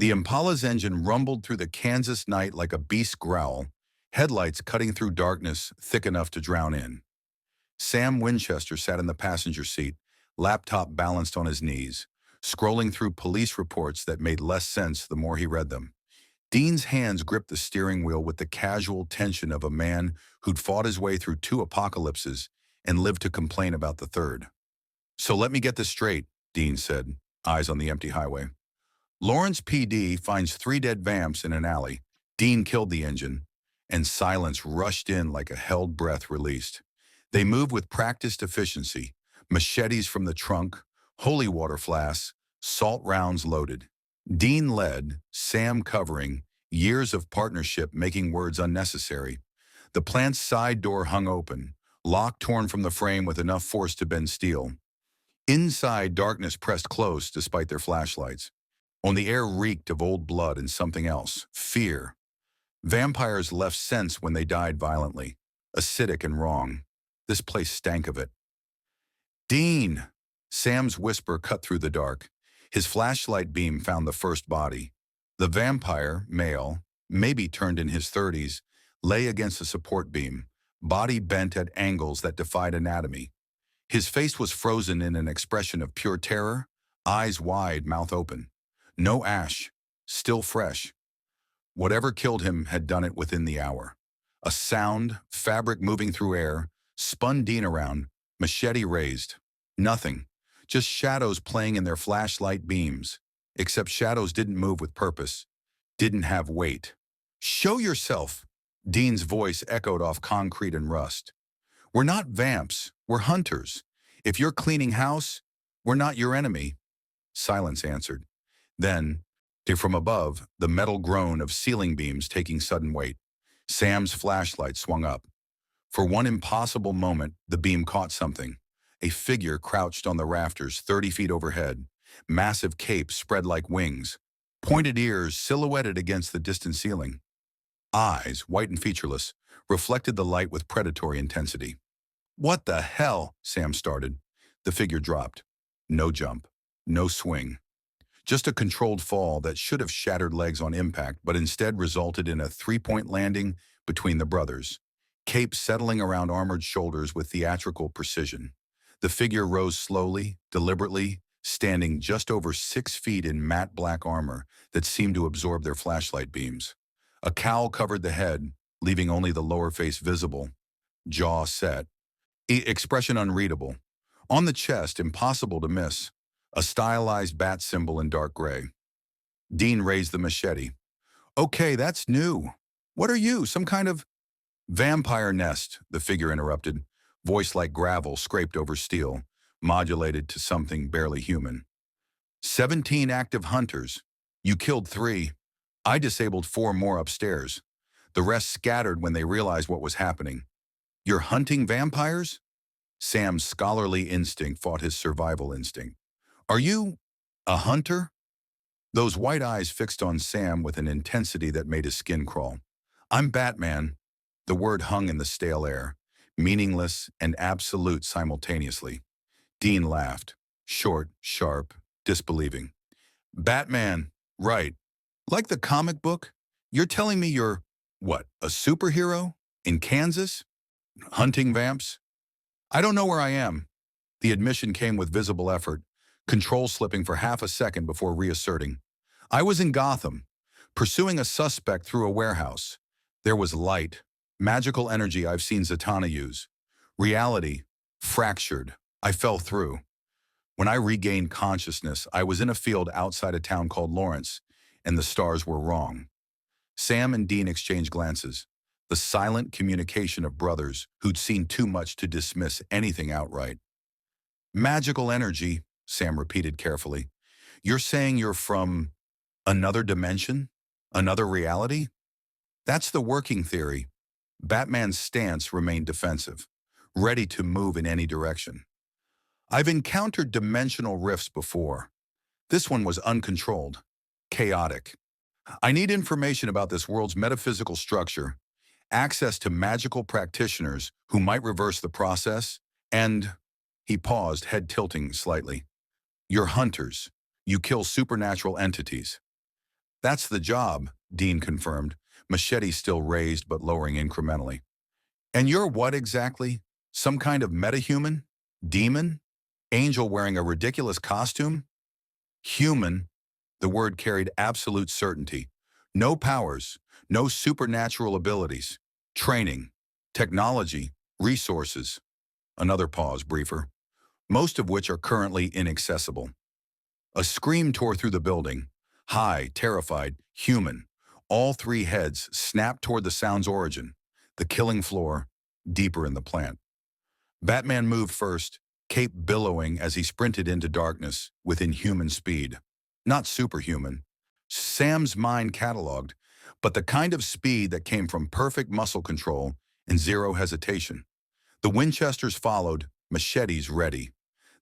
The Impala's engine rumbled through the Kansas night like a beast's growl, headlights cutting through darkness thick enough to drown in. Sam Winchester sat in the passenger seat, laptop balanced on his knees, scrolling through police reports that made less sense the more he read them. Dean's hands gripped the steering wheel with the casual tension of a man who'd fought his way through two apocalypses and lived to complain about the third. "So let me get this straight," Dean said, eyes on the empty highway. "Lawrence PD finds three dead vamps in an alley. Dean killed the engine," and silence rushed in like a held breath released. They moved with practiced efficiency, machetes from the trunk, holy water flasks, salt rounds loaded. Dean led, Sam covering, years of partnership making words unnecessary. The plant's side door hung open, lock torn from the frame with enough force to bend steel. Inside, darkness pressed close despite their flashlights. On the air reeked of old blood and something else, fear. Vampires left scents when they died violently, acidic and wrong. This place stank of it. "Dean!" Sam's whisper cut through the dark. His flashlight beam found the first body. The vampire, male, maybe turned in his 30s, lay against a support beam, body bent at angles that defied anatomy. His face was frozen in an expression of pure terror, eyes wide, mouth open. No ash, still fresh. Whatever killed him had done it within the hour. A sound, fabric moving through air, spun Dean around, machete raised. Nothing, just shadows playing in their flashlight beams. Except shadows didn't move with purpose, didn't have weight. "Show yourself!" Dean's voice echoed off concrete and rust. "We're not vamps, we're hunters. If you're cleaning house, we're not your enemy." Silence answered. Then, from above, the metal groan of ceiling beams taking sudden weight. Sam's flashlight swung up. For one impossible moment, the beam caught something. A figure crouched on the rafters 30 feet overhead, massive cape spread like wings, pointed ears silhouetted against the distant ceiling. Eyes, white and featureless, reflected the light with predatory intensity. "What the hell?" Sam started. The figure dropped. No jump, no swing. Just a controlled fall that should have shattered legs on impact, but instead resulted in a three-point landing between the brothers, cape settling around armored shoulders with theatrical precision. The figure rose slowly, deliberately, standing just over 6 feet in matte black armor that seemed to absorb their flashlight beams. A cowl covered the head, leaving only the lower face visible, jaw set, expression unreadable. On the chest, impossible to miss, a stylized bat symbol in dark gray. Dean raised the machete. "Okay, that's new. What are you, some kind of—" "Vampire nest," the figure interrupted, voice like gravel scraped over steel, modulated to something barely human. 17 active hunters. You killed 3. I disabled 4 more upstairs. The rest scattered when they realized what was happening. You're hunting vampires?" Sam's scholarly instinct fought his survival instinct. "Are you a hunter?" Those white eyes fixed on Sam with an intensity that made his skin crawl. "I'm Batman." The word hung in the stale air, meaningless and absolute simultaneously. Dean laughed, short, sharp, disbelieving. "Batman, right. Like the comic book? You're telling me you're, what, a superhero? In Kansas? Hunting vamps?" "I don't know where I am." The admission came with visible effort, control slipping for half a second before reasserting. "I was in Gotham, pursuing a suspect through a warehouse. There was light, magical energy I've seen Zatanna use. Reality, fractured. I fell through. When I regained consciousness, I was in a field outside a town called Lawrence, and the stars were wrong." Sam and Dean exchanged glances, the silent communication of brothers who'd seen too much to dismiss anything outright. "Magical energy," Sam repeated carefully. "You're saying you're from another dimension? Another reality?" "That's the working theory." Batman's stance remained defensive, ready to move in any direction. "I've encountered dimensional rifts before. This one was uncontrolled, chaotic. I need information about this world's metaphysical structure, access to magical practitioners who might reverse the process, and—" He paused, head tilting slightly. "You're hunters. You kill supernatural entities." That's the job, Dean confirmed, machete still raised but lowering incrementally. And you're what exactly? Some kind of metahuman? Demon? Angel wearing a ridiculous costume? Human, the word carried absolute certainty. No powers, no supernatural abilities. Training, technology, resources. Another pause, briefer. Most of which are currently inaccessible. A scream tore through the building. High, terrified, human. All three heads snapped toward the sound's origin. The killing floor, deeper in the plant. Batman moved first, cape billowing as he sprinted into darkness with inhuman speed. Not superhuman. Sam's mind cataloged, but the kind of speed that came from perfect muscle control and zero hesitation. The Winchesters followed, machetes ready.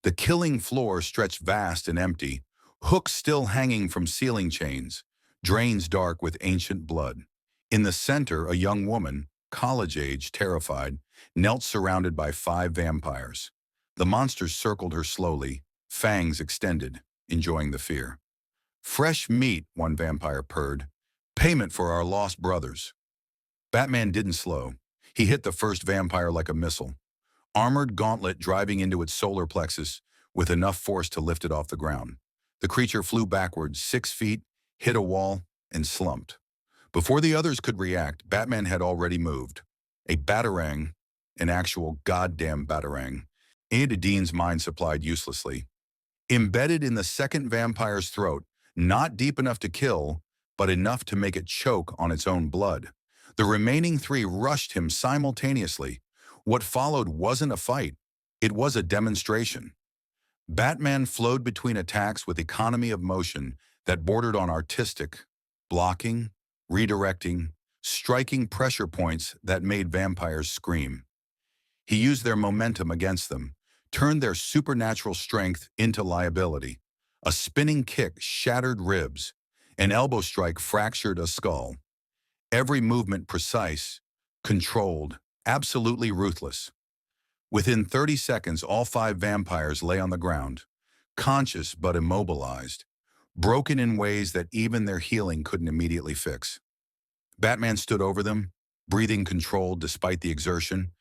The killing floor stretched vast and empty, hooks still hanging from ceiling chains, drains dark with ancient blood. In the center, a young woman, college-age, terrified, knelt surrounded by 5 vampires. The monsters circled her slowly, fangs extended, enjoying the fear. Fresh meat, one vampire purred. Payment for our lost brothers. Batman didn't slow. He hit the first vampire like a missile. Armored gauntlet driving into its solar plexus with enough force to lift it off the ground. The creature flew backwards 6 feet, hit a wall, and slumped. Before the others could react, Batman had already moved. A batarang, an actual goddamn batarang, into Dean's mind supplied uselessly. Embedded in the second vampire's throat, not deep enough to kill, but enough to make it choke on its own blood. The remaining 3 rushed him simultaneously. What followed wasn't a fight. It was a demonstration. Batman flowed between attacks with economy of motion that bordered on artistic, blocking, redirecting, striking pressure points that made vampires scream. He used their momentum against them, turned their supernatural strength into liability. A spinning kick shattered ribs. An elbow strike fractured a skull. Every movement precise, controlled, absolutely ruthless. Within 30 seconds, all 5 vampires lay on the ground, conscious but immobilized, broken in ways that even their healing couldn't immediately fix. Batman stood over them, breathing controlled despite the exertion,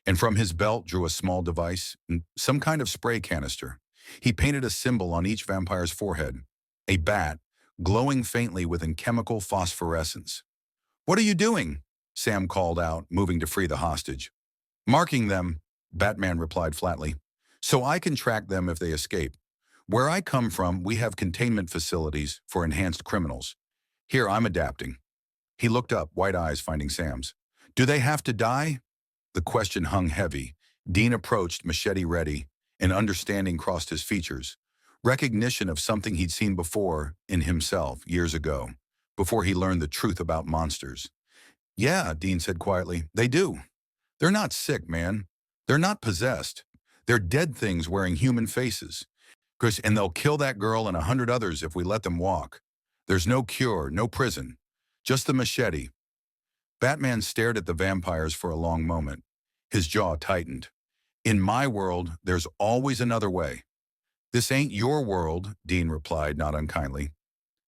and from his belt drew a small device, some kind of spray canister. He painted a symbol on each vampire's forehead, a bat, glowing faintly with chemical phosphorescence. "What are you doing?" Sam called out, moving to free the hostage. "Marking them," Batman replied flatly, "so I can track them if they escape. Where I come from, we have containment facilities for enhanced criminals. Here, I'm adapting." He looked up, white eyes finding Sam's. "Do they have to die?" The question hung heavy. Dean approached, machete ready, and understanding crossed his features. Recognition of something he'd seen before in himself years ago, before he learned the truth about monsters. "Yeah," Dean said quietly, "they do. They're not sick, man. They're not possessed. They're dead things wearing human faces. And they'll kill that girl and 100 others if we let them walk. There's no cure, no prison. Just the machete." Batman stared at the vampires for a long moment. His jaw tightened. "In my world, there's always another way." "This ain't your world," Dean replied, not unkindly.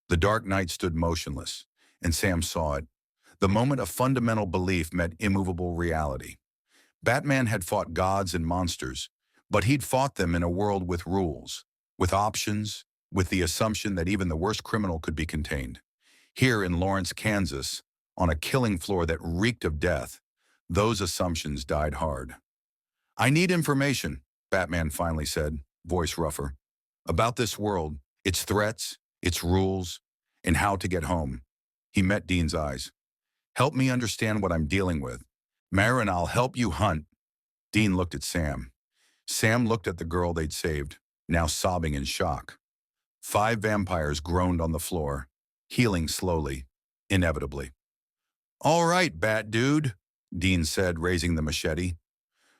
The Dark Knight stood motionless, and Sam saw it. The moment a fundamental belief met immovable reality. Batman had fought gods and monsters, but he'd fought them in a world with rules, with options, with the assumption that even the worst criminal could be contained. Here in Lawrence, Kansas, on a killing floor that reeked of death, those assumptions died hard. "I need information," Batman finally said, voice rougher, "about this world, its threats, its rules, and how to get home." He met Dean's eyes. "Help me understand what I'm dealing with. Mara, and I'll help you hunt." Dean looked at Sam. Sam looked at the girl they'd saved, now sobbing in shock. 5 vampires groaned on the floor, healing slowly, inevitably. "All right, Bat Dude," Dean said, raising the machete.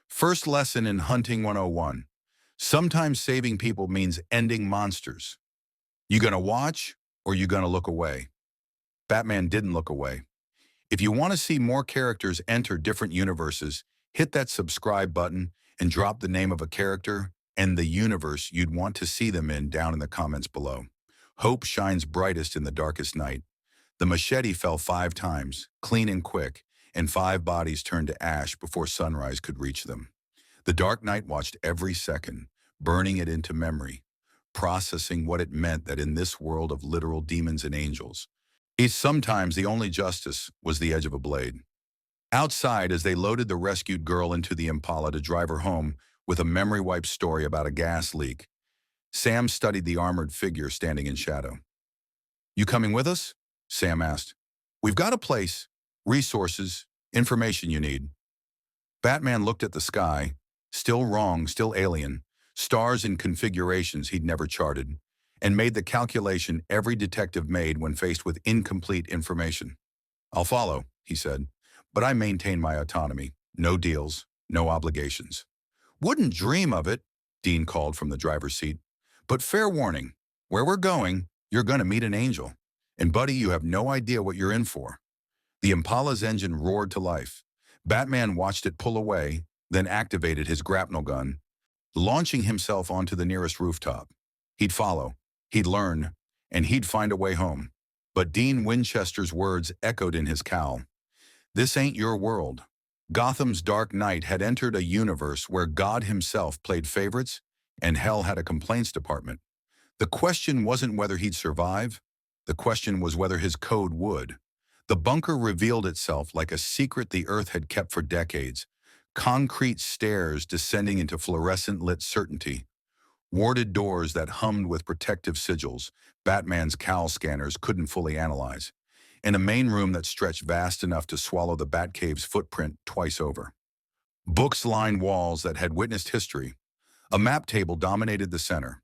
"First lesson in Hunting 101. Sometimes saving people means ending monsters. You gonna watch, or you gonna look away?" Batman didn't look away. If you want to see more characters enter different universes, hit that subscribe button and drop the name of a character and the universe you'd want to see them in down in the comments below. Hope shines brightest in the darkest night. The machete fell 5 times, clean and quick, and 5 bodies turned to ash before sunrise could reach them. The Dark Knight watched every second, burning it into memory, processing what it meant that in this world of literal demons and angels, sometimes the only justice was the edge of a blade. Outside, as they loaded the rescued girl into the Impala to drive her home with a memory wipe story about a gas leak, Sam studied the armored figure standing in shadow. "You coming with us?" Sam asked. "We've got a place, resources, information you need." Batman looked at the sky, still wrong, still alien, stars and configurations he'd never charted, and made the calculation every detective made when faced with incomplete information. "I'll follow," he said, "but I maintain my autonomy. No deals, no obligations." "Wouldn't dream of it," Dean called from the driver's seat. "But fair warning, where we're going, you're going to meet an angel. And buddy, you have no idea what you're in for." The Impala's engine roared to life. Batman watched it pull away, then activated his grapnel gun, launching himself onto the nearest rooftop. He'd follow, he'd learn, and he'd find a way home. But Dean Winchester's words echoed in his cowl. This ain't your world. Gotham's Dark Knight had entered a universe where God himself played favorites and hell had a complaints department. The question wasn't whether he'd survive. The question was whether his code would. The bunker revealed itself like a secret the Earth had kept for decades, concrete stairs descending into fluorescent-lit certainty, warded doors that hummed with protective sigils Batman's cowl scanners couldn't fully analyze, and a main room that stretched vast enough to swallow the Batcave's footprint twice over. Books lined walls that had witnessed history. A map table dominated the center,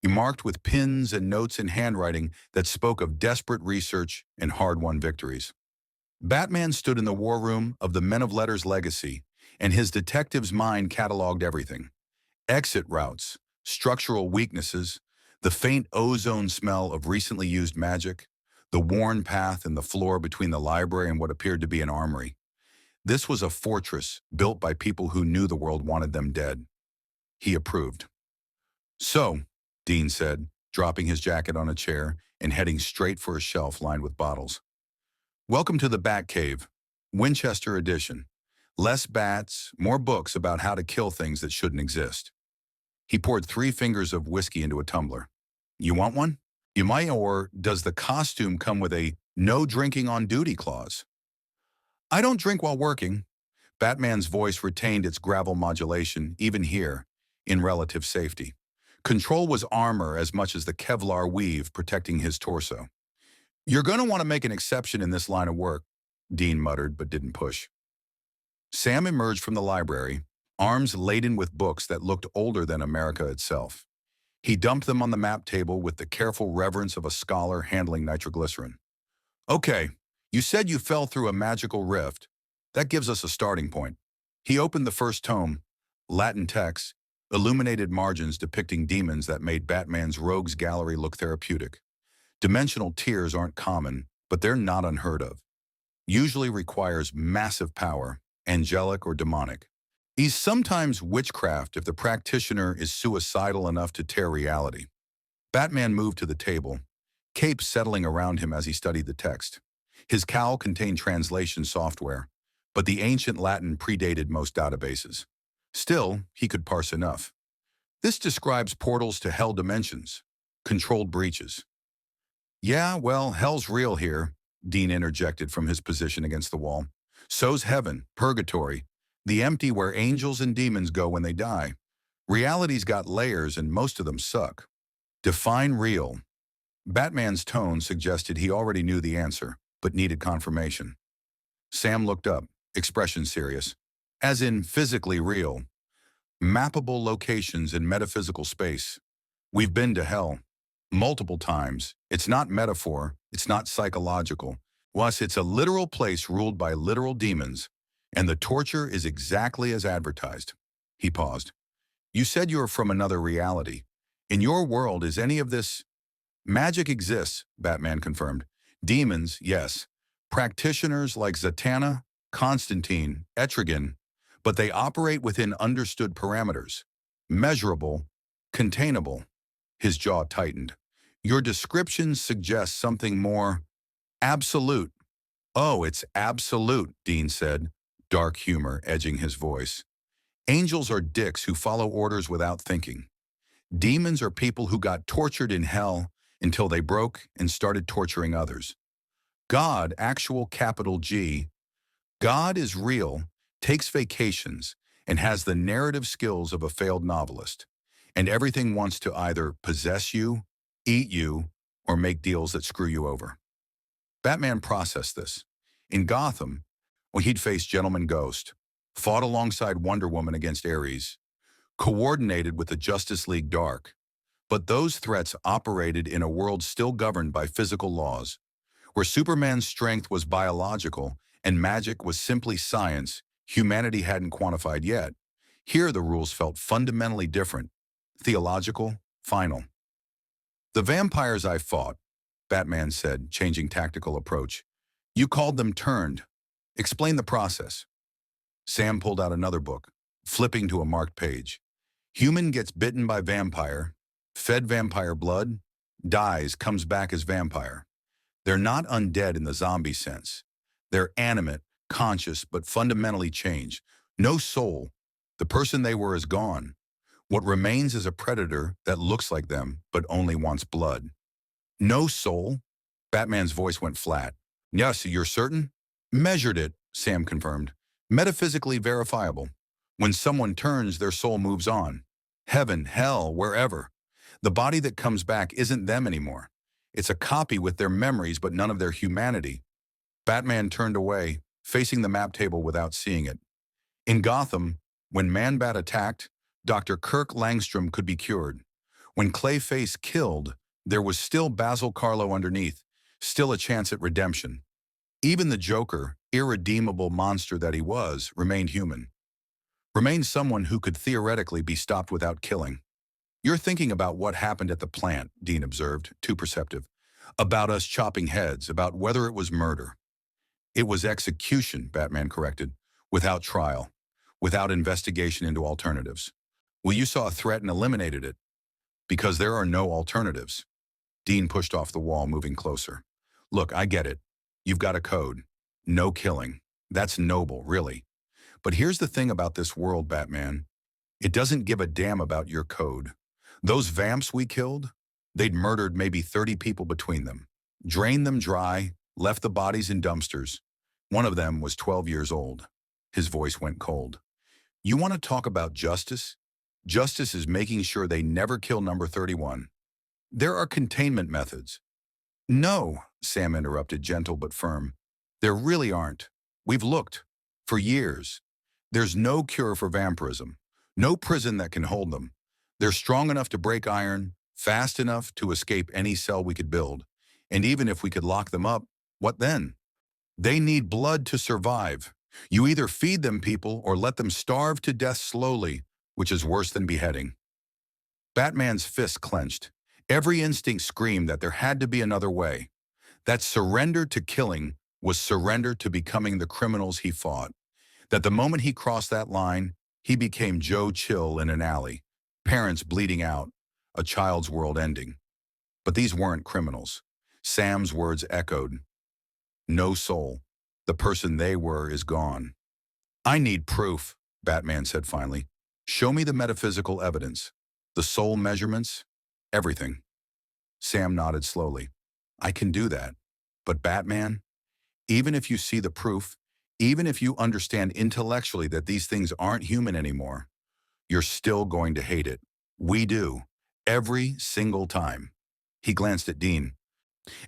marked with pins and notes in handwriting that spoke of desperate research and hard-won victories. Batman stood in the war room of the Men of Letters legacy, and his detective's mind cataloged everything. Exit routes, structural weaknesses, the faint ozone smell of recently used magic, the worn path in the floor between the library and what appeared to be an armory. This was a fortress built by people who knew the world wanted them dead. He approved. "So," Dean said, dropping his jacket on a chair and heading straight for a shelf lined with bottles. "Welcome to the Batcave, Winchester edition. Less bats, more books about how to kill things that shouldn't exist." He poured 3 fingers of whiskey into a tumbler. "You want one? You might, or does the costume come with a no drinking on duty clause?" "I don't drink while working." Batman's voice retained its gravel modulation, even here, in relative safety. Control was armor as much as the Kevlar weave protecting his torso. "You're going to want to make an exception in this line of work," Dean muttered but didn't push. Sam emerged from the library, arms laden with books that looked older than America itself. He dumped them on the map table with the careful reverence of a scholar handling nitroglycerin. "Okay, you said you fell through a magical rift. That gives us a starting point." He opened the first tome, Latin text, illuminated margins depicting demons that made Batman's rogues gallery look therapeutic. Dimensional tears aren't common, but they're not unheard of. Usually requires massive power, angelic or demonic. Is sometimes witchcraft if the practitioner is suicidal enough to tear reality. Batman moved to the table, cape settling around him as he studied the text. His cowl contained translation software, but the ancient Latin predated most databases. Still, he could parse enough. "This describes portals to hell dimensions, controlled breaches." "Yeah, well, hell's real here," Dean interjected from his position against the wall. "So's heaven, purgatory, the empty where angels and demons go when they die. Reality's got layers and most of them suck." "Define real." Batman's tone suggested he already knew the answer, but needed confirmation. Sam looked up, expression serious. "As in physically real. Mappable locations in metaphysical space. We've been to hell. Multiple times. It's not metaphor. It's not psychological. Plus, it's a literal place ruled by literal demons, and the torture is exactly as advertised." He paused. "You said you were from another reality. In your world, is any of this—" "Magic exists," Batman confirmed. "Demons, yes. Practitioners like Zatanna, Constantine, Etrigan, but they operate within understood parameters. Measurable, containable." His jaw tightened. Your description suggests something more absolute. Oh, it's absolute, Dean said, dark humor edging his voice. Angels are dicks who follow orders without thinking. Demons are people who got tortured in hell until they broke and started torturing others. God, actual capital G, God is real, takes vacations, and has the narrative skills of a failed novelist. And everything wants to either possess you, eat you, or make deals that screw you over. Batman processed this. In Gotham, when he'd faced Gentleman Ghost, fought alongside Wonder Woman against Ares, coordinated with the Justice League Dark, but those threats operated in a world still governed by physical laws, where Superman's strength was biological and magic was simply science humanity hadn't quantified yet. Here the rules felt fundamentally different, theological, final. The vampires I fought, Batman said, changing tactical approach. You called them turned. Explain the process. Sam pulled out another book, flipping to a marked page. Human gets bitten by vampire, fed vampire blood, dies, comes back as vampire. They're not undead in the zombie sense. They're animate, conscious, but fundamentally changed. No soul. The person they were is gone. What remains is a predator that looks like them, but only wants blood. No soul? Batman's voice went flat. Yes, you're certain? Measured it, Sam confirmed. Metaphysically verifiable. When someone turns, their soul moves on. Heaven, hell, wherever. The body that comes back isn't them anymore. It's a copy with their memories but none of their humanity. Batman turned away, facing the map table without seeing it. In Gotham, when Man-Bat attacked, Dr. Kirk Langstrom could be cured. When Clayface killed, there was still Basil Karlo underneath, still a chance at redemption. Even the Joker, irredeemable monster that he was, remained human. Remained someone who could theoretically be stopped without killing. You're thinking about what happened at the plant, Dean observed, too perceptive. About us chopping heads, about whether it was murder. It was execution, Batman corrected, without trial, without investigation into alternatives. Well, you saw a threat and eliminated it. Because there are no alternatives. Dean pushed off the wall, moving closer. Look, I get it. You've got a code. No killing. That's noble, really. But here's the thing about this world, Batman. It doesn't give a damn about your code. Those vamps we killed, they'd murdered maybe 30 people between them. Drained them dry, left the bodies in dumpsters. One of them was 12 years old. His voice went cold. You want to talk about justice? Justice is making sure they never kill number 31. There are containment methods. No, Sam interrupted, gentle but firm. There really aren't. We've looked. For years. There's no cure for vampirism. No prison that can hold them. They're strong enough to break iron, fast enough to escape any cell we could build. And even if we could lock them up, what then? They need blood to survive. You either feed them people or let them starve to death slowly, which is worse than beheading. Batman's fist clenched. Every instinct screamed that there had to be another way. That surrender to killing was surrender to becoming the criminals he fought. That the moment he crossed that line, he became Joe Chill in an alley, parents bleeding out, a child's world ending. But these weren't criminals. Sam's words echoed. No soul. The person they were is gone. I need proof, Batman said finally. Show me the metaphysical evidence. The soul measurements. Everything. Sam nodded slowly. I can do that. But Batman, even if you see the proof, even if you understand intellectually that these things aren't human anymore, you're still going to hate it. We do. Every single time. He glanced at Dean,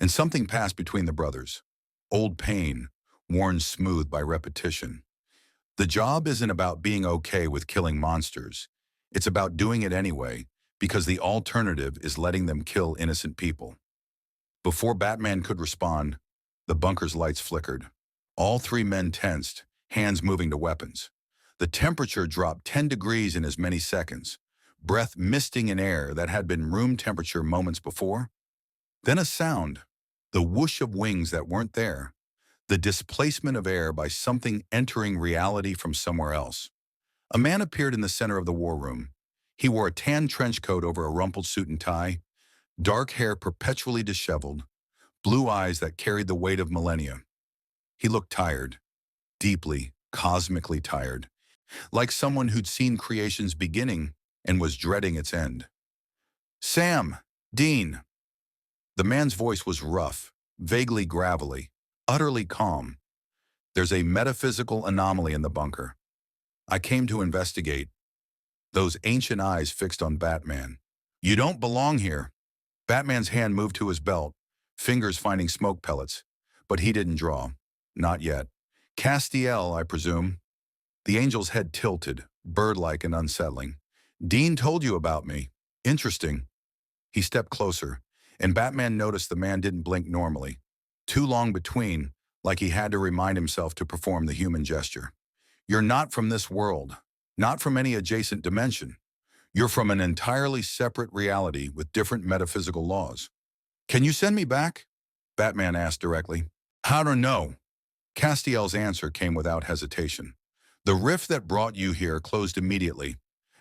and something passed between the brothers. Old pain, worn smooth by repetition. The job isn't about being okay with killing monsters. It's about doing it anyway, because the alternative is letting them kill innocent people. Before Batman could respond, the bunker's lights flickered. All three men tensed, hands moving to weapons. The temperature dropped 10 degrees in as many seconds, breath misting in air that had been room temperature moments before. Then a sound, the whoosh of wings that weren't there, the displacement of air by something entering reality from somewhere else. A man appeared in the center of the war room. He wore a tan trench coat over a rumpled suit and tie. Dark hair perpetually disheveled, blue eyes that carried the weight of millennia. He looked tired, deeply, cosmically tired, like someone who'd seen creation's beginning and was dreading its end. Sam! Dean! The man's voice was rough, vaguely gravelly, utterly calm. There's a metaphysical anomaly in the bunker. I came to investigate. Those ancient eyes fixed on Batman. You don't belong here. Batman's hand moved to his belt, fingers finding smoke pellets, but he didn't draw. Not yet. Castiel, I presume. The angel's head tilted, bird-like and unsettling. Dean told you about me. Interesting. He stepped closer, and Batman noticed the man didn't blink normally. Too long between, like he had to remind himself to perform the human gesture. You're not from this world, not from any adjacent dimension. You're from an entirely separate reality with different metaphysical laws. Can you send me back? Batman asked directly. How to know? Castiel's answer came without hesitation. The rift that brought you here closed immediately.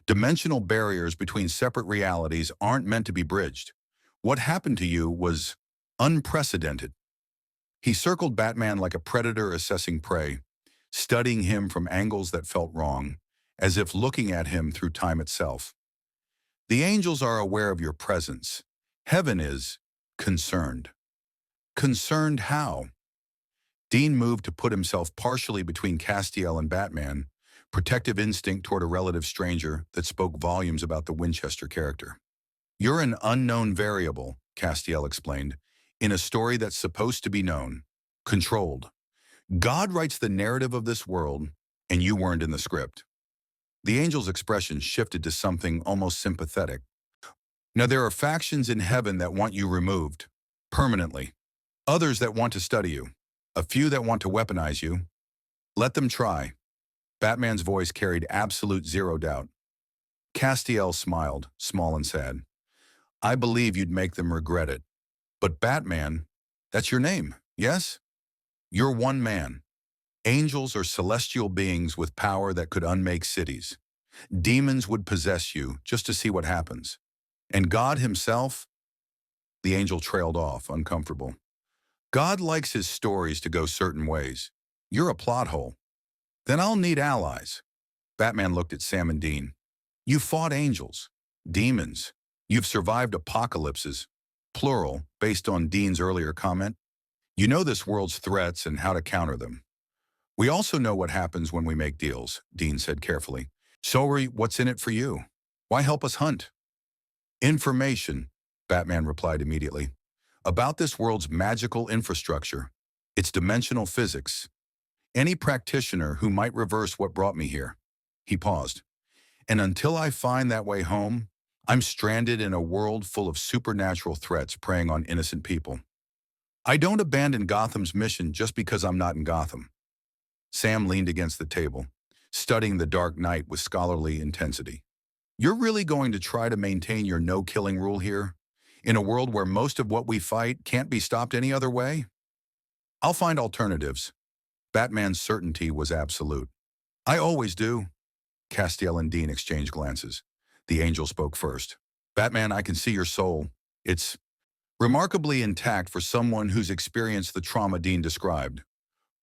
Dimensional barriers between separate realities aren't meant to be bridged. What happened to you was unprecedented. He circled Batman like a predator assessing prey, studying him from angles that felt wrong, as if looking at him through time itself. The angels are aware of your presence. Heaven is concerned. Concerned how? Dean moved to put himself partially between Castiel and Batman, protective instinct toward a relative stranger that spoke volumes about the Winchester character. You're an unknown variable, Castiel explained, in a story that's supposed to be known, controlled. God writes the narrative of this world, and you weren't in the script. The angel's expression shifted to something almost sympathetic. Now there are factions in heaven that want you removed, permanently. Others that want to study you. A few that want to weaponize you. Let them try. Batman's voice carried absolute zero doubt. Castiel smiled, small and sad. I believe you'd make them regret it. But Batman, that's your name, yes? You're one man. Angels are celestial beings with power that could unmake cities. Demons would possess you just to see what happens. And God himself? The angel trailed off, uncomfortable. God likes his stories to go certain ways. You're a plot hole. Then I'll need allies. Batman looked at Sam and Dean. You fought angels, demons. You've survived apocalypses, plural, based on Dean's earlier comment. You know this world's threats and how to counter them. We also know what happens when we make deals, Dean said carefully. So what's in it for you? Why help us hunt? Information, Batman replied immediately. About this world's magical infrastructure, its dimensional physics. Any practitioner who might reverse what brought me here. He paused. And until I find that way home, I'm stranded in a world full of supernatural threats preying on innocent people. I don't abandon Gotham's mission just because I'm not in Gotham. Sam leaned against the table, studying the Dark Knight with scholarly intensity. You're really going to try to maintain your no-killing rule here? In a world where most of what we fight can't be stopped any other way? I'll find alternatives. Batman's certainty was absolute. I always do. Castiel and Dean exchanged glances. The angel spoke first. Batman, I can see your soul. It's remarkably intact for someone who's experienced the trauma Dean described.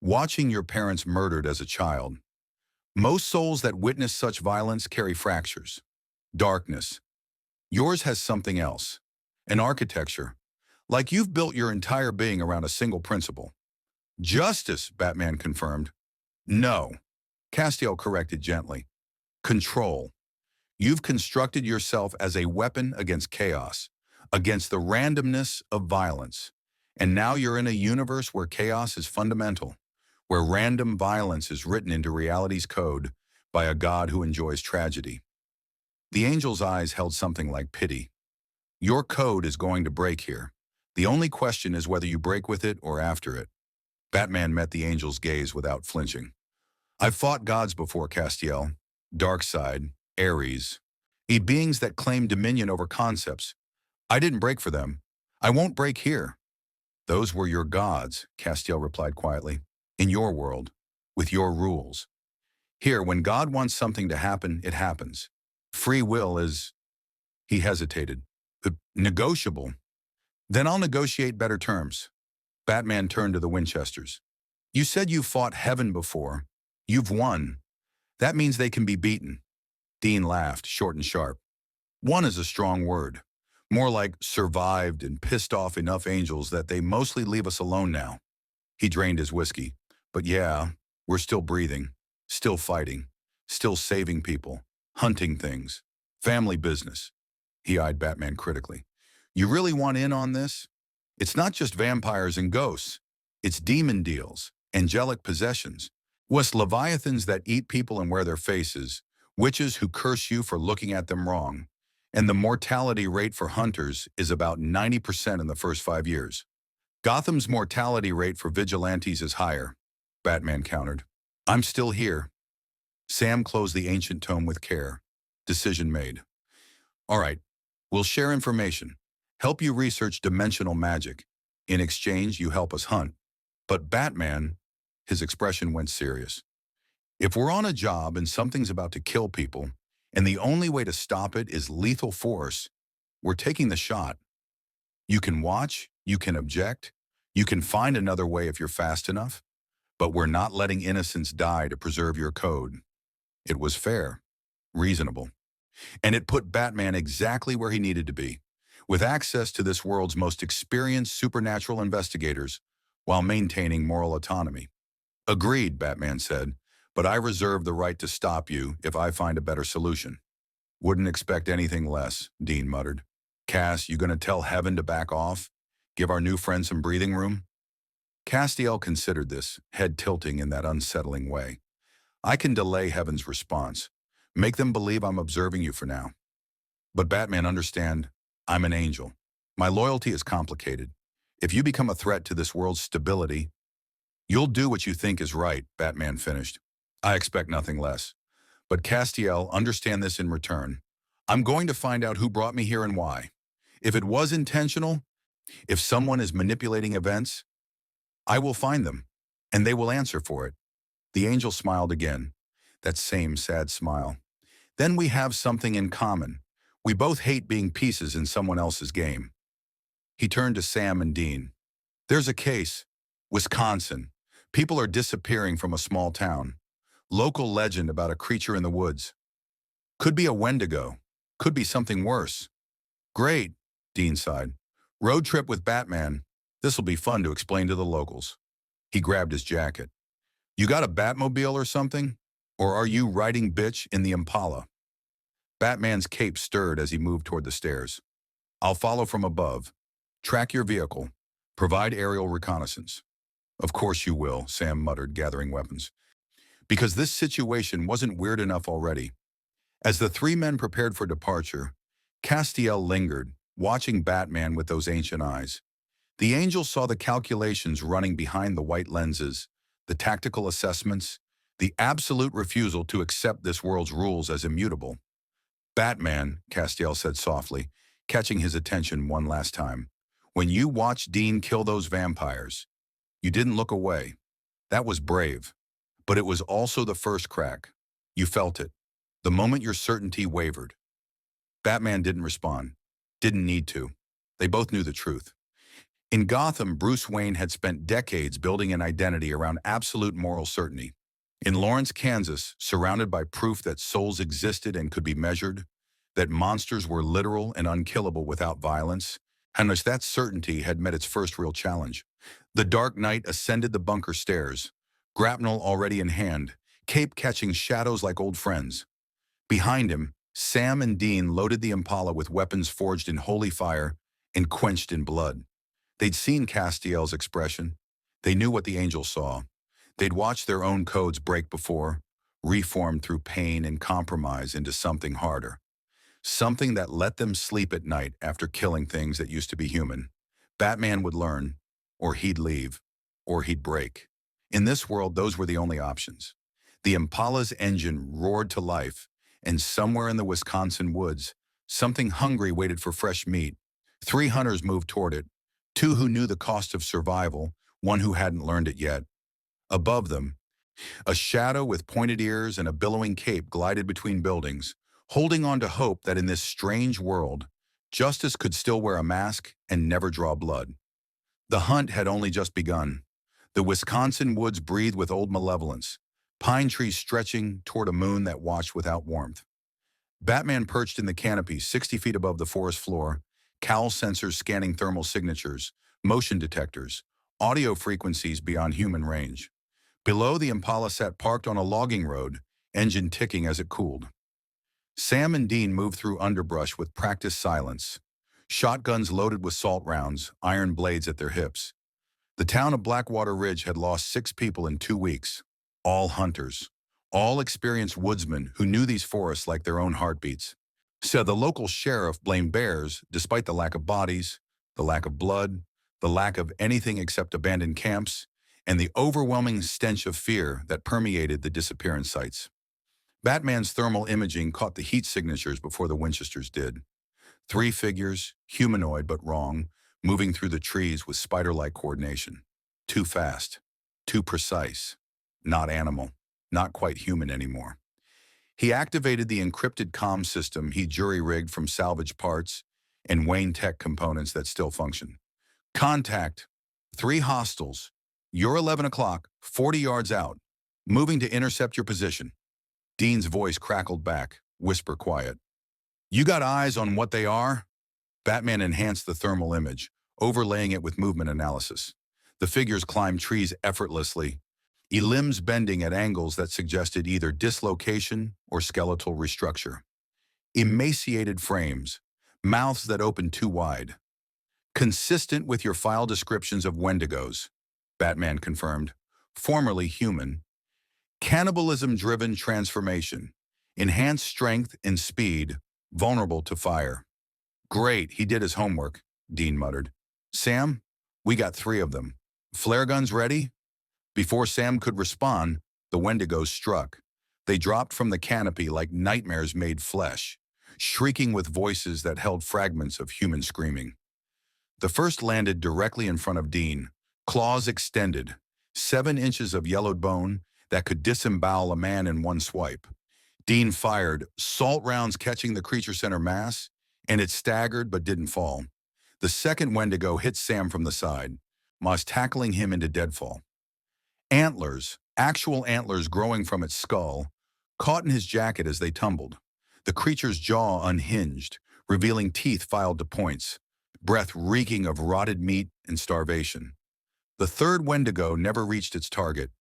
Watching your parents murdered as a child. Most souls that witness such violence carry fractures. Darkness. Yours has something else. An architecture. Like you've built your entire being around a single principle. Justice, Batman confirmed. No. Castiel corrected gently. Control. You've constructed yourself as a weapon against chaos, against the randomness of violence. And now you're in a universe where chaos is fundamental, where random violence is written into reality's code by a god who enjoys tragedy. The angel's eyes held something like pity. Your code is going to break here. The only question is whether you break with it or after it. Batman met the angel's gaze without flinching. I've fought gods before, Castiel. Darkseid, Ares, beings that claim dominion over concepts. I didn't break for them. I won't break here. Those were your gods, Castiel replied quietly. In your world, with your rules. Here, when God wants something to happen, it happens. Free will is... He hesitated. Negotiable, Then I'll negotiate better terms. Batman turned to the Winchesters. You said you fought heaven before. You've won. That means they can be beaten. Dean laughed, short and sharp. One is a strong word. More like survived and pissed off enough angels that they mostly leave us alone now. He drained his whiskey. But yeah, we're still breathing, still fighting, still saving people, hunting things, family business. He eyed Batman critically. You really want in on this? It's not just vampires and ghosts. It's demon deals, angelic possessions, West leviathans that eat people and wear their faces, witches who curse you for looking at them wrong. And the mortality rate for hunters is about 90% in the first 5 years. Gotham's mortality rate for vigilantes is higher, Batman countered. I'm still here. Sam closed the ancient tome with care. Decision made. All right, we'll share information. Help you research dimensional magic. In exchange, you help us hunt. But Batman, his expression went serious. If we're on a job and something's about to kill people, and the only way to stop it is lethal force, we're taking the shot. You can watch, you can object, you can find another way if you're fast enough, but we're not letting innocents die to preserve your code. It was fair, reasonable, and it put Batman exactly where he needed to be, with access to this world's most experienced supernatural investigators while maintaining moral autonomy. Agreed, Batman said, but I reserve the right to stop you if I find a better solution. Wouldn't expect anything less, Dean muttered. Cass, you gonna tell Heaven to back off? Give our new friend some breathing room? Castiel considered this, head tilting in that unsettling way. I can delay Heaven's response. Make them believe I'm observing you for now. But Batman, understand, I'm an angel. My loyalty is complicated. If you become a threat to this world's stability, you'll do what you think is right, Batman finished. I expect nothing less. But Castiel, understand this in return. I'm going to find out who brought me here and why. If it was intentional, if someone is manipulating events, I will find them, and they will answer for it. The angel smiled again, that same sad smile. Then we have something in common. We both hate being pieces in someone else's game. He turned to Sam and Dean. There's a case. Wisconsin. People are disappearing from a small town. Local legend about a creature in the woods. Could be a Wendigo. Could be something worse. Great, Dean sighed. Road trip with Batman. This'll be fun to explain to the locals. He grabbed his jacket. You got a Batmobile or something? Or are you riding bitch in the Impala? Batman's cape stirred as he moved toward the stairs. I'll follow from above. Track your vehicle. Provide aerial reconnaissance. Of course you will, Sam muttered, gathering weapons. Because this situation wasn't weird enough already. As the three men prepared for departure, Castiel lingered, watching Batman with those ancient eyes. The angel saw the calculations running behind the white lenses, the tactical assessments, the absolute refusal to accept this world's rules as immutable. Batman, Castiel said softly, catching his attention one last time. When you watched Dean kill those vampires, you didn't look away. That was brave. But it was also the first crack. You felt it. The moment your certainty wavered. Batman didn't respond. Didn't need to. They both knew the truth. In Gotham, Bruce Wayne had spent decades building an identity around absolute moral certainty. In Lawrence, Kansas, surrounded by proof that souls existed and could be measured, that monsters were literal and unkillable without violence, and as that certainty had met its first real challenge. The Dark Knight ascended the bunker stairs, grapnel already in hand, cape catching shadows like old friends. Behind him, Sam and Dean loaded the Impala with weapons forged in holy fire and quenched in blood. They'd seen Castiel's expression. They knew what the angel saw. They'd watched their own codes break before, reformed through pain and compromise into something harder. Something that let them sleep at night after killing things that used to be human. Batman would learn, or he'd leave, or he'd break. In this world, those were the only options. The Impala's engine roared to life, and somewhere in the Wisconsin woods, something hungry waited for fresh meat. 3 hunters moved toward it, 2 who knew the cost of survival, 1 who hadn't learned it yet. Above them, a shadow with pointed ears and a billowing cape glided between buildings, holding on to hope that in this strange world, Justice could still wear a mask and never draw blood. The hunt had only just begun. The Wisconsin woods breathed with old malevolence, pine trees stretching toward a moon that watched without warmth. Batman perched in the canopy 60 feet above the forest floor, cowl sensors scanning thermal signatures, motion detectors, audio frequencies beyond human range. Below, the Impala sat parked on a logging road, engine ticking as it cooled. Sam and Dean moved through underbrush with practiced silence, shotguns loaded with salt rounds, iron blades at their hips. The town of Blackwater Ridge had lost 6 people in 2 weeks, all hunters, all experienced woodsmen who knew these forests like their own heartbeats. So the local sheriff blamed bears despite the lack of bodies, the lack of blood, the lack of anything except abandoned camps, and the overwhelming stench of fear that permeated the disappearance sites. Batman's thermal imaging caught the heat signatures before the Winchesters did. 3 figures, humanoid but wrong, moving through the trees with spider-like coordination. Too fast, too precise, not animal, not quite human anymore. He activated the encrypted comm system he jury-rigged from salvage parts and Wayne Tech components that still function. Contact, 3 hostiles. You're 11 o'clock, 40 yards out, moving to intercept your position. Dean's voice crackled back, whisper quiet. You got eyes on what they are? Batman enhanced the thermal image, overlaying it with movement analysis. The figures climbed trees effortlessly, limbs bending at angles that suggested either dislocation or skeletal restructure. Emaciated frames, mouths that opened too wide. Consistent with your file descriptions of Wendigos, Batman confirmed, formerly human. Cannibalism-driven transformation, enhanced strength and speed, vulnerable to fire. Great, he did his homework, Dean muttered. Sam, we got 3 of them. Flare guns ready? Before Sam could respond, the Wendigos struck. They dropped from the canopy like nightmares made flesh, shrieking with voices that held fragments of human screaming. The first landed directly in front of Dean, claws extended, 7 inches of yellowed bone that could disembowel a man in one swipe. Dean fired, salt rounds catching the creature center mass, and it staggered but didn't fall. The second Wendigo hit Sam from the side, Moss tackling him into deadfall. Antlers, actual antlers growing from its skull, caught in his jacket as they tumbled. The creature's jaw unhinged, revealing teeth filed to points, breath reeking of rotted meat and starvation. The third Wendigo never reached its target.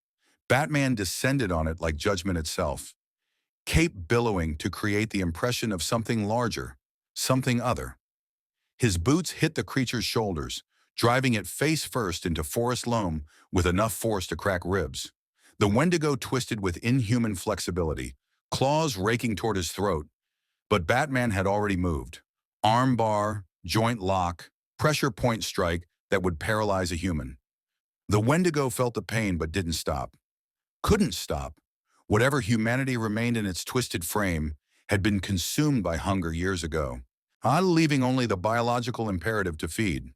Batman descended on it like judgment itself, cape billowing to create the impression of something larger, something other. His boots hit the creature's shoulders, driving it face first into forest loam with enough force to crack ribs. The Wendigo twisted with inhuman flexibility, claws raking toward his throat, but Batman had already moved. Arm bar, joint lock, pressure point strike that would paralyze a human. The Wendigo felt the pain but didn't stop. Couldn't stop. Whatever humanity remained in its twisted frame had been consumed by hunger years ago, leaving only the biological imperative to feed.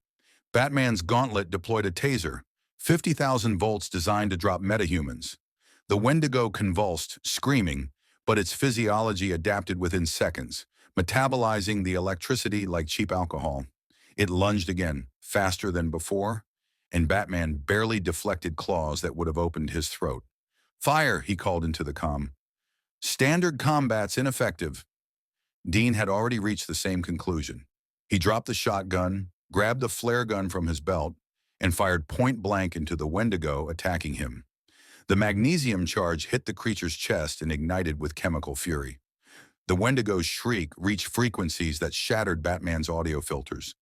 Batman's gauntlet deployed a taser, 50,000 volts designed to drop metahumans. The Wendigo convulsed, screaming, but its physiology adapted within seconds, metabolizing the electricity like cheap alcohol. It lunged again, faster than before, and Batman barely deflected claws that would have opened his throat. Fire, he called into the comm. Standard combat's ineffective. Dean had already reached the same conclusion. He dropped the shotgun, grabbed a flare gun from his belt, and fired point blank into the Wendigo attacking him. The magnesium charge hit the creature's chest and ignited with chemical fury. The Wendigo's shriek reached frequencies that shattered Batman's audio filters,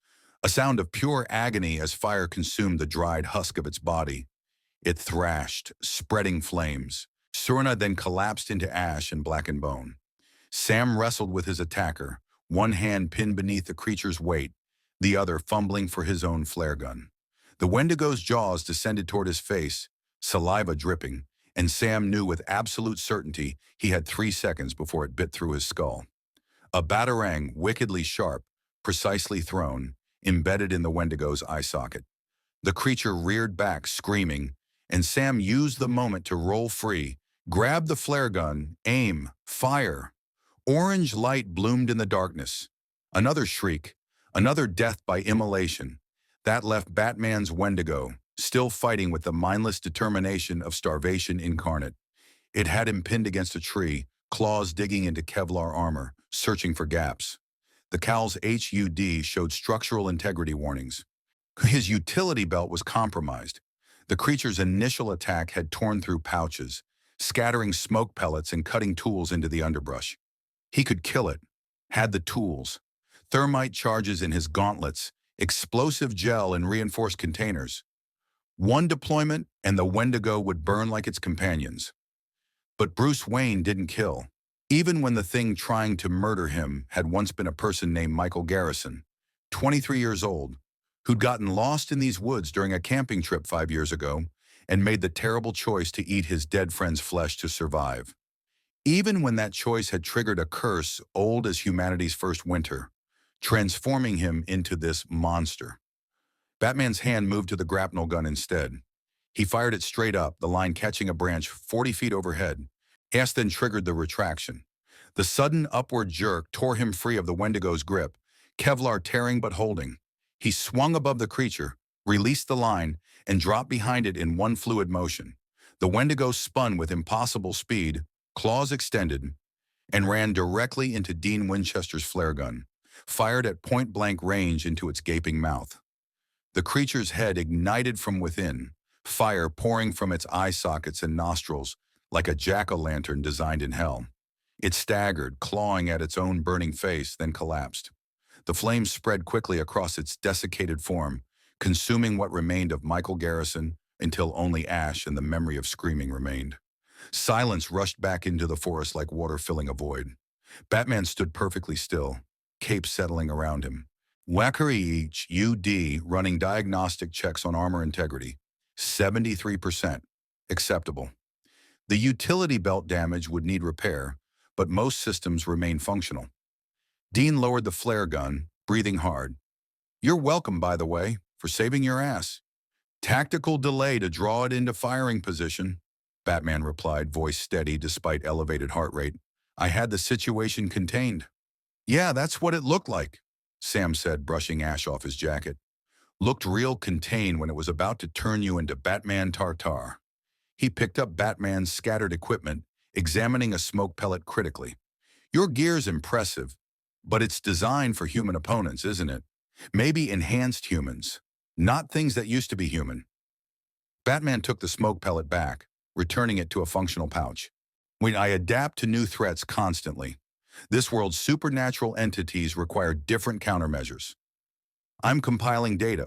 a sound of pure agony as fire consumed the dried husk of its body. It thrashed, spreading flames. Surna then collapsed into ash and blackened bone. Sam wrestled with his attacker, one hand pinned beneath the creature's weight, the other fumbling for his own flare gun. The Wendigo's jaws descended toward his face, saliva dripping, and Sam knew with absolute certainty he had 3 seconds before it bit through his skull. A batarang, wickedly sharp, precisely thrown, embedded in the Wendigo's eye socket. The creature reared back, screaming, and Sam used the moment to roll free, grab the flare gun, aim, fire. Orange light bloomed in the darkness. Another shriek, Another death by immolation. That left Batman's Wendigo, still fighting with the mindless determination of starvation incarnate. It had him pinned against a tree, claws digging into Kevlar armor, searching for gaps. The cowl's HUD showed structural integrity warnings. His utility belt was compromised. The creature's initial attack had torn through pouches, scattering smoke pellets and cutting tools into the underbrush. He could kill it, had the tools. Thermite charges in his gauntlets, explosive gel in reinforced containers. One deployment and the Wendigo would burn like its companions. But Bruce Wayne didn't kill. Even when the thing trying to murder him had once been a person named Michael Garrison, 23 years old, who'd gotten lost in these woods during a camping trip 5 years ago and made the terrible choice to eat his dead friend's flesh to survive. Even when that choice had triggered a curse old as humanity's first winter, transforming him into this monster. Batman's hand moved to the grapnel gun instead. He fired it straight up, the line catching a branch 40 feet overhead. Ass then triggered the retraction. The sudden upward jerk tore him free of the Wendigo's grip, Kevlar tearing but holding. He swung above the creature, released the line, and dropped behind it in one fluid motion. The Wendigo spun with impossible speed, claws extended, and ran directly into Dean Winchester's flare gun, fired at point-blank range into its gaping mouth. The creature's head ignited from within, fire pouring from its eye sockets and nostrils like a jack-o'-lantern designed in hell. It staggered, clawing at its own burning face, then collapsed. The flames spread quickly across its desiccated form, consuming what remained of Michael Garrison until only ash and the memory of screaming remained. Silence rushed back into the forest like water filling a void. Batman stood perfectly still, cape settling around him. Wackery HUD running diagnostic checks on armor integrity. 73%. Acceptable. The utility belt damage would need repair, but most systems remain functional. Dean lowered the flare gun, breathing hard. "You're welcome, by the way, for saving your ass. Tactical delay to draw it into firing position," Batman replied, voice steady despite elevated heart rate. "I had the situation contained." "Yeah, that's what it looked like," Sam said, brushing ash off his jacket. "Looked real contained when it was about to turn you into Batman Tartar." He picked up Batman's scattered equipment, examining a smoke pellet critically. "Your gear's impressive, but it's designed for human opponents, isn't it? Maybe enhanced humans, not things that used to be human." Batman took the smoke pellet back, returning it to a functional pouch. "When I adapt to new threats constantly, this world's supernatural entities require different countermeasures. I'm compiling data.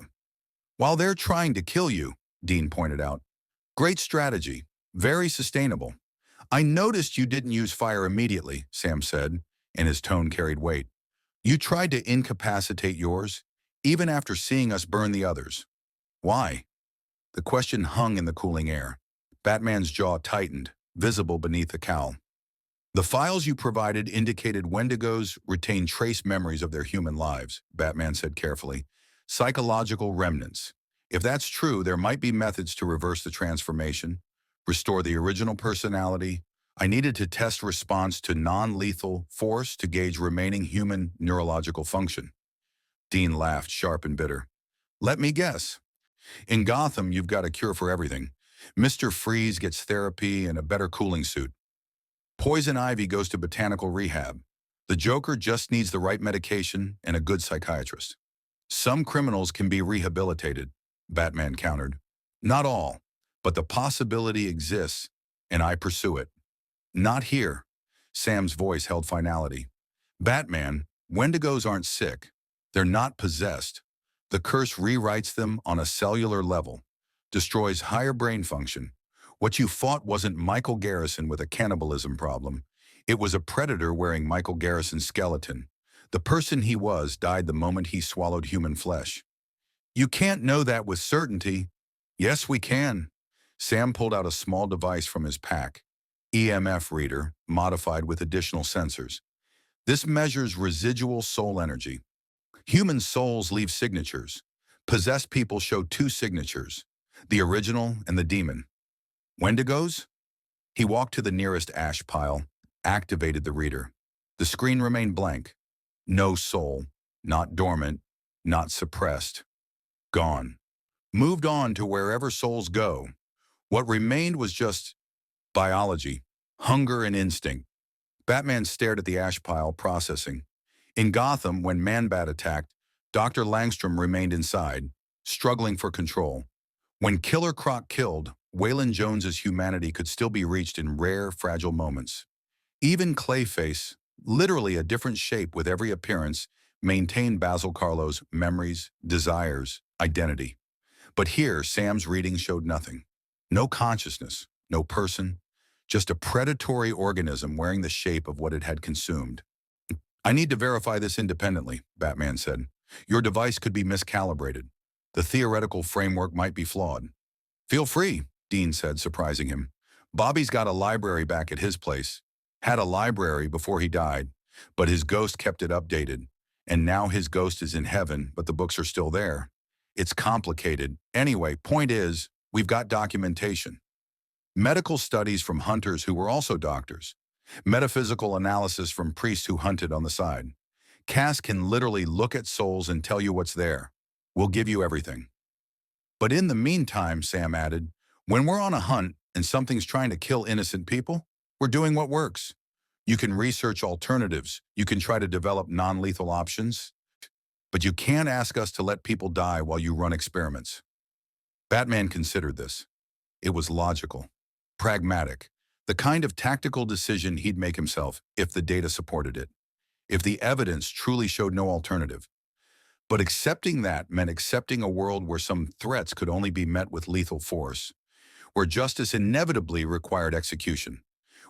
While they're trying to kill you," Dean pointed out. "Great strategy, very sustainable." "I noticed you didn't use fire immediately," Sam said, and his tone carried weight. "You tried to incapacitate yours, even after seeing us burn the others. Why?" The question hung in the cooling air. Batman's jaw tightened, visible beneath the cowl. "The files you provided indicated Wendigos retain trace memories of their human lives," Batman said carefully. "Psychological remnants. If that's true, there might be methods to reverse the transformation, restore the original personality. I needed to test response to non-lethal force to gauge remaining human neurological function." Dean laughed, sharp and bitter. "Let me guess. In Gotham, you've got a cure for everything. Mr. Freeze gets therapy and a better cooling suit. Poison Ivy goes to botanical rehab. The Joker just needs the right medication and a good psychiatrist." "Some criminals can be rehabilitated," Batman countered. "Not all, but the possibility exists, and I pursue it." "Not here." Sam's voice held finality. "Batman, Wendigos aren't sick. They're not possessed. The curse rewrites them on a cellular level, destroys higher brain function. What you fought wasn't Michael Garrison with a cannibalism problem. It was a predator wearing Michael Garrison's skeleton. The person he was died the moment he swallowed human flesh." "You can't know that with certainty." "Yes, we can." Sam pulled out a small device from his pack. EMF reader, modified with additional sensors. "This measures residual soul energy. Human souls leave signatures. Possessed people show two signatures, the original and the demon. Wendigos?" He walked to the nearest ash pile, activated the reader. The screen remained blank. No soul, not dormant, not suppressed. Gone. Moved on to wherever souls go. What remained was just biology, hunger and instinct. Batman stared at the ash pile, processing. In Gotham, when Man-Bat attacked, Dr. Langstrom remained inside, struggling for control. When Killer Croc killed, Waylon Jones's humanity could still be reached in rare, fragile moments. Even Clayface, literally a different shape with every appearance, maintained Basil Karlo's memories, desires, identity. But here, Sam's reading showed nothing. No consciousness, no person, just a predatory organism wearing the shape of what it had consumed. I need to verify this independently, Batman said. Your device could be miscalibrated. The theoretical framework might be flawed. Feel free, Dean said, surprising him. Bobby's got a library back at his place. Had a library before he died, but his ghost kept it updated. And now his ghost is in heaven, but the books are still there. It's complicated. Anyway, point is, we've got documentation. Medical studies from hunters who were also doctors. Metaphysical analysis from priests who hunted on the side. Cass can literally look at souls and tell you what's there. We'll give you everything. But in the meantime, Sam added, when we're on a hunt and something's trying to kill innocent people, we're doing what works. You can research alternatives. You can try to develop non-lethal options. But you can't ask us to let people die while you run experiments. Batman considered this. It was logical, pragmatic, the kind of tactical decision he'd make himself if the data supported it, if the evidence truly showed no alternative. But accepting that meant accepting a world where some threats could only be met with lethal force, where justice inevitably required execution,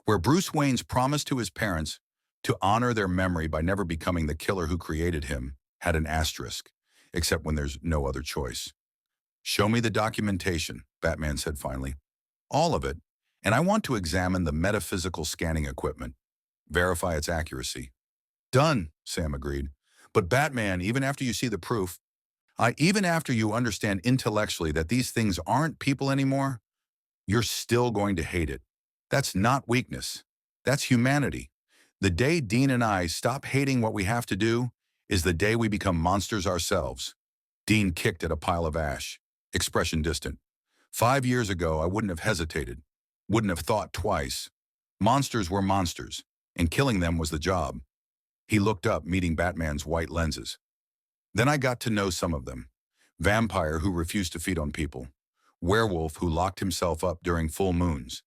where Bruce Wayne's promise to his parents to honor their memory by never becoming the killer who created him had an asterisk, except when there's no other choice. Show me the documentation, Batman said finally. All of it, and I want to examine the metaphysical scanning equipment, verify its accuracy. Done, Sam agreed. But Batman, even after you see the proof, even after you understand intellectually that these things aren't people anymore, you're still going to hate it. That's not weakness. That's humanity. The day Dean and I stop hating what we have to do is the day we become monsters ourselves. Dean kicked at a pile of ash, expression distant. 5 years ago, I wouldn't have hesitated, wouldn't have thought twice. Monsters were monsters, and killing them was the job. He looked up, meeting Batman's white lenses. Then I got to know some of them. Vampire who refused to feed on people. Werewolf who locked himself up during full moons.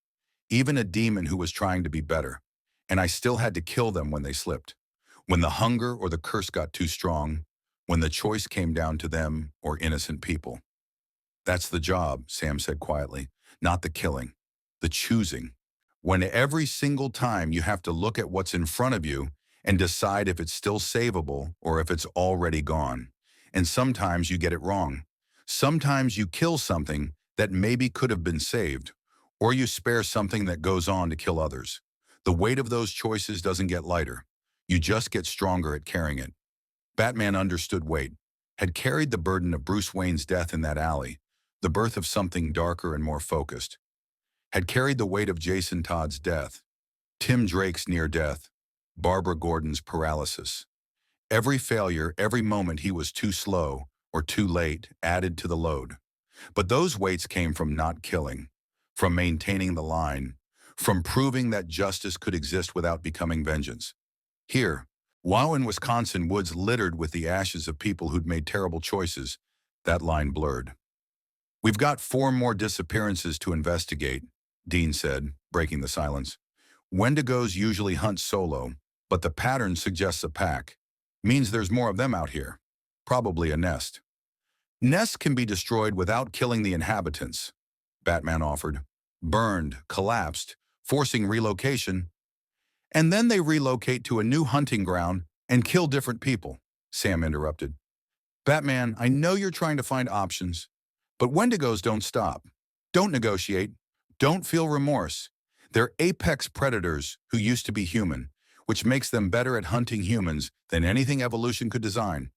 Even a demon who was trying to be better. And I still had to kill them when they slipped. When the hunger or the curse got too strong. When the choice came down to them or innocent people. That's the job, Sam said quietly. Not the killing. The choosing. When every single time you have to look at what's in front of you and decide if it's still savable or if it's already gone. And sometimes you get it wrong. Sometimes you kill something that maybe could have been saved, or you spare something that goes on to kill others. The weight of those choices doesn't get lighter. You just get stronger at carrying it. Batman understood weight, had carried the burden of Bruce Wayne's death in that alley, the birth of something darker and more focused. Had carried the weight of Jason Todd's death, Tim Drake's near death, Barbara Gordon's paralysis. Every failure, every moment he was too slow or too late added to the load. But those weights came from not killing, from maintaining the line, from proving that justice could exist without becoming vengeance. Here, while in Wisconsin woods littered with the ashes of people who'd made terrible choices, that line blurred. We've got 4 more disappearances to investigate, Dean said, breaking the silence. Wendigos usually hunt solo, but the pattern suggests a pack. Means there's more of them out here. Probably a nest. Nests can be destroyed without killing the inhabitants, Batman offered. Burned, collapsed, forcing relocation. And then they relocate to a new hunting ground and kill different people, Sam interrupted. Batman, I know you're trying to find options, but Wendigos don't stop. Don't negotiate. Don't feel remorse. They're apex predators who used to be human, which makes them better at hunting humans than anything evolution could design.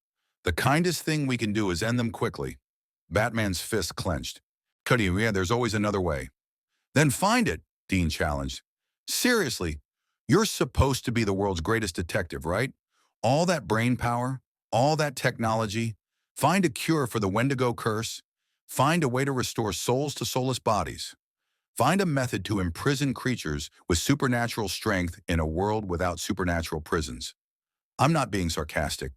The kindest thing we can do is end them quickly. Batman's fist clenched. Cuddy, yeah, there's always another way. Then find it, Dean challenged. Seriously, you're supposed to be the world's greatest detective, right? All that brain power, all that technology, Find a cure for the Wendigo curse. Find a way to restore souls to soulless bodies. Find a method to imprison creatures with supernatural strength in a world without supernatural prisons. I'm not being sarcastic.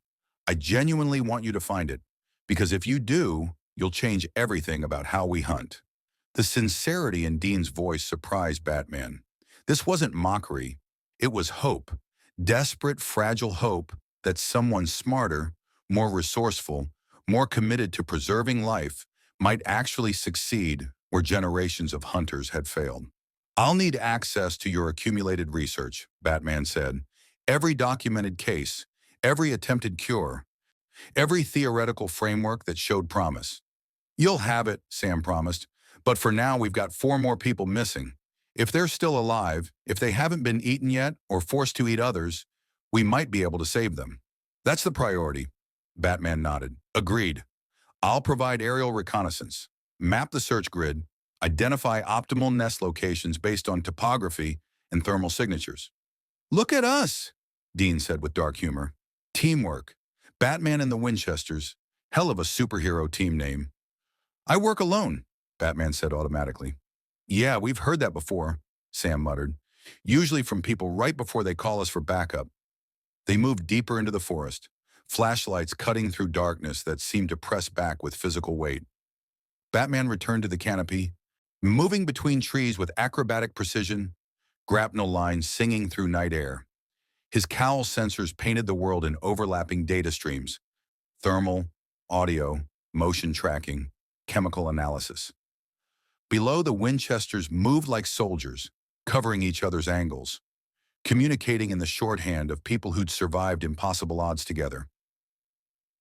I genuinely want you to find it, because if you do, you'll change everything about how we hunt. The sincerity in Dean's voice surprised Batman. This wasn't mockery. It was hope. Desperate, fragile hope that someone smarter, more resourceful, more committed to preserving life might actually succeed where generations of hunters had failed. I'll need access to your accumulated research, Batman said. Every documented case, every attempted cure, every theoretical framework that showed promise. You'll have it, Sam promised. But for now, we've got 4 more people missing. If they're still alive, if they haven't been eaten yet or forced to eat others, we might be able to save them. That's the priority. Batman nodded. Agreed. I'll provide aerial reconnaissance, map the search grid, identify optimal nest locations based on topography and thermal signatures. Look at us, Dean said with dark humor. Teamwork. Batman and the Winchesters. Hell of a superhero team name. I work alone, Batman said automatically. Yeah, we've heard that before, Sam muttered. Usually from people right before they call us for backup. They moved deeper into the forest, flashlights cutting through darkness that seemed to press back with physical weight. Batman returned to the canopy, moving between trees with acrobatic precision, grapnel lines singing through night air. His cowl sensors painted the world in overlapping data streams: thermal, audio, motion tracking, chemical analysis. Below, the Winchesters moved like soldiers, covering each other's angles, communicating in the shorthand of people who'd survived impossible odds together.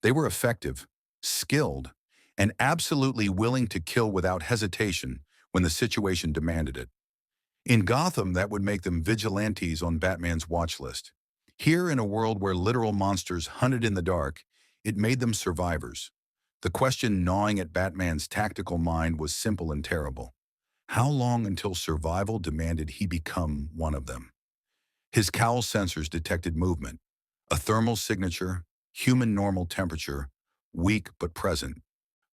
They were effective, skilled, and absolutely willing to kill without hesitation when the situation demanded it. In Gotham, that would make them vigilantes on Batman's watch list. Here, in a world where literal monsters hunted in the dark, it made them survivors. The question gnawing at Batman's tactical mind was simple and terrible. How long until survival demanded he become one of them? His cowl sensors detected movement, a thermal signature, human normal temperature, weak but present.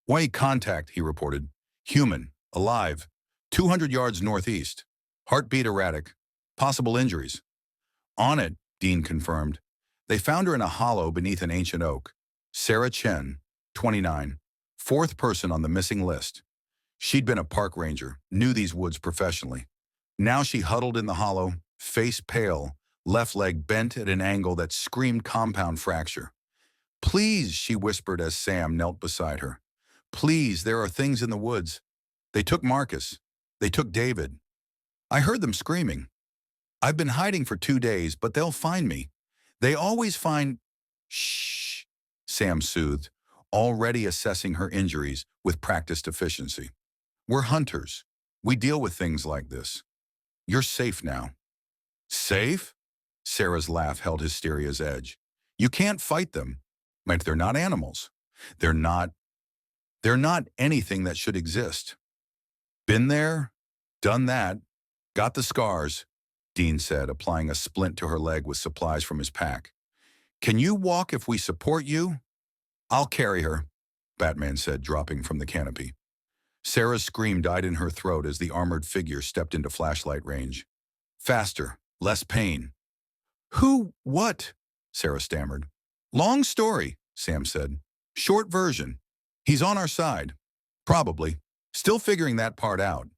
White contact, he reported. Human, alive, 200 yards northeast. Heartbeat erratic. Possible injuries. On it, Dean confirmed. They found her in a hollow beneath an ancient oak. Sarah Chen, 29, 4th person on the missing list. She'd been a park ranger, knew these woods professionally. Now she huddled in the hollow, face pale, left leg bent at an angle that screamed compound fracture. Please, she whispered as Sam knelt beside her. Please, there are things in the woods. They took Marcus. They took David. I heard them screaming. I've been hiding for 2 days, but they'll find me. They always find... Shh, Sam soothed, already assessing her injuries with practiced efficiency. We're hunters. We deal with things like this. You're safe now. Safe? Sarah's laugh held hysteria's edge. You can't fight them. But they're not animals. They're not anything that should exist. Been there, done that, got the scars, Dean said, applying a splint to her leg with supplies from his pack. Can you walk if we support you? I'll carry her, Batman said, dropping from the canopy. Sarah's scream died in her throat as the armored figure stepped into flashlight range. Faster, less pain. Who, what? Sarah stammered. Long story, Sam said. Short version. He's on our side. Probably. Still figuring that part out.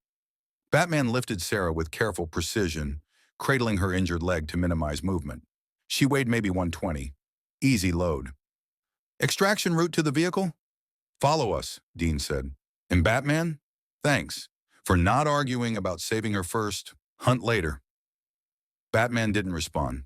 Batman lifted Sarah with careful precision, cradling her injured leg to minimize movement. She weighed maybe 120. Easy load. Extraction route to the vehicle? Follow us, Dean said. And Batman? Thanks for not arguing about saving her first, hunt later. Batman didn't respond.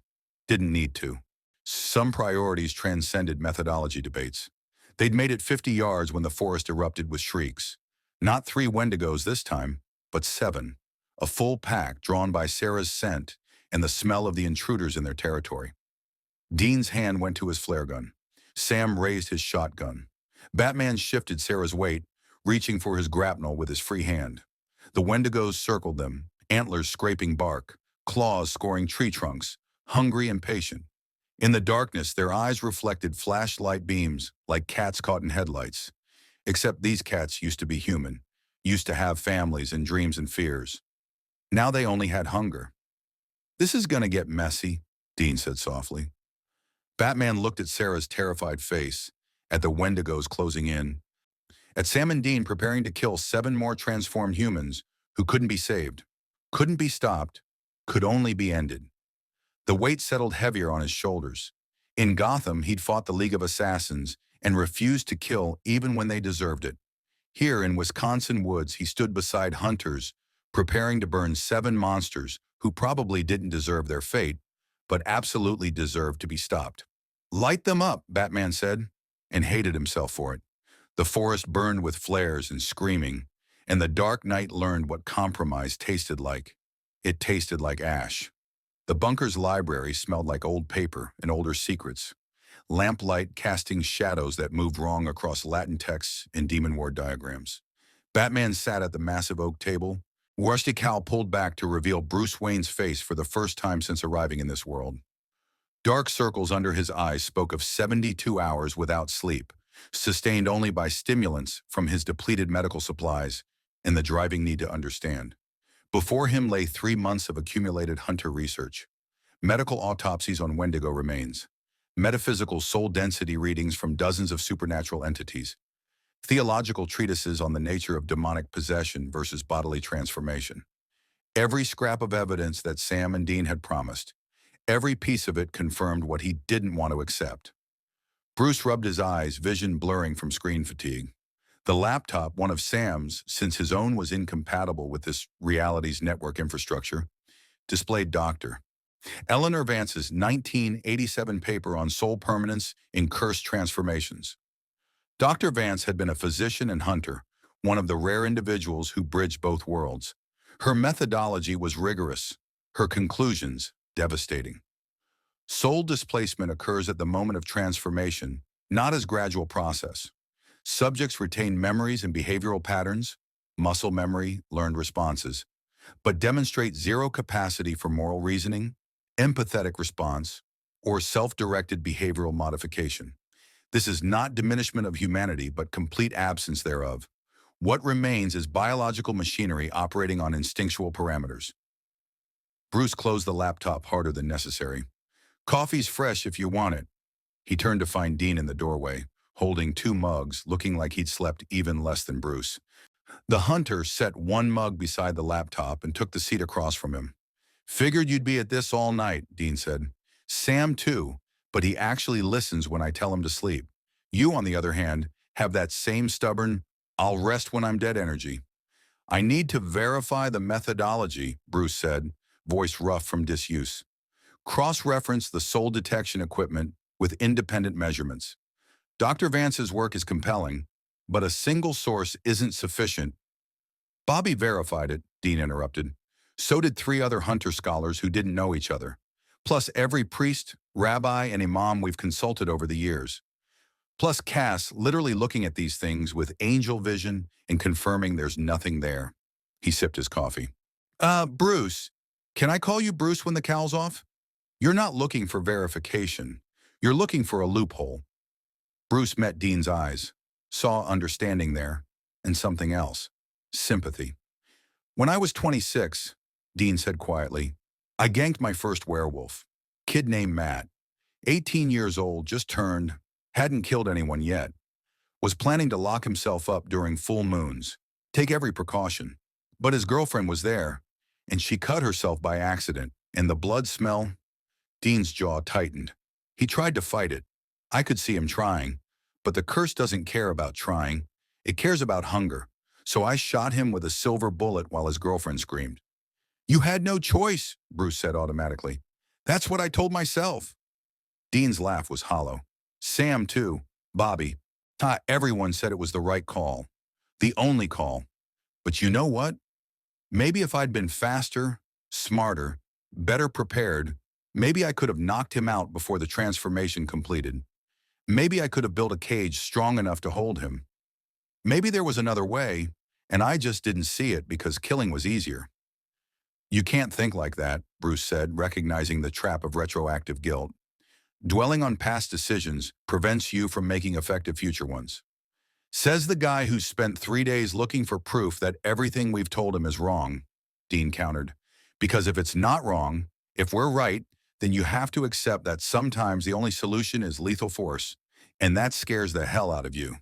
Didn't need to. Some priorities transcended methodology debates. They'd made it 50 yards when the forest erupted with shrieks. Not 3 Wendigos this time, but 7. A full pack drawn by Sarah's scent and the smell of the intruders in their territory. Dean's hand went to his flare gun. Sam raised his shotgun. Batman shifted Sarah's weight, reaching for his grapnel with his free hand. The Wendigos circled them, antlers scraping bark, claws scoring tree trunks, hungry and patient. In the darkness, their eyes reflected flashlight beams like cats caught in headlights. Except these cats used to be human, used to have families and dreams and fears. Now they only had hunger. "This is gonna get messy," Dean said softly. Batman looked at Sarah's terrified face, at the Wendigos closing in, at Sam and Dean preparing to kill 7 more transformed humans who couldn't be saved, couldn't be stopped, could only be ended. The weight settled heavier on his shoulders. In Gotham, he'd fought the League of Assassins and refused to kill even when they deserved it. Here in Wisconsin woods, he stood beside hunters, preparing to burn 7 monsters who probably didn't deserve their fate, but absolutely deserved to be stopped. "Light them up," Batman said, and hated himself for it. The forest burned with flares and screaming, and the Dark Knight learned what compromise tasted like. It tasted like ash. The bunker's library smelled like old paper and older secrets, lamplight casting shadows that moved wrong across Latin texts and demon ward diagrams. Batman sat at the massive oak table, rusty cowl pulled back to reveal Bruce Wayne's face for the first time since arriving in this world. Dark circles under his eyes spoke of 72 hours without sleep, sustained only by stimulants from his depleted medical supplies and the driving need to understand. Before him lay 3 months of accumulated hunter research, medical autopsies on Wendigo remains, metaphysical soul density readings from dozens of supernatural entities, theological treatises on the nature of demonic possession versus bodily transformation. Every scrap of evidence that Sam and Dean had promised, every piece of it confirmed what he didn't want to accept. Bruce rubbed his eyes, vision blurring from screen fatigue. The laptop, one of Sam's, since his own was incompatible with this reality's network infrastructure, displayed Dr. Eleanor Vance's 1987 paper on soul permanence in cursed transformations. Dr. Vance had been a physician and hunter, one of the rare individuals who bridged both worlds. Her methodology was rigorous, her conclusions devastating. Soul displacement occurs at the moment of transformation, not as gradual process. Subjects retain memories and behavioral patterns, muscle memory, learned responses, but demonstrate zero capacity for moral reasoning, empathetic response, or self-directed behavioral modification. This is not diminishment of humanity, but complete absence thereof. What remains is biological machinery operating on instinctual parameters. Bruce closed the laptop harder than necessary. "Coffee's fresh if you want it." He turned to find Dean in the doorway, holding 2 mugs, looking like he'd slept even less than Bruce. The hunter set 1 mug beside the laptop and took the seat across from him. "Figured you'd be at this all night," Dean said. "Sam too, but he actually listens when I tell him to sleep. You, on the other hand, have that same stubborn, 'I'll rest when I'm dead' energy." "I need to verify the methodology," Bruce said, voice rough from disuse. "Cross-reference the soul detection equipment with independent measurements. Dr. Vance's work is compelling, but a single source isn't sufficient." "Bobby verified it," Dean interrupted. "So did 3 other hunter scholars who didn't know each other, plus every priest, rabbi, and imam we've consulted over the years. Plus Cass literally looking at these things with angel vision and confirming there's nothing there." He sipped his coffee. Bruce, can I call you Bruce when the cowl's off? You're not looking for verification. You're looking for a loophole." Bruce met Dean's eyes, saw understanding there, and something else, sympathy. "When I was 26, Dean said quietly, "I ganked my first werewolf. Kid named Matt. 18 years old, just turned, hadn't killed anyone yet. Was planning to lock himself up during full moons, take every precaution. But his girlfriend was there, and she cut herself by accident, and the blood smell..." Dean's jaw tightened. He tried to fight it. I could see him trying, but the curse doesn't care about trying. It cares about hunger. So I shot him with a silver bullet while his girlfriend screamed. "You had no choice," Bruce said automatically. "That's what I told myself." Dean's laugh was hollow. "Sam too, Bobby. Everyone said it was the right call. The only call. But you know what? Maybe if I'd been faster, smarter, better prepared, maybe I could have knocked him out before the transformation completed. Maybe I could have built a cage strong enough to hold him. Maybe there was another way, and I just didn't see it because killing was easier." "You can't think like that," Bruce said, recognizing the trap of retroactive guilt. Dwelling on past decisions prevents you from making effective future ones. Says the guy who spent 3 days looking for proof that everything we've told him is wrong, Dean countered. Because if it's not wrong, if we're right, then you have to accept that sometimes the only solution is lethal force, and that scares the hell out of you.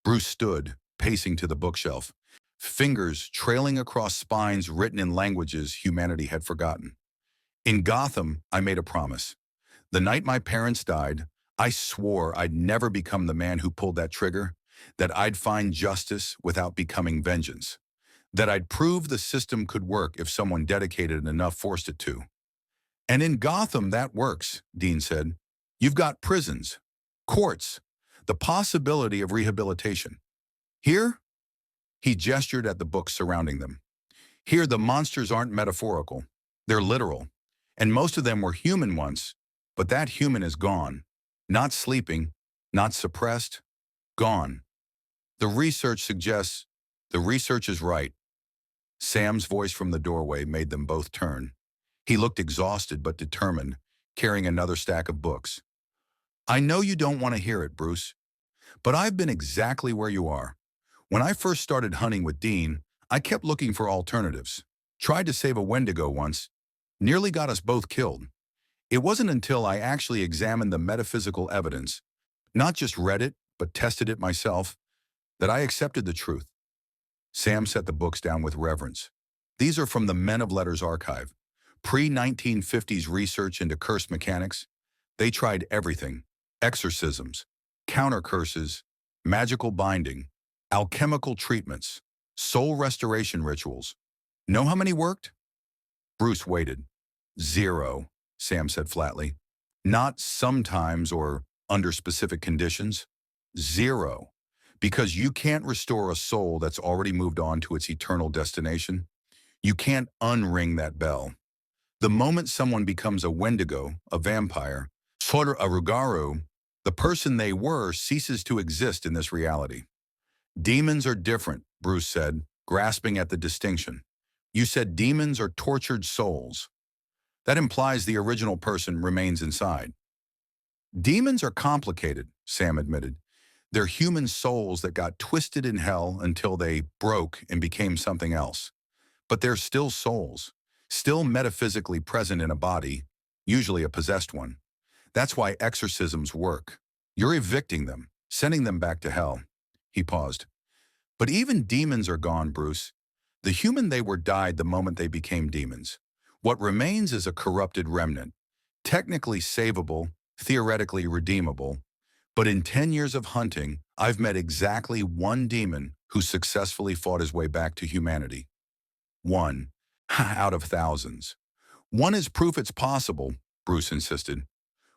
Bruce stood, pacing to the bookshelf, fingers trailing across spines written in languages humanity had forgotten. In Gotham, I made a promise. The night my parents died, I swore I'd never become the man who pulled that trigger, that I'd find justice without becoming vengeance, that I'd prove the system could work if someone dedicated enough forced it to. And in Gotham, that works, Dean said. You've got prisons, courts, the possibility of rehabilitation. Here, he gestured at the books surrounding them. Here, the monsters aren't metaphorical. They're literal. And most of them were human once, but that human is gone. Not sleeping, not suppressed, gone. The research suggests the research is right. Sam's voice from the doorway made them both turn. He looked exhausted but determined, carrying another stack of books. I know you don't want to hear it, Bruce, but I've been exactly where you are. When I first started hunting with Dean, I kept looking for alternatives. Tried to save a Wendigo once, nearly got us both killed. It wasn't until I actually examined the metaphysical evidence, not just read it, but tested it myself, that I accepted the truth. Sam set the books down with reverence. These are from the Men of Letters archive. Pre-1950s research into curse mechanics. They tried everything. Exorcisms, counter curses, magical binding, alchemical treatments, soul restoration rituals. Know how many worked? Bruce waited. 0, Sam said flatly. Not sometimes or under specific conditions. 0. Because you can't restore a soul that's already moved on to its eternal destination. You can't unring that bell. The moment someone becomes a Wendigo, a vampire, sort of a Rugaru, the person they were ceases to exist in this reality. Demons are different, Bruce said, grasping at the distinction. You said demons are tortured souls. That implies the original person remains inside. Demons are complicated, Sam admitted. They're human souls that got twisted in hell until they broke and became something else. But they're still souls, still metaphysically present in a body, usually a possessed one. That's why exorcisms work. You're evicting them, sending them back to hell. He paused. But even demons are gone, Bruce. The human they were died the moment they became demons. What remains is a corrupted remnant, technically savable, theoretically redeemable. But in 10 years of hunting, I've met exactly one demon who successfully fought his way back to humanity. One, out of thousands. One is proof it's possible, Bruce insisted.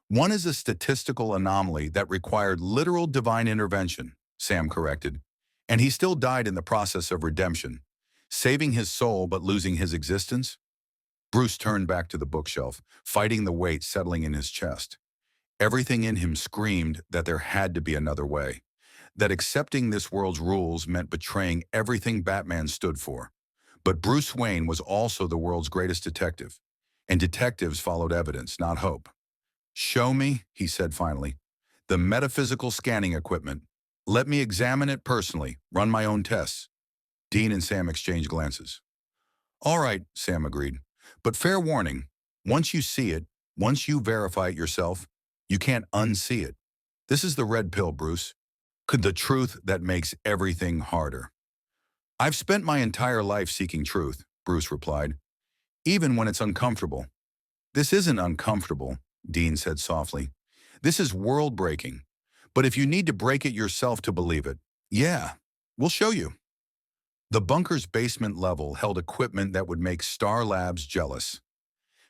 One is a statistical anomaly that required literal divine intervention, Sam corrected. And he still died in the process of redemption, saving his soul but losing his existence. Bruce turned back to the bookshelf, fighting the weight settling in his chest. Everything in him screamed that there had to be another way, that accepting this world's rules meant betraying everything Batman stood for. But Bruce Wayne was also the world's greatest detective, and detectives followed evidence, not hope. Show me, he said finally, the metaphysical scanning equipment. Let me examine it personally, run my own tests. Dean and Sam exchanged glances. All right, Sam agreed. But fair warning, once you see it, once you verify it yourself, you can't unsee it. This is the red pill, Bruce. The truth that makes everything harder. I've spent my entire life seeking truth, Bruce replied, even when it's uncomfortable. This isn't uncomfortable, Dean said softly. This is world-breaking. But if you need to break it yourself to believe it, yeah, we'll show you. The bunker's basement level held equipment that would make Star Labs jealous.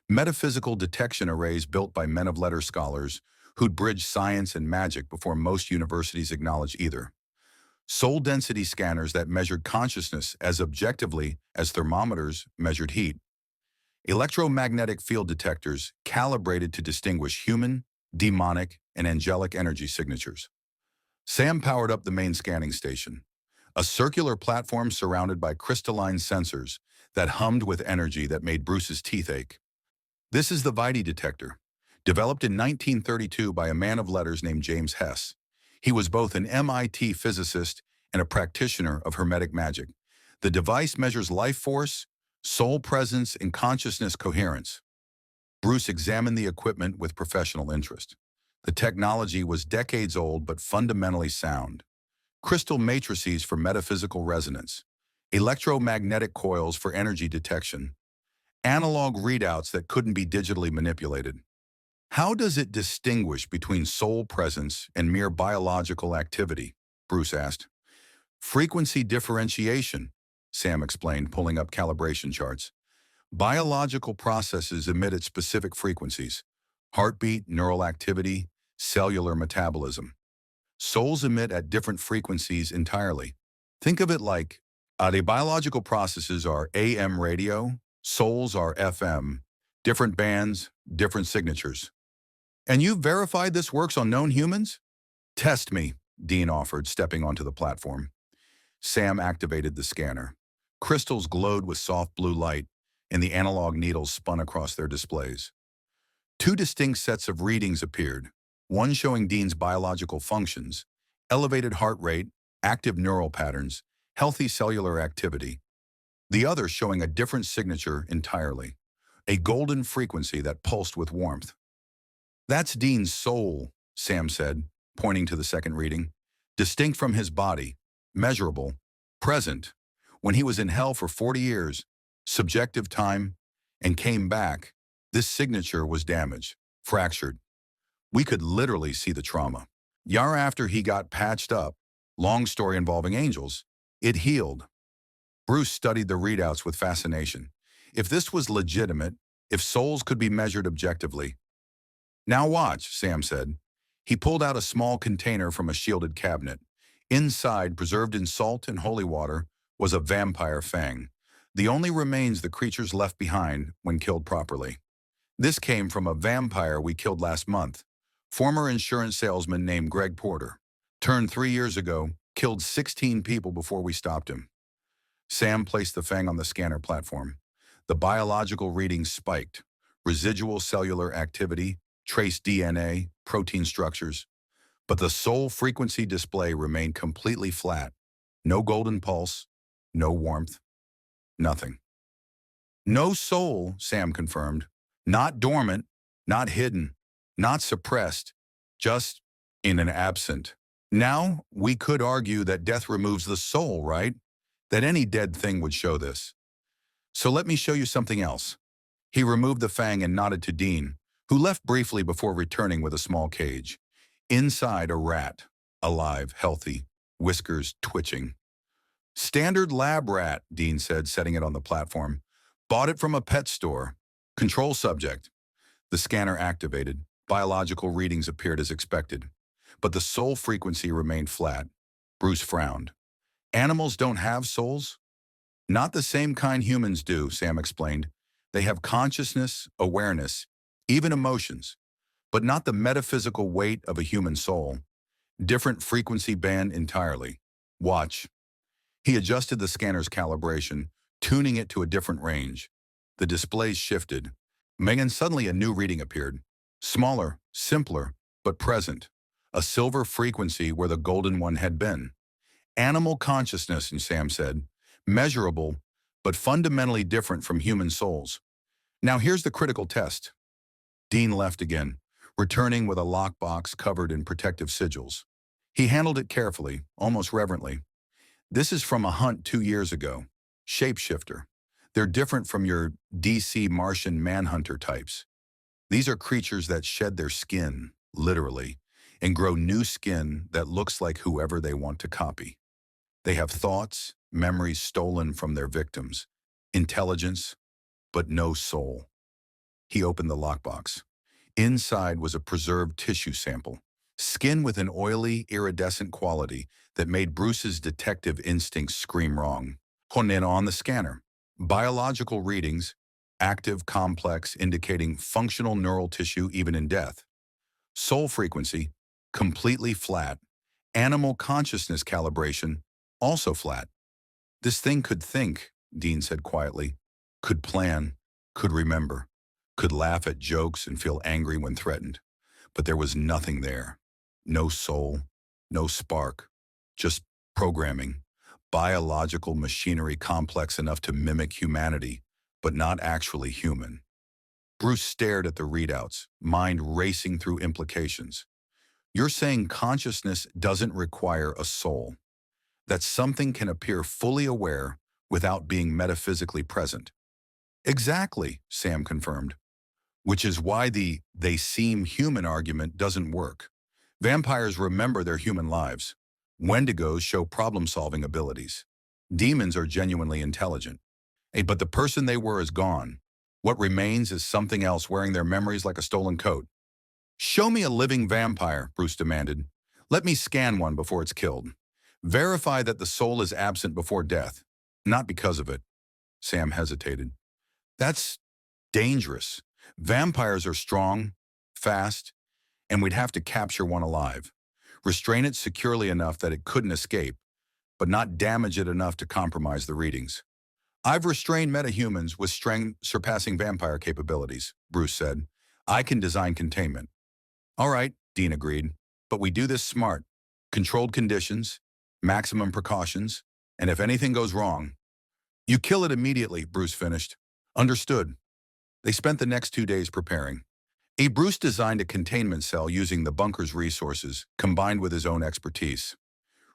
Metaphysical detection arrays built by men of letters scholars who'd bridged science and magic before most universities acknowledged either. Soul density scanners that measured consciousness as objectively as thermometers measured heat. Electromagnetic field detectors calibrated to distinguish human, demonic, and angelic energy signatures. Sam powered up the main scanning station, a circular platform surrounded by crystalline sensors that hummed with energy that made Bruce's teeth ache. This is the Vidi detector. developed in 1932 by a man of letters named James Hess. He was both an MIT physicist and a practitioner of Hermetic magic. The device measures life force, soul presence, and consciousness coherence. Bruce examined the equipment with professional interest. The technology was decades old but fundamentally sound. Crystal matrices for metaphysical resonance, electromagnetic coils for energy detection, analog readouts that couldn't be digitally manipulated. How does it distinguish between soul presence and mere biological activity? Bruce asked. Frequency differentiation, Sam explained, pulling up calibration charts. Biological processes emit at specific frequencies: heartbeat, neural activity, cellular metabolism. Souls emit at different frequencies entirely. Think of it like the biological processes are AM radio, souls are FM, different bands, different signatures. And you've verified this works on known humans? Test me, Dean offered, stepping onto the platform. Sam activated the scanner. Crystals glowed with soft blue light, and the analog needles spun across their displays. Two distinct sets of readings appeared, one showing Dean's biological functions: elevated heart rate, active neural patterns, healthy cellular activity. The other showing a different signature entirely, a golden frequency that pulsed with warmth. That's Dean's soul, Sam said, pointing to the second reading. Distinct from his body, measurable, present. When he was in hell for 40 years, subjective time, and came back, this signature was damaged, fractured. We could literally see the trauma. Year after he got patched up, long story involving angels, it healed. Bruce studied the readouts with fascination. If this was legitimate, if souls could be measured objectively. Now watch, Sam said. He pulled out a small container from a shielded cabinet. Inside, preserved in salt and holy water, was a vampire fang, the only remains the creatures left behind when killed properly. This came from a vampire we killed last month. Former insurance salesman named Greg Porter. Turned 3 years ago, killed 16 people before we stopped him. Sam placed the fang on the scanner platform. The biological readings spiked. Residual cellular activity, trace DNA, protein structures. But the soul frequency display remained completely flat. No golden pulse, no warmth, nothing. No soul, Sam confirmed. Not dormant, not hidden, not suppressed, just in an absent. Now, we could argue that death removes the soul, right? That any dead thing would show this. So let me show you something else. He removed the fang and nodded to Dean, who left briefly before returning with a small cage. Inside, a rat, alive, healthy, whiskers twitching. Standard lab rat, Dean said, setting it on the platform. Bought it from a pet store. Control subject. The scanner activated. Biological readings appeared as expected. But the soul frequency remained flat. Bruce frowned. Animals don't have souls? Not the same kind humans do, Sam explained. They have consciousness, awareness, even emotions, but not the metaphysical weight of a human soul. Different frequency band entirely. Watch. He adjusted the scanner's calibration, tuning it to a different range. The displays shifted. And suddenly a new reading appeared. Smaller, simpler, but present. A silver frequency where the golden one had been. Animal consciousness, Sam said. Measurable, but fundamentally different from human souls. Now here's the critical test. Dean left again, returning with a lockbox covered in protective sigils. He handled it carefully, almost reverently. This is from a hunt 2 years ago. Shapeshifter. They're different from your DC Martian Manhunter types. These are creatures that shed their skin, literally, and grow new skin that looks like whoever they want to copy. They have thoughts, memories stolen from their victims, intelligence, but no soul. He opened the lockbox. Inside was a preserved tissue sample, skin with an oily, iridescent quality that made Bruce's detective instincts scream wrong. On the scanner, biological readings, active, complex, indicating functional neural tissue even in death. Soul frequency, completely flat. Animal consciousness calibration, also flat. This thing could think, Dean said quietly, could plan, could remember, could laugh at jokes and feel angry when threatened. But there was nothing there. No soul, no spark, just programming, biological machinery complex enough to mimic humanity, but not actually human. Bruce stared at the readouts, mind racing through implications. You're saying consciousness doesn't require a soul, that something can appear fully aware without being metaphysically present. Exactly, Sam confirmed, which is why the "they seem human" argument doesn't work. Vampires remember their human lives. Wendigos show problem-solving abilities. Demons are genuinely intelligent. But the person they were is gone. What remains is something else wearing their memories like a stolen coat. Show me a living vampire, Bruce demanded. Let me scan one before it's killed. Verify that the soul is absent before death. Not because of it. Sam hesitated. That's dangerous. Vampires are strong, fast, and we'd have to capture one alive. Restrain it securely enough that it couldn't escape, but not damage it enough to compromise the readings. I've restrained metahumans with strength surpassing vampire capabilities, Bruce said. I can design containment. All right, Dean agreed, but we do this smart. Controlled conditions, maximum precautions, and if anything goes wrong, you kill it immediately, Bruce finished. Understood. They spent the next 2 days preparing. Bruce designed a containment cell using the bunker's resources, combined with his own expertise.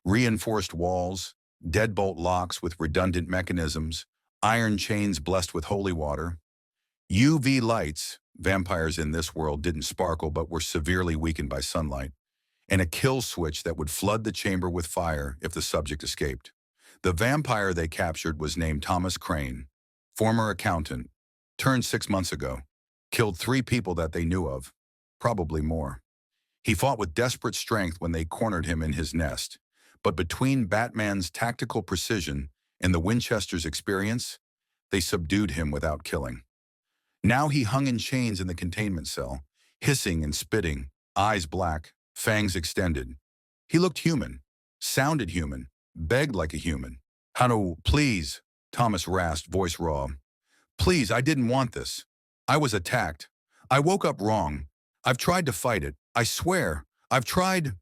Reinforced walls, deadbolt locks with redundant mechanisms, iron chains blessed with holy water. UV lights, vampires in this world didn't sparkle but were severely weakened by sunlight, and a kill switch that would flood the chamber with fire if the subject escaped. The vampire they captured was named Thomas Crane, former accountant, turned 6 months ago, killed 3 people that they knew of, probably more. He fought with desperate strength when they cornered him in his nest, but between Batman's tactical precision and the Winchester's experience, they subdued him without killing. Now he hung in chains in the containment cell, hissing and spitting, eyes black, fangs extended. He looked human, sounded human, begged like a human. "Hano, please," Thomas rasped, voice raw. "Please, I didn't want this. I was attacked. I woke up wrong. I've tried to fight it. I swear, I've tried."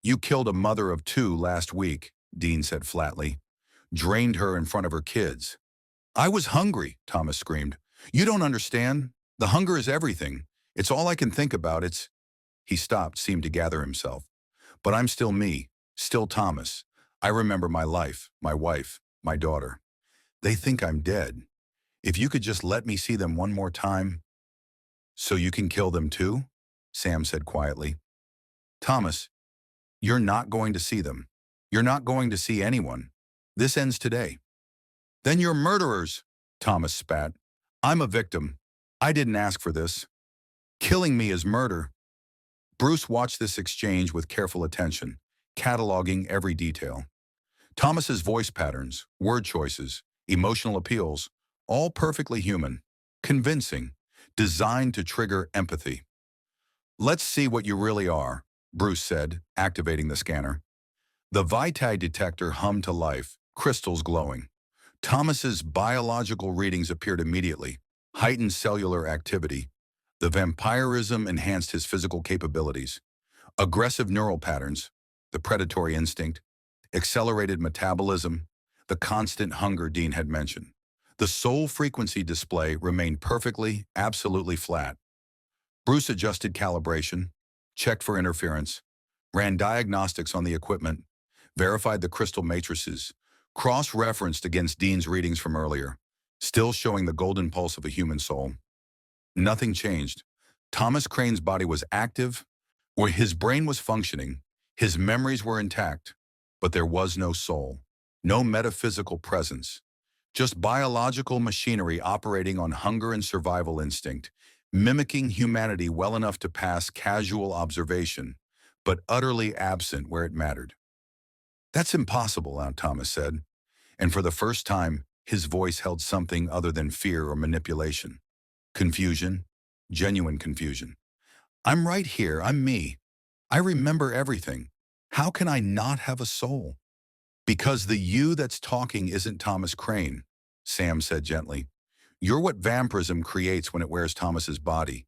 "You killed a mother of 2 last week," Dean said flatly. "Drained her in front of her kids." "I was hungry," Thomas screamed. "You don't understand. The hunger is everything. It's all I can think about. It's—" He stopped, seemed to gather himself. "But I'm still me, still Thomas. I remember my life, my wife, my daughter. They think I'm dead. If you could just let me see them one more time." "So you can kill them too?" Sam said quietly. "Thomas, you're not going to see them. You're not going to see anyone. This ends today." "Then you're murderers," Thomas spat. "I'm a victim. I didn't ask for this. Killing me is murder." Bruce watched this exchange with careful attention, cataloging every detail. Thomas's voice patterns, word choices, emotional appeals, all perfectly human, convincing, designed to trigger empathy. "Let's see what you really are," Bruce said, activating the scanner. The Vitae detector hummed to life, crystals glowing. Thomas's biological readings appeared immediately, heightened cellular activity. The vampirism enhanced his physical capabilities. Aggressive neural patterns, the predatory instinct, accelerated metabolism, the constant hunger Dean had mentioned. The soul frequency display remained perfectly, absolutely flat. Bruce adjusted calibration, checked for interference, ran diagnostics on the equipment, verified the crystal matrices, cross-referenced against Dean's readings from earlier, still showing the golden pulse of a human soul. Nothing changed. Thomas Crane's body was active, or his brain was functioning, his memories were intact, but there was no soul, no metaphysical presence, just biological machinery operating on hunger and survival instinct, mimicking humanity well enough to pass casual observation, but utterly absent where it mattered. "That's impossible," Aunt Thomas said, and for the first time, his voice held something other than fear or manipulation. Confusion, genuine confusion. "I'm right here, I'm me. I remember everything. How can I not have a soul?" "Because the you that's talking isn't Thomas Crane," Sam said gently. You're what vampirism creates when it wears Thomas's body.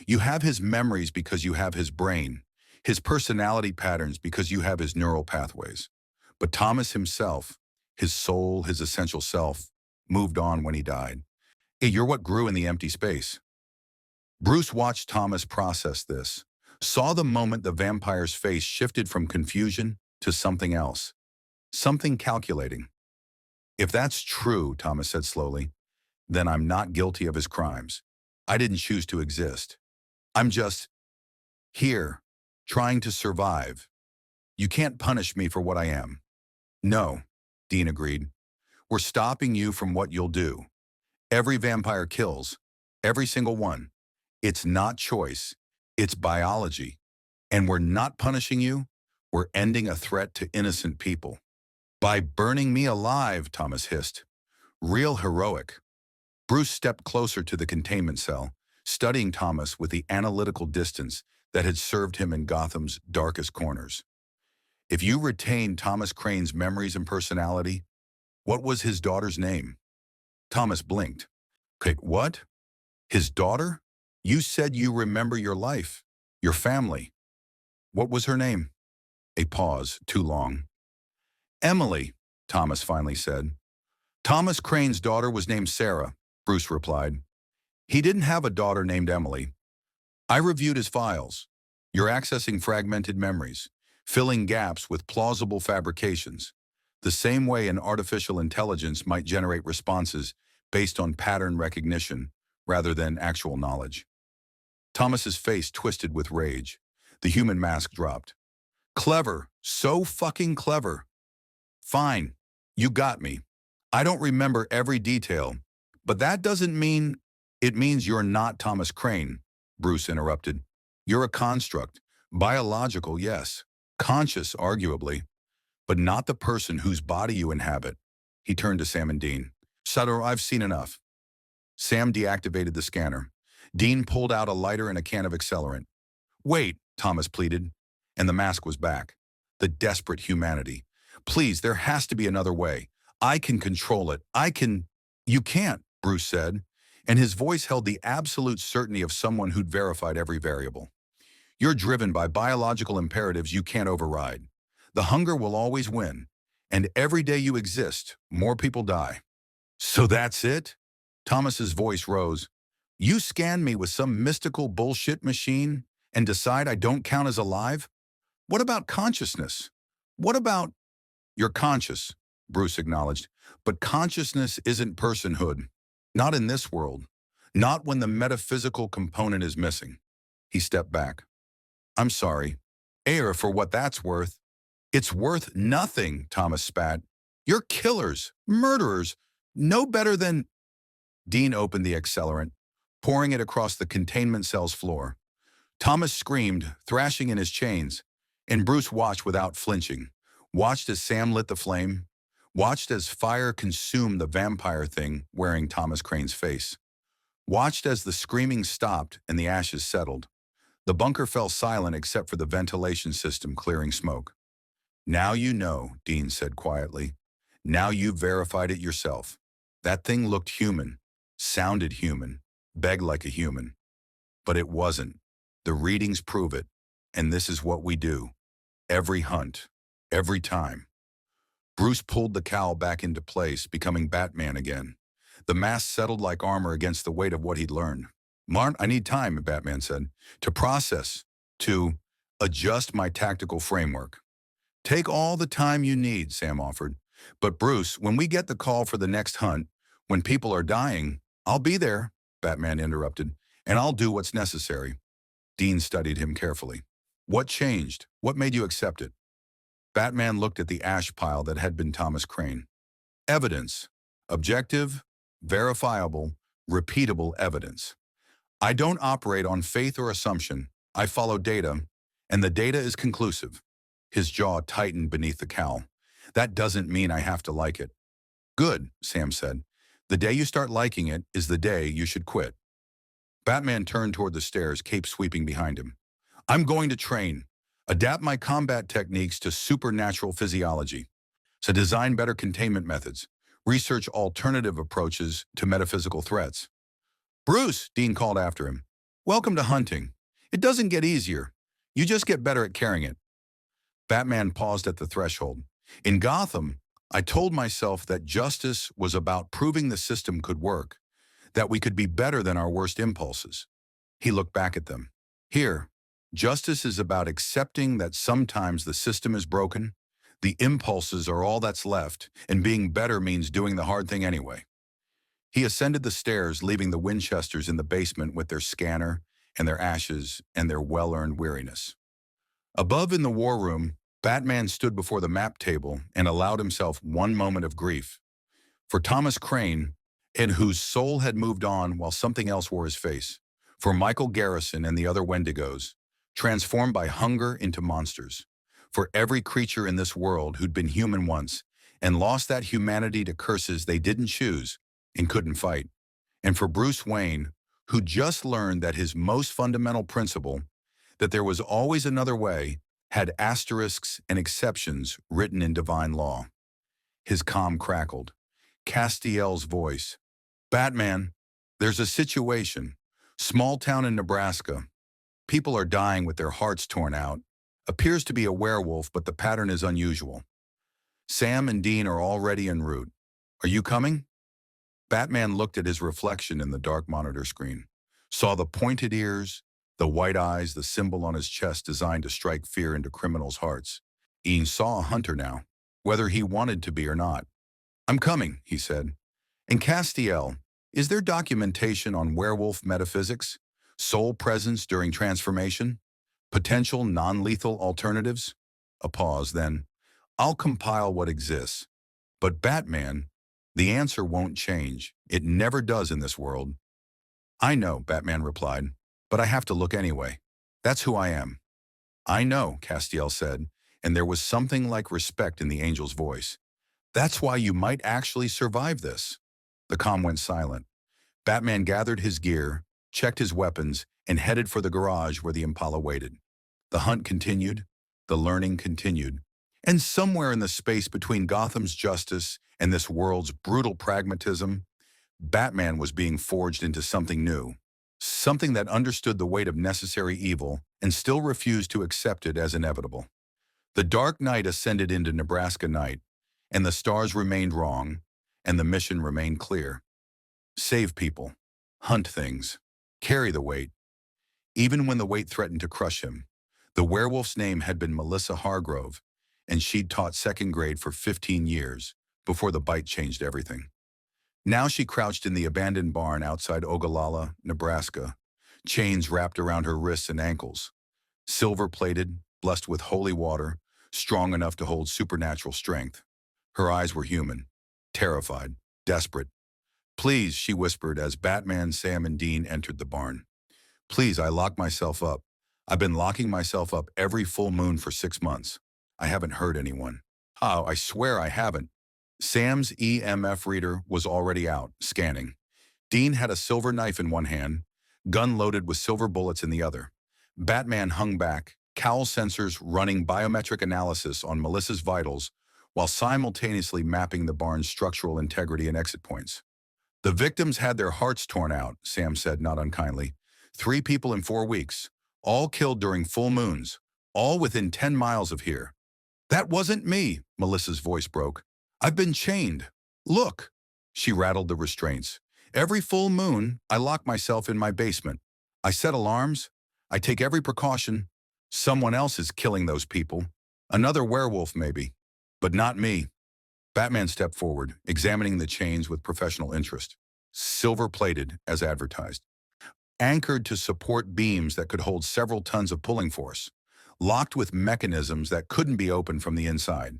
You have his memories because you have his brain, his personality patterns because you have his neural pathways. But Thomas himself, his soul, his essential self, moved on when he died. Hey, you're what grew in the empty space. Bruce watched Thomas process this, saw the moment the vampire's face shifted from confusion to something else, something calculating. If that's true, Thomas said slowly, then I'm not guilty of his crimes. I didn't choose to exist. I'm just here, trying to survive. You can't punish me for what I am. No, Dean agreed. We're stopping you from what you'll do. Every vampire kills, every single one. It's not choice, it's biology. And we're not punishing you, we're ending a threat to innocent people. By burning me alive, Thomas hissed. Real heroic. Bruce stepped closer to the containment cell, studying Thomas with the analytical distance that had served him in Gotham's darkest corners. If you retain Thomas Crane's memories and personality, what was his daughter's name? Thomas blinked. Okay, what? His daughter? You said you remember your life, your family. What was her name? A pause, too long. Emily, Thomas finally said. Thomas Crane's daughter was named Sarah, Bruce replied. He didn't have a daughter named Emily. I reviewed his files. You're accessing fragmented memories, filling gaps with plausible fabrications, the same way an artificial intelligence might generate responses based on pattern recognition rather than actual knowledge. Thomas's face twisted with rage. The human mask dropped. Clever, so fucking clever. Fine, you got me. I don't remember every detail, but that doesn't mean it means you're not Thomas Crane, Bruce interrupted. You're a construct. Biological, yes. Conscious, arguably. But not the person whose body you inhabit. He turned to Sam and Dean. Sutter, I've seen enough. Sam deactivated the scanner. Dean pulled out a lighter and a can of accelerant. Wait, Thomas pleaded. And the mask was back. The desperate humanity. Please, there has to be another way. I can control it. You can't, Bruce said, and his voice held the absolute certainty of someone who'd verified every variable. You're driven by biological imperatives you can't override. The hunger will always win, and every day you exist, more people die. So that's it? Thomas's voice rose. You scan me with some mystical bullshit machine and decide I don't count as alive? What about consciousness? What about... You're conscious, Bruce acknowledged, but consciousness isn't personhood. Not in this world. Not when the metaphysical component is missing. He stepped back. I'm sorry. Air, for what that's worth. It's worth nothing, Thomas spat. You're killers, murderers, no better than... Dean opened the accelerant, pouring it across the containment cell's floor. Thomas screamed, thrashing in his chains, and Bruce watched without flinching. Watched as Sam lit the flame. Watched as fire consumed the vampire thing wearing Thomas Crane's face. Watched as the screaming stopped and the ashes settled. The bunker fell silent except for the ventilation system clearing smoke. Now you know, Dean said quietly. Now you've verified it yourself. That thing looked human, sounded human, begged like a human. But it wasn't. The readings prove it. And this is what we do. Every hunt. Every time. Bruce pulled the cowl back into place, becoming Batman again. The mask settled like armor against the weight of what he'd learned. Martin, I need time, Batman said, to process, to adjust my tactical framework. Take all the time you need, Sam offered. But Bruce, when we get the call for the next hunt, when people are dying, I'll be there, Batman interrupted, and I'll do what's necessary. Dean studied him carefully. What changed? What made you accept it? Batman looked at the ash pile that had been Thomas Crane. Evidence. Objective, verifiable, repeatable evidence. I don't operate on faith or assumption. I follow data, and the data is conclusive. His jaw tightened beneath the cowl. That doesn't mean I have to like it. Good, Sam said. The day you start liking it is the day you should quit. Batman turned toward the stairs, cape sweeping behind him. I'm going to train. Adapt my combat techniques to supernatural physiology. So design better containment methods. research alternative approaches to metaphysical threats. Bruce, Dean called after him. Welcome to hunting. It doesn't get easier. You just get better at carrying it. Batman paused at the threshold. In Gotham, I told myself that justice was about proving the system could work, that we could be better than our worst impulses. He looked back at them. Here, justice is about accepting that sometimes the system is broken, the impulses are all that's left, and being better means doing the hard thing anyway. He ascended the stairs, leaving the Winchesters in the basement with their scanner and their ashes and their well-earned weariness. Above in the war room, Batman stood before the map table and allowed himself one moment of grief. For Thomas Crane, and whose soul had moved on while something else wore his face. For Michael Garrison and the other Wendigos, transformed by hunger into monsters. For every creature in this world who'd been human once and lost that humanity to curses they didn't choose and couldn't fight. And for Bruce Wayne, who just learned that his most fundamental principle, that there was always another way, had asterisks and exceptions written in divine law. His calm crackled. Castiel's voice. Batman, there's a situation. Small town in Nebraska. People are dying with their hearts torn out. Appears to be a werewolf, but the pattern is unusual. Sam and Dean are already en route. Are you coming? Batman looked at his reflection in the dark monitor screen. Saw the pointed ears, the white eyes, the symbol on his chest designed to strike fear into criminals' hearts. Ian saw a hunter now, whether he wanted to be or not. I'm coming, he said. And Castiel, is there documentation on werewolf metaphysics, soul presence during transformation, potential non-lethal alternatives? A pause, then. I'll compile what exists. But Batman, the answer won't change. It never does in this world. I know, Batman replied, but I have to look anyway. That's who I am. I know, Castiel said, and there was something like respect in the angel's voice. That's why you might actually survive this. The comm went silent. Batman gathered his gear, checked his weapons, and headed for the garage where the Impala waited. The hunt continued, the learning continued, and somewhere in the space between Gotham's justice and this world's brutal pragmatism, Batman was being forged into something new, something that understood the weight of necessary evil and still refused to accept it as inevitable. The dark night ascended into Nebraska night, and the stars remained wrong, and the mission remained clear. Save people, hunt things, carry the weight. Even when the weight threatened to crush him, the werewolf's name had been Melissa Hargrove, and she'd taught second grade for 15 years before the bite changed everything. Now she crouched in the abandoned barn outside Ogallala, Nebraska, chains wrapped around her wrists and ankles, silver-plated, blessed with holy water, strong enough to hold supernatural strength. Her eyes were human, terrified, desperate. Please, she whispered as Batman, Sam, and Dean entered the barn. Please, I locked myself up. I've been locking myself up every full moon for 6 months. I haven't hurt anyone. Oh, I swear I haven't. Sam's EMF reader was already out, scanning. Dean had a silver knife in one hand, gun loaded with silver bullets in the other. Batman hung back, cowl sensors running biometric analysis on Melissa's vitals while simultaneously mapping the barn's structural integrity and exit points. The victims had their hearts torn out, Sam said not unkindly. 3 people in 4 weeks, all killed during full moons, all within 10 miles of here. That wasn't me, Melissa's voice broke. I've been chained. Look. She rattled the restraints. Every full moon, I lock myself in my basement. I set alarms. I take every precaution. Someone else is killing those people. Another werewolf, maybe. But not me. Batman stepped forward, examining the chains with professional interest. Silver-plated, as advertised. Anchored to support beams that could hold several tons of pulling force. Locked with mechanisms that couldn't be opened from the inside.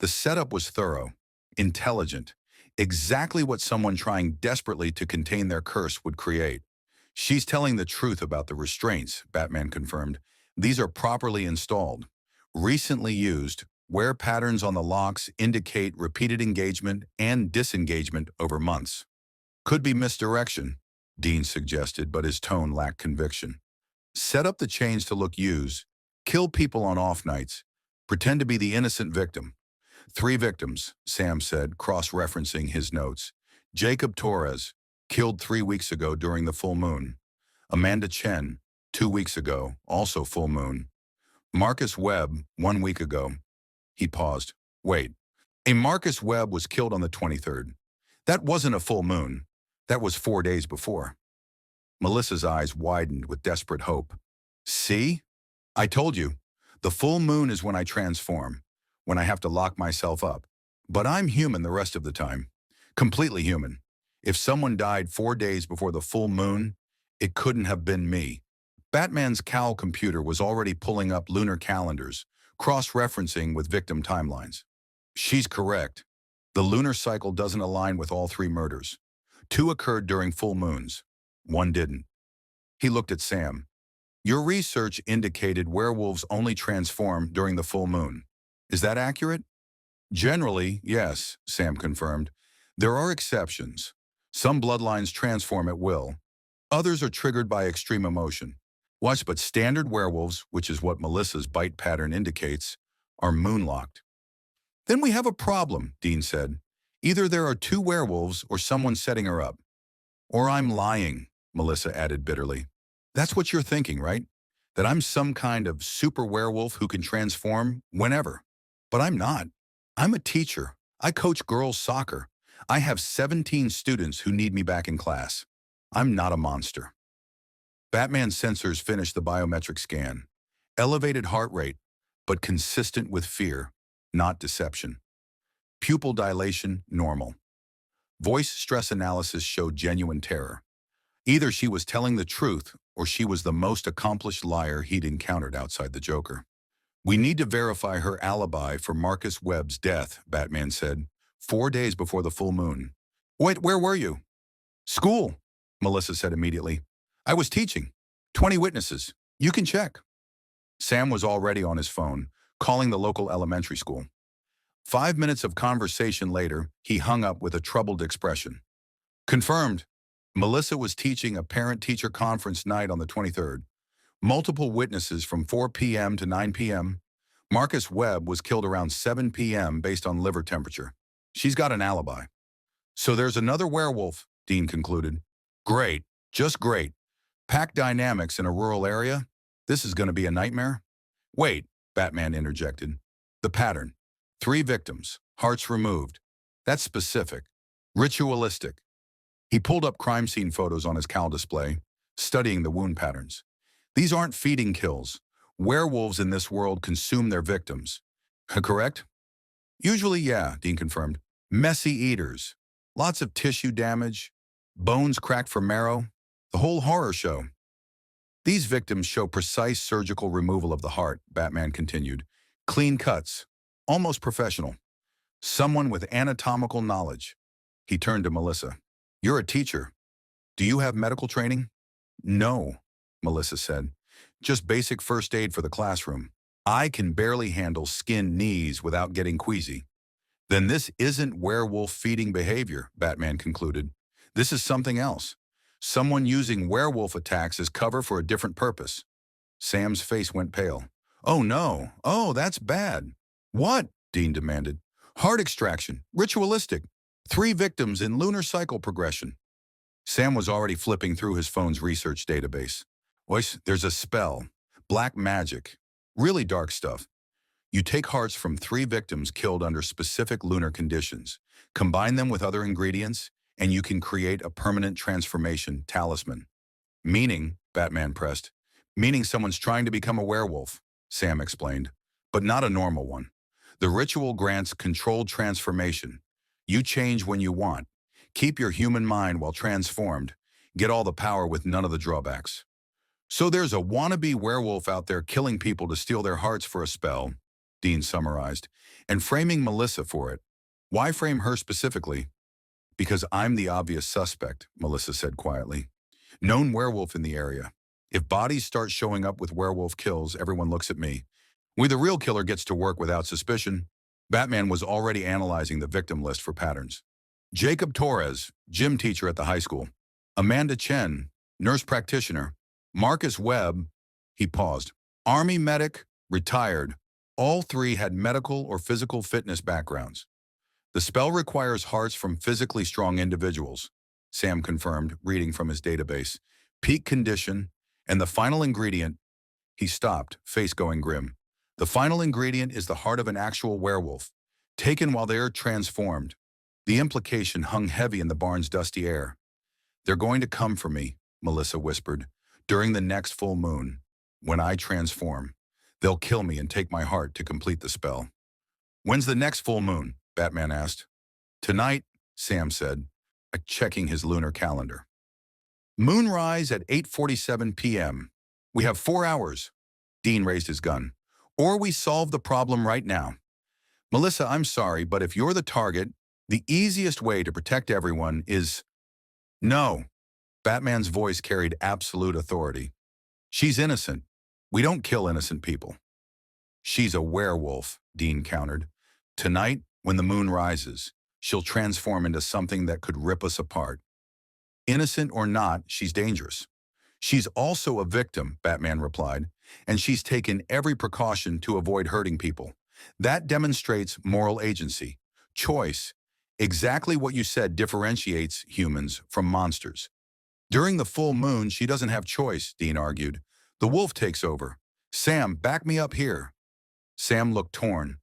The setup was thorough, intelligent, exactly what someone trying desperately to contain their curse would create. She's telling the truth about the restraints, Batman confirmed. These are properly installed, recently used, wear patterns on the locks indicate repeated engagement and disengagement over months. Could be misdirection, Dean suggested, but his tone lacked conviction. Set up the chains to look used, kill people on off nights, pretend to be the innocent victim. 3 victims, Sam said, cross-referencing his notes. Jacob Torres, killed 3 weeks ago during the full moon. Amanda Chen, 2 weeks ago, also full moon. Marcus Webb, 1 week ago. He paused. Wait, a Marcus Webb was killed on the 23rd. That wasn't a full moon. That was 4 days before. Melissa's eyes widened with desperate hope. See? I told you. The full moon is when I transform, when I have to lock myself up. But I'm human the rest of the time. Completely human. If someone died 4 days before the full moon, it couldn't have been me. Batman's cowl computer was already pulling up lunar calendars, cross-referencing with victim timelines. She's correct. The lunar cycle doesn't align with all 3 murders. 2 occurred during full moons. 1 didn't. He looked at Sam. Your research indicated werewolves only transform during the full moon. Is that accurate? Generally, yes, Sam confirmed. There are exceptions. Some bloodlines transform at will. Others are triggered by extreme emotion. But standard werewolves, which is what Melissa's bite pattern indicates, are moonlocked. Then we have a problem, Dean said. Either there are 2 werewolves or someone's setting her up. Or I'm lying, Melissa added bitterly. That's what you're thinking, right? That I'm some kind of super werewolf who can transform whenever. But I'm not. I'm a teacher. I coach girls' soccer. I have 17 students who need me back in class. I'm not a monster. Batman's sensors finished the biometric scan. Elevated heart rate, but consistent with fear, not deception. Pupil dilation, normal. Voice stress analysis showed genuine terror. Either she was telling the truth or she was the most accomplished liar he'd encountered outside the Joker. We need to verify her alibi for Marcus Webb's death, Batman said, 4 days before the full moon. Wait, where were you? School, Melissa said immediately. I was teaching. 20 witnesses. You can check. Sam was already on his phone, calling the local elementary school. 5 minutes of conversation later, he hung up with a troubled expression. Confirmed. Melissa was teaching a parent-teacher conference night on the 23rd. Multiple witnesses from 4 p.m. to 9 p.m. Marcus Webb was killed around 7 p.m. based on liver temperature. She's got an alibi. So there's another werewolf, Dean concluded. Great. Just great. Pack dynamics in a rural area? This is going to be a nightmare? Wait, Batman interjected. The pattern. 3 victims, hearts removed. That's specific. Ritualistic. He pulled up crime scene photos on his cowl display, studying the wound patterns. These aren't feeding kills. Werewolves in this world consume their victims. Correct? Usually, yeah, Dean confirmed. Messy eaters. Lots of tissue damage. Bones cracked for marrow. The whole horror show. These victims show precise surgical removal of the heart, Batman continued. Clean cuts. Almost professional. Someone with anatomical knowledge. He turned to Melissa. You're a teacher. Do you have medical training? No, Melissa said. Just basic first aid for the classroom. I can barely handle skinned knees without getting queasy. Then this isn't werewolf feeding behavior, Batman concluded. This is something else. Someone using werewolf attacks as cover for a different purpose. Sam's face went pale. Oh no, oh that's bad. What? Dean demanded. Heart extraction, ritualistic. 3 victims in lunar cycle progression. Sam was already flipping through his phone's research database. There's a spell. Black magic. Really dark stuff. You take hearts from 3 victims killed under specific lunar conditions, combine them with other ingredients, and you can create a permanent transformation talisman. Meaning, Batman pressed, meaning someone's trying to become a werewolf, Sam explained, but not a normal one. The ritual grants controlled transformation. You change when you want. Keep your human mind while transformed. Get all the power with none of the drawbacks. So there's a wannabe werewolf out there killing people to steal their hearts for a spell, Dean summarized, and framing Melissa for it. Why frame her specifically? Because I'm the obvious suspect, Melissa said quietly. Known werewolf in the area. If bodies start showing up with werewolf kills, everyone looks at me. The real killer gets to work without suspicion. Batman was already analyzing the victim list for patterns. Jacob Torres, gym teacher at the high school. Amanda Chen, nurse practitioner. Marcus Webb, he paused. Army medic, retired. All three had medical or physical fitness backgrounds. The spell requires hearts from physically strong individuals, Sam confirmed, reading from his database. Peak condition, and the final ingredient. He stopped, face going grim. The final ingredient is the heart of an actual werewolf, taken while they are transformed. The implication hung heavy in the barn's dusty air. They're going to come for me, Melissa whispered, during the next full moon. When I transform, they'll kill me and take my heart to complete the spell. When's the next full moon? Batman asked. Tonight, Sam said, checking his lunar calendar. Moonrise at 8:47 p.m. We have 4 hours. Dean raised his gun. Or we solve the problem right now. Melissa, I'm sorry, but if you're the target, the easiest way to protect everyone is... No. Batman's voice carried absolute authority. She's innocent. We don't kill innocent people. She's a werewolf, Dean countered. Tonight, when the moon rises, she'll transform into something that could rip us apart. Innocent or not, she's dangerous. She's also a victim, Batman replied, and she's taken every precaution to avoid hurting people. That demonstrates moral agency, choice. Exactly what you said differentiates humans from monsters. During the full moon, she doesn't have choice, Dean argued. The wolf takes over. Sam, back me up here. Sam looked torn.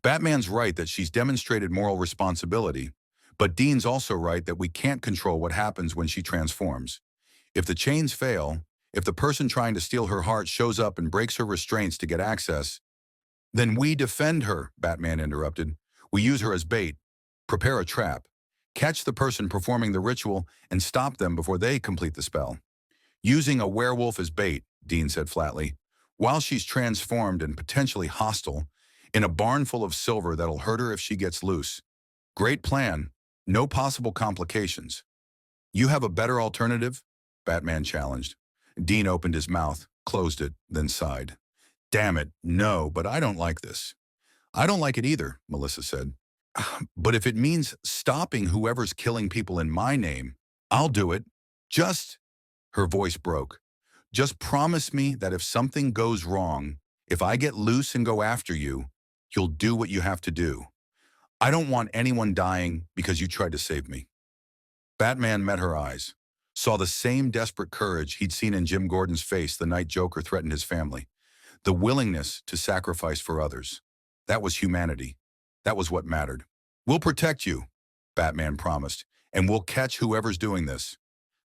Batman's right that she's demonstrated moral responsibility, but Dean's also right that we can't control what happens when she transforms. If the chains fail, if the person trying to steal her heart shows up and breaks her restraints to get access, then we defend her, Batman interrupted. We use her as bait, prepare a trap, catch the person performing the ritual, and stop them before they complete the spell. Using a werewolf as bait, Dean said flatly, while she's transformed and potentially hostile, in a barn full of silver that'll hurt her if she gets loose. Great plan. No possible complications. You have a better alternative? Batman challenged. Dean opened his mouth, closed it, then sighed. Damn it, no, but I don't like this. I don't like it either, Melissa said. But if it means stopping whoever's killing people in my name, I'll do it. Her voice broke. Just promise me that if something goes wrong, if I get loose and go after you, you'll do what you have to do. I don't want anyone dying because you tried to save me. Batman met her eyes, saw the same desperate courage he'd seen in Jim Gordon's face the night Joker threatened his family. The willingness to sacrifice for others. That was humanity. That was what mattered. We'll protect you, Batman promised, and we'll catch whoever's doing this.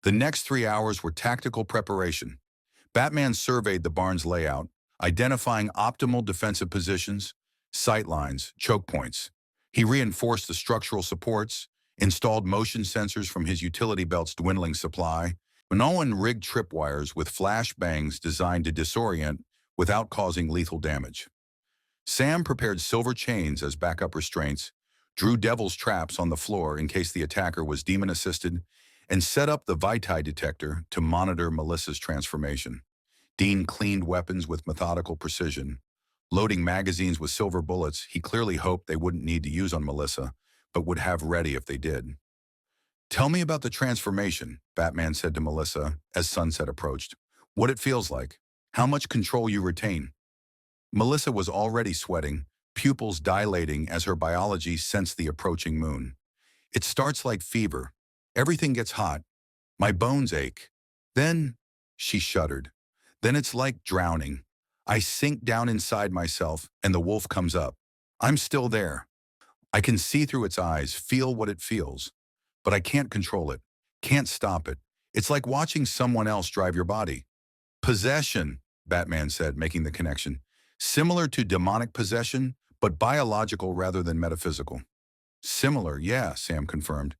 The next 3 hours were tactical preparation. Batman surveyed the barn's layout, identifying optimal defensive positions, sight lines, choke points. He reinforced the structural supports, installed motion sensors from his utility belt's dwindling supply, and Owen rigged tripwires with flash bangs designed to disorient without causing lethal damage. Sam prepared silver chains as backup restraints, drew devil's traps on the floor in case the attacker was demon-assisted, and set up the Vitae detector to monitor Melissa's transformation. Dean cleaned weapons with methodical precision, loading magazines with silver bullets he clearly hoped they wouldn't need to use on Melissa, but would have ready if they did. Tell me about the transformation, Batman said to Melissa as sunset approached. What it feels like, how much control you retain. Melissa was already sweating, pupils dilating as her biology sensed the approaching moon. It starts like fever. Everything gets hot. My bones ache. Then, she shuddered. Then it's like drowning. I sink down inside myself and the wolf comes up. I'm still there. I can see through its eyes, feel what it feels. But I can't control it, can't stop it. It's like watching someone else drive your body. Possession, Batman said, making the connection. Similar to demonic possession, but biological rather than metaphysical. Similar, yeah, Sam confirmed.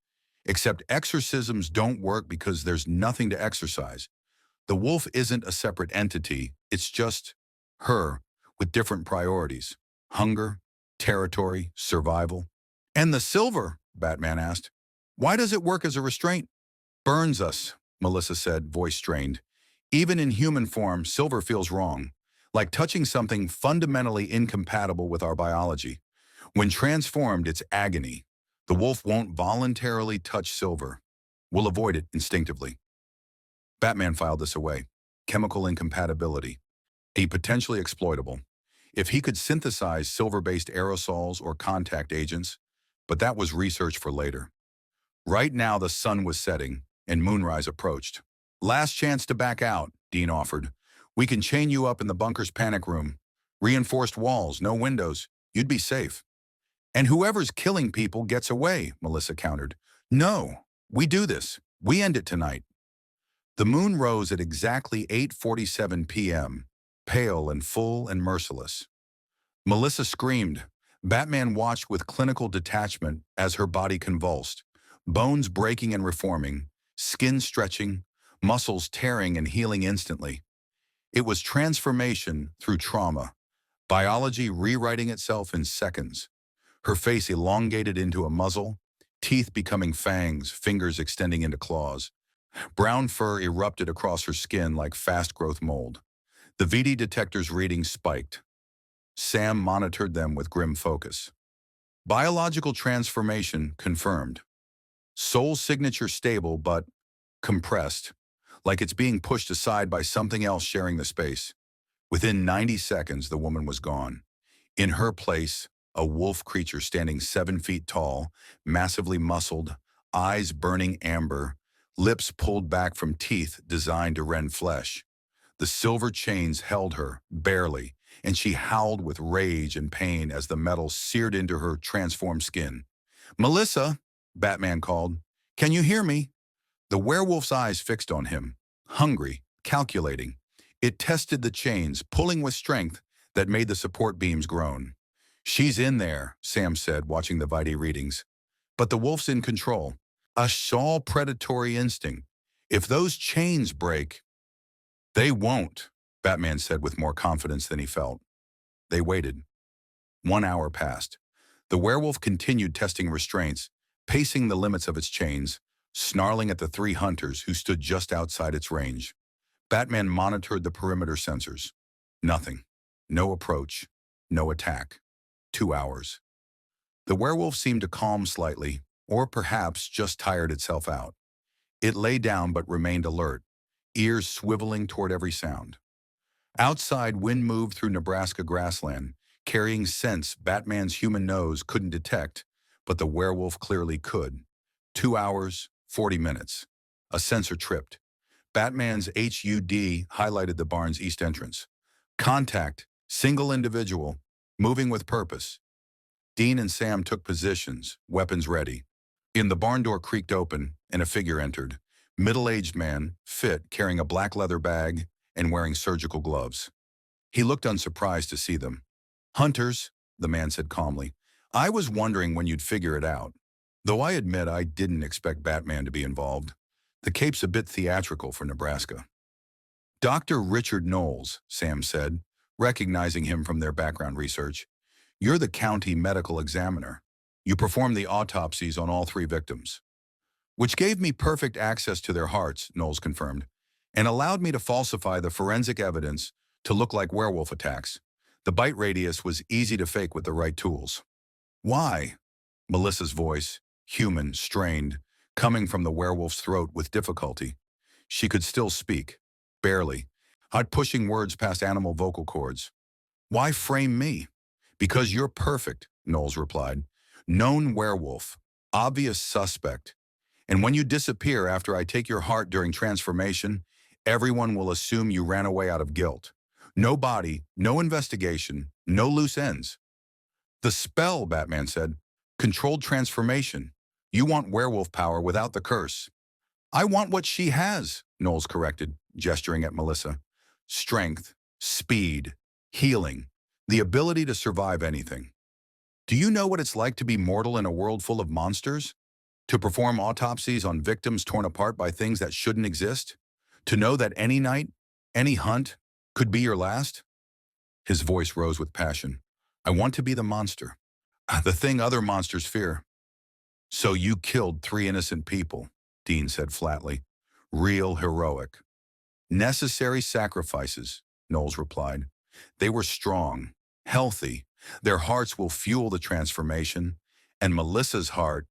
Except exorcisms don't work because there's nothing to exorcise. The wolf isn't a separate entity, it's just her, with different priorities. Hunger, territory, survival. And the silver, Batman asked. Why does it work as a restraint? Burns us, Melissa said, voice strained. Even in human form, silver feels wrong, like touching something fundamentally incompatible with our biology. When transformed, it's agony. The wolf won't voluntarily touch silver. We'll avoid it instinctively. Batman filed this away. Chemical incompatibility. A potentially exploitable. if he could synthesize silver-based aerosols or contact agents, but that was research for later. Right now the sun was setting, and moonrise approached. "Last chance to back out," Dean offered. "We can chain you up in the bunker's panic room. Reinforced walls, no windows. You'd be safe." "And whoever's killing people gets away," Melissa countered. "No, we do this. We end it tonight." The moon rose at exactly 8:47 p.m., pale and full and merciless. Melissa screamed. Batman watched with clinical detachment as her body convulsed, bones breaking and reforming, skin stretching, muscles tearing and healing instantly. It was transformation through trauma, biology rewriting itself in seconds. Her face elongated into a muzzle, teeth becoming fangs, fingers extending into claws. Brown fur erupted across her skin like fast-growth mold. The VD detector's readings spiked. Sam monitored them with grim focus. Biological transformation confirmed. Soul signature stable but compressed, like it's being pushed aside by something else sharing the space. Within 90 seconds, the woman was gone. In her place, a wolf creature standing 7 feet tall, massively muscled, eyes burning amber, lips pulled back from teeth designed to rend flesh. The silver chains held her, barely, and she howled with rage and pain as the metal seared into her transformed skin. "Melissa," Batman called, "can you hear me?" The werewolf's eyes fixed on him, hungry, calculating. It tested the chains, pulling with strength that made the support beams groan. "She's in there," Sam said, watching the Vitae readings. "But the wolf's in control. A small predatory instinct. If those chains break—" "They won't," Batman said with more confidence than he felt. They waited. 1 hour passed. The werewolf continued testing restraints, pacing the limits of its chains, snarling at the 3 hunters who stood just outside its range. Batman monitored the perimeter sensors. Nothing. No approach. No attack. 2 hours. The werewolf seemed to calm slightly, or perhaps just tired itself out. It lay down but remained alert, ears swiveling toward every sound. Outside, wind moved through Nebraska grassland, carrying scents Batman's human nose couldn't detect, but the werewolf clearly could. 2 hours, 40 minutes. A sensor tripped. Batman's HUD highlighted the barn's east entrance. Contact, single individual, moving with purpose. Dean and Sam took positions, weapons ready. The barn door creaked open, and a figure entered. Middle-aged man, fit, carrying a black leather bag and wearing surgical gloves. He looked unsurprised to see them. "Hunters," the man said calmly. "I was wondering when you'd figure it out. Though I admit I didn't expect Batman to be involved. The cape's a bit theatrical for Nebraska." "Dr. Richard Knowles," Sam said, recognizing him from their background research. "You're the county medical examiner. You performed the autopsies on all 3 victims." "Which gave me perfect access to their hearts," Knowles confirmed, "and allowed me to falsify the forensic evidence to look like werewolf attacks. The bite radius was easy to fake with the right tools." "Why?" Melissa's voice, human, strained, coming from the werewolf's throat with difficulty. She could still speak, barely, hot pushing words past animal vocal cords. "Why frame me?" "Because you're perfect," Knowles replied. "Known werewolf, obvious suspect. And when you disappear after I take your heart during transformation, everyone will assume you ran away out of guilt. No body, no investigation, no loose ends." "The spell," Batman said. "Controlled transformation. You want werewolf power without the curse." "I want what she has," Knowles corrected, gesturing at Melissa. "Strength, speed, healing, the ability to survive anything. Do you know what it's like to be mortal in a world full of monsters? To perform autopsies on victims torn apart by things that shouldn't exist? To know that any night, any hunt, could be your last?" His voice rose with passion. "I want to be the monster. The thing other monsters fear." "So you killed 3 innocent people," Dean said flatly. "Real heroic." "Necessary sacrifices," Knowles replied. "They were strong, healthy. Their hearts will fuel the transformation. And Melissa's heart—"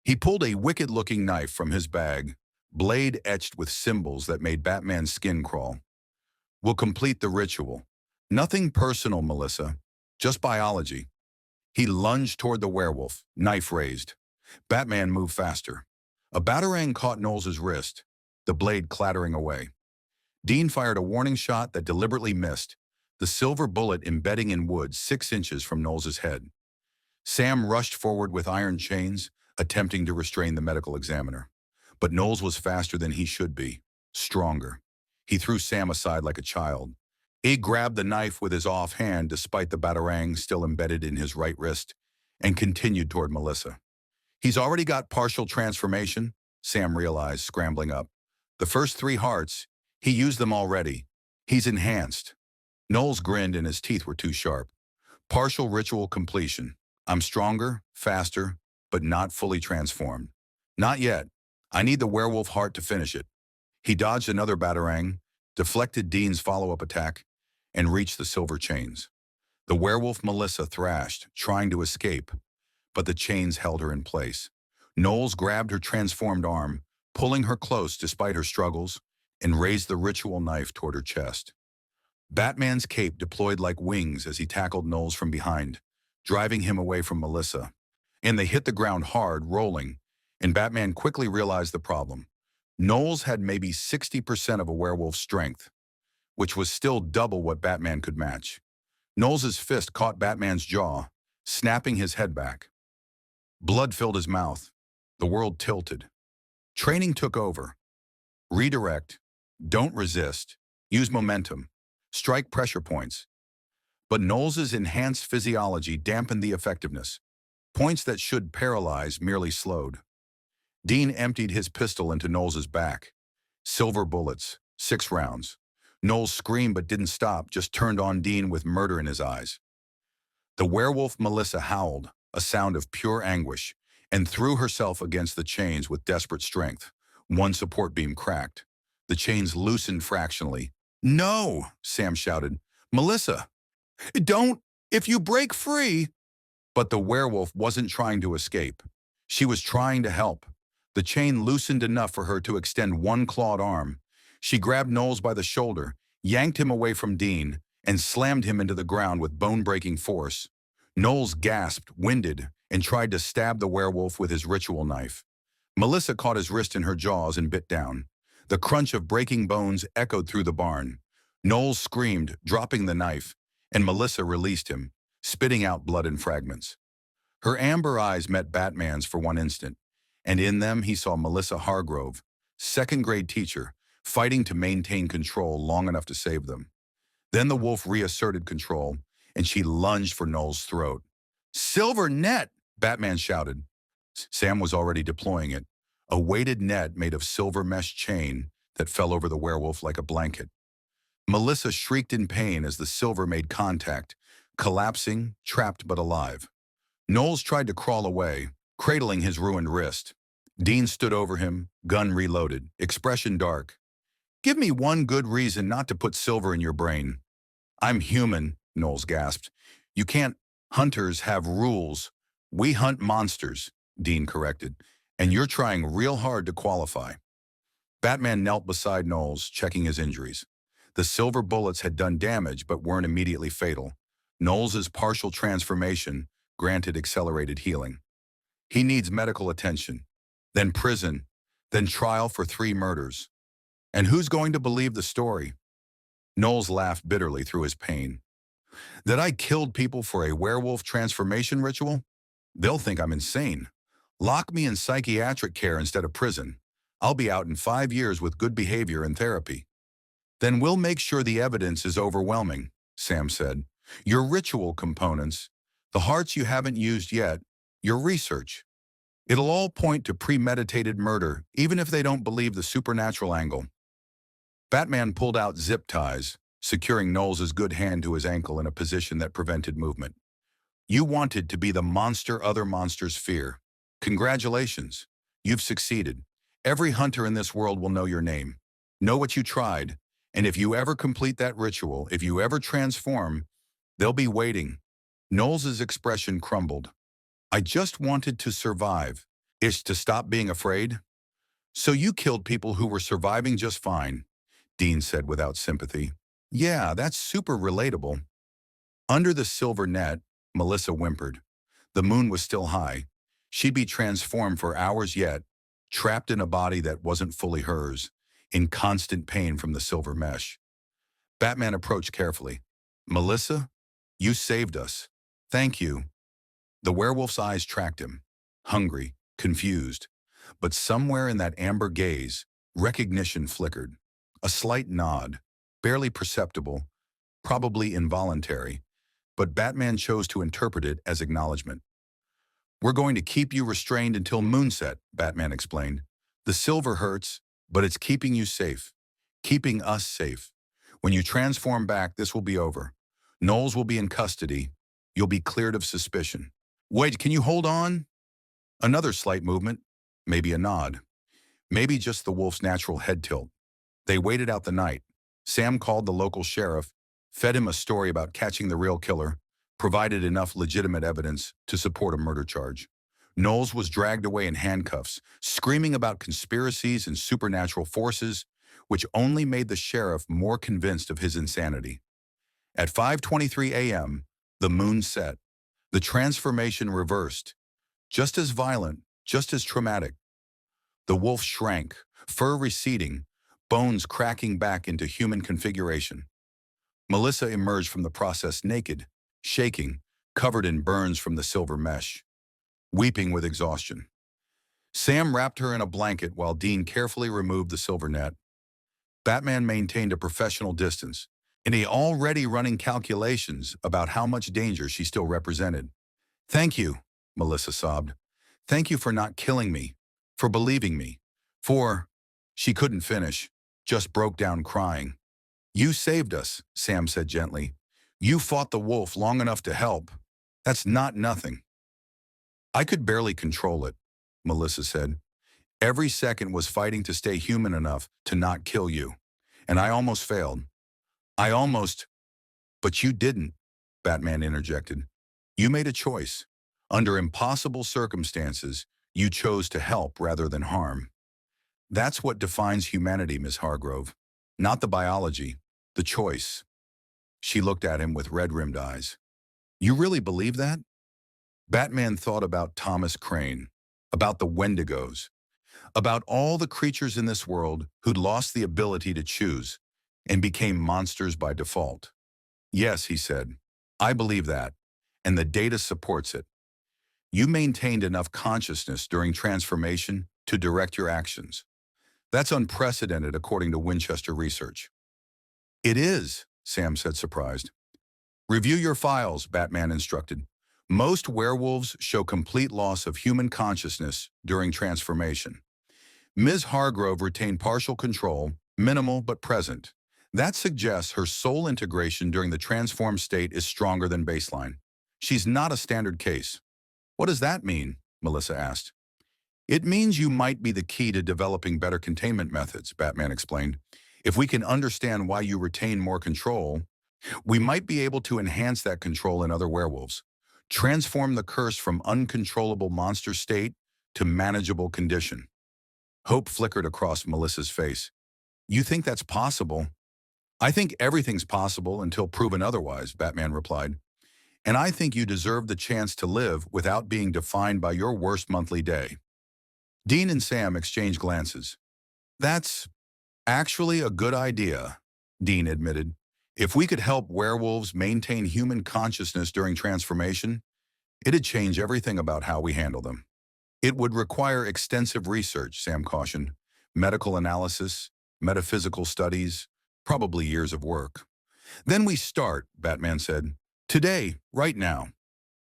He pulled a wicked-looking knife from his bag, blade etched with symbols that made Batman's skin crawl. "Will complete the ritual. Nothing personal, Melissa. Just biology. He lunged toward the werewolf, knife raised. Batman moved faster. A batarang caught Knowles' wrist, the blade clattering away. Dean fired a warning shot that deliberately missed, the silver bullet embedding in wood 6 inches from Knowles' head. Sam rushed forward with iron chains, attempting to restrain the medical examiner. But Knowles was faster than he should be, stronger. He threw Sam aside like a child. He grabbed the knife with his offhand despite the batarang still embedded in his right wrist and continued toward Melissa. He's already got partial transformation, Sam realized, scrambling up. The first 3 hearts, he used them already. He's enhanced. Knowles grinned and his teeth were too sharp. Partial ritual completion. I'm stronger, faster, but not fully transformed. Not yet. I need the werewolf heart to finish it. He dodged another batarang, deflected Dean's follow-up attack, and reached the silver chains. The werewolf Melissa thrashed, trying to escape, but the chains held her in place. Knowles grabbed her transformed arm, pulling her close despite her struggles, and raised the ritual knife toward her chest. Batman's cape deployed like wings as he tackled Knowles from behind, driving him away from Melissa. And they hit the ground hard, rolling, and Batman quickly realized the problem. Knowles had maybe 60% of a werewolf's strength, which was still double what Batman could match. Knowles' fist caught Batman's jaw, snapping his head back. Blood filled his mouth. The world tilted. Training took over. Redirect. Don't resist. Use momentum. Strike pressure points. But Knowles' enhanced physiology dampened the effectiveness. Points that should paralyze merely slowed. Dean emptied his pistol into Knowles' back. Silver bullets, 6 rounds. Knowles screamed but didn't stop, just turned on Dean with murder in his eyes. The werewolf Melissa howled, a sound of pure anguish, and threw herself against the chains with desperate strength. One support beam cracked. The chains loosened fractionally. "No!" Sam shouted. "Melissa! Don't! If you break free!" But the werewolf wasn't trying to escape. She was trying to help. The chain loosened enough for her to extend one clawed arm. She grabbed Knowles by the shoulder, yanked him away from Dean, and slammed him into the ground with bone-breaking force. Knowles gasped, winded, and tried to stab the werewolf with his ritual knife. Melissa caught his wrist in her jaws and bit down. The crunch of breaking bones echoed through the barn. Knowles screamed, dropping the knife, and Melissa released him, spitting out blood and fragments. Her amber eyes met Batman's for one instant, and in them he saw Melissa Hargrove, second-grade teacher, fighting to maintain control long enough to save them. Then the wolf reasserted control, and she lunged for Knowles' throat. "Silver net!" Batman shouted. Sam was already deploying it, a weighted net made of silver mesh chain that fell over the werewolf like a blanket. Melissa shrieked in pain as the silver made contact, collapsing, trapped but alive. Knowles tried to crawl away, cradling his ruined wrist. Dean stood over him, gun reloaded, expression dark. "Give me one good reason not to put silver in your brain." "I'm human," Knowles gasped. "You can't. Hunters have rules. We hunt monsters," Dean corrected, "and you're trying real hard to qualify." Batman knelt beside Knowles, checking his injuries. The silver bullets had done damage but weren't immediately fatal. Knowles' partial transformation granted accelerated healing. He needs medical attention, then prison, then trial for 3 murders. And who's going to believe the story? Knowles laughed bitterly through his pain. That I killed people for a werewolf transformation ritual? They'll think I'm insane. Lock me in psychiatric care instead of prison. I'll be out in 5 years with good behavior and therapy. Then we'll make sure the evidence is overwhelming, Sam said. Your ritual components, the hearts you haven't used yet, your research. It'll all point to premeditated murder, even if they don't believe the supernatural angle. Batman pulled out zip ties, securing Knowles' good hand to his ankle in a position that prevented movement. You wanted to be the monster other monsters fear. Congratulations. You've succeeded. Every hunter in this world will know your name, know what you tried, and if you ever complete that ritual, if you ever transform, they'll be waiting. Knowles' expression crumbled. I just wanted to survive. Is to stop being afraid? So you killed people who were surviving just fine, Dean said without sympathy. Yeah, that's super relatable. Under the silver net, Melissa whimpered. The moon was still high. She'd be transformed for hours yet, trapped in a body that wasn't fully hers, in constant pain from the silver mesh. Batman approached carefully. Melissa, you saved us. Thank you. The werewolf's eyes tracked him, hungry, confused. But somewhere in that amber gaze, recognition flickered. A slight nod, barely perceptible, probably involuntary, but Batman chose to interpret it as acknowledgement. We're going to keep you restrained until moonset, Batman explained. The silver hurts, but it's keeping you safe, keeping us safe. When you transform back, this will be over. Knowles will be in custody. You'll be cleared of suspicion. Wait, can you hold on? Another slight movement, maybe a nod, maybe just the wolf's natural head tilt. They waited out the night. Sam called the local sheriff, fed him a story about catching the real killer, provided enough legitimate evidence to support a murder charge. Knowles was dragged away in handcuffs, screaming about conspiracies and supernatural forces, which only made the sheriff more convinced of his insanity. At 5:23 a.m., the moon set. The transformation reversed. Just as violent, just as traumatic. The wolf shrank, fur receding, bones cracking back into human configuration. Melissa emerged from the process naked, shaking, covered in burns from the silver mesh, weeping with exhaustion. Sam wrapped her in a blanket while Dean carefully removed the silver net. Batman maintained a professional distance, and he already running calculations about how much danger she still represented. Thank you, Melissa sobbed. Thank you for not killing me, for believing me, for... She couldn't finish, just broke down crying. You saved us, Sam said gently. You fought the wolf long enough to help. That's not nothing. I could barely control it, Melissa said. Every second was fighting to stay human enough to not kill you. And I almost failed. I almost... But you didn't, Batman interjected. You made a choice. Under impossible circumstances, you chose to help rather than harm. That's what defines humanity, Miss Hargrove. Not the biology, the choice. She looked at him with red-rimmed eyes. You really believe that? Batman thought about Thomas Crane, about the Wendigos, about all the creatures in this world who'd lost the ability to choose and became monsters by default. Yes, he said, I believe that, and the data supports it. You maintained enough consciousness during transformation to direct your actions. That's unprecedented according to Winchester research. It is, Sam said surprised. Review your files, Batman instructed. Most werewolves show complete loss of human consciousness during transformation. Ms. Hargrove retained partial control, minimal but present. That suggests her soul integration during the transformed state is stronger than baseline. She's not a standard case. What does that mean? Melissa asked. It means you might be the key to developing better containment methods, Batman explained. If we can understand why you retain more control, we might be able to enhance that control in other werewolves. Transform the curse from uncontrollable monster state to manageable condition. Hope flickered across Melissa's face. You think that's possible? I think everything's possible until proven otherwise, Batman replied. And I think you deserve the chance to live without being defined by your worst monthly day. Dean and Sam exchanged glances. That's actually a good idea, Dean admitted. If we could help werewolves maintain human consciousness during transformation, it'd change everything about how we handle them. It would require extensive research, Sam cautioned. Medical analysis, metaphysical studies, probably years of work. Then we start, Batman said. Today, right now.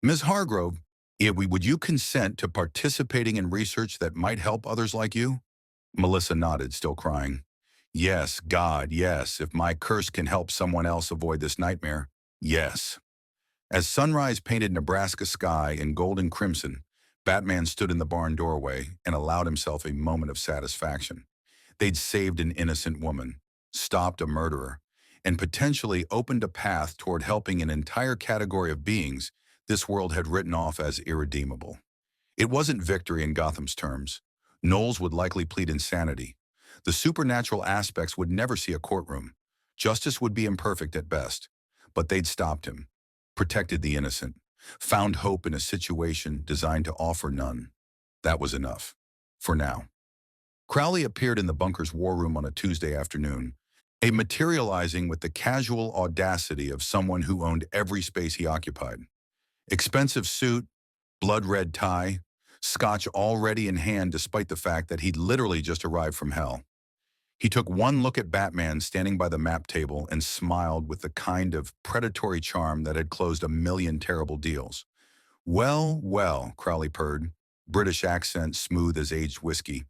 Ms. Hargrove, would you consent to participating in research that might help others like you? Melissa nodded, still crying. Yes, God, yes, if my curse can help someone else avoid this nightmare, yes. As sunrise painted Nebraska sky in gold and crimson, Batman stood in the barn doorway and allowed himself a moment of satisfaction. They'd saved an innocent woman, stopped a murderer, and potentially opened a path toward helping an entire category of beings this world had written off as irredeemable. It wasn't victory in Gotham's terms. Knowles would likely plead insanity. The supernatural aspects would never see a courtroom. Justice would be imperfect at best, but they'd stopped him, protected the innocent, found hope in a situation designed to offer none. That was enough. For now. Crowley appeared in the bunker's war room on a Tuesday afternoon, materializing with the casual audacity of someone who owned every space he occupied. Expensive suit, blood-red tie, scotch already in hand despite the fact that he'd literally just arrived from hell. He took one look at Batman standing by the map table and smiled with the kind of predatory charm that had closed a million terrible deals. Well, well, Crowley purred, British accent smooth as aged whiskey.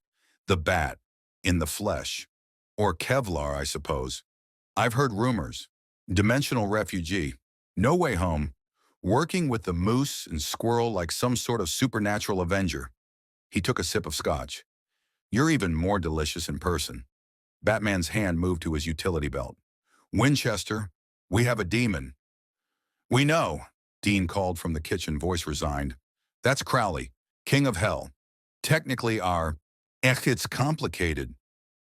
The bat, in the flesh. Or Kevlar, I suppose. I've heard rumors. Dimensional refugee. No way home. Working with the moose and squirrel like some sort of supernatural avenger. He took a sip of scotch. You're even more delicious in person. Batman's hand moved to his utility belt. Winchester, we have a demon. We know, Dean called from the kitchen, voice resigned. That's Crowley, King of Hell. Technically it's complicated.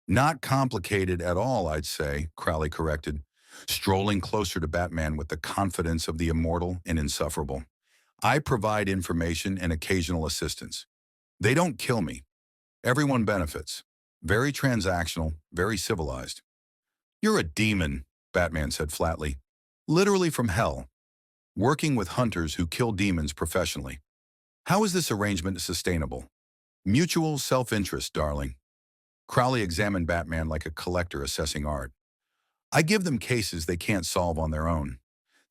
Not complicated at all, I'd say, Crowley corrected, strolling closer to Batman with the confidence of the immortal and insufferable. I provide information and occasional assistance. They don't kill me. Everyone benefits. Very transactional, very civilized. You're a demon, Batman said flatly. Literally from hell. Working with hunters who kill demons professionally. How is this arrangement sustainable? Mutual self-interest, darling. Crowley examined Batman like a collector assessing art. I give them cases they can't solve on their own.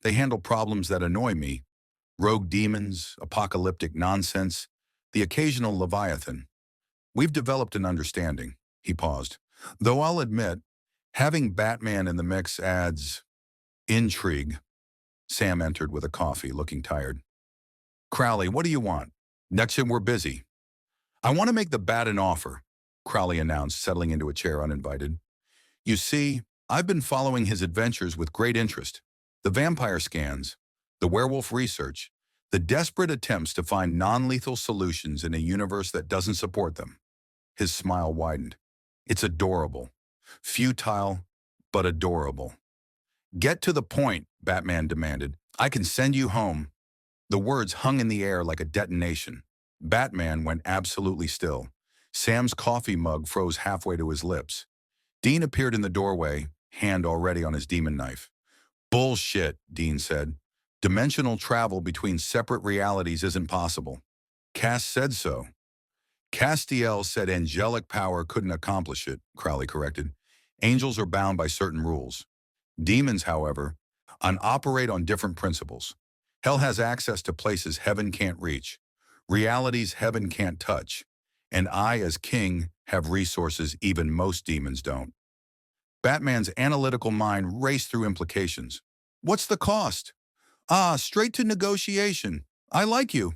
They handle problems that annoy me. Rogue demons, apocalyptic nonsense, the occasional Leviathan. We've developed an understanding. He paused. Though I'll admit, having Batman in the mix adds intrigue. Sam entered with a coffee, looking tired. Crowley, what do you want? Next time we're busy. I want to make the Bat an offer, Crowley announced, settling into a chair uninvited. You see, I've been following his adventures with great interest. The vampire scans, the werewolf research, the desperate attempts to find non-lethal solutions in a universe that doesn't support them. His smile widened. It's adorable. Futile, but adorable. Get to the point, Batman demanded. I can send you home. The words hung in the air like a detonation. Batman went absolutely still. Sam's coffee mug froze halfway to his lips. Dean appeared in the doorway, hand already on his demon knife. Bullshit, Dean said. Dimensional travel between separate realities isn't possible. Cass said so. Castiel said angelic power couldn't accomplish it, Crowley corrected. Angels are bound by certain rules. Demons, however, operate on different principles. Hell has access to places heaven can't reach, realities heaven can't touch, and I, as king, have resources even most demons don't. Batman's analytical mind raced through implications. What's the cost? Straight to negotiation. I like you.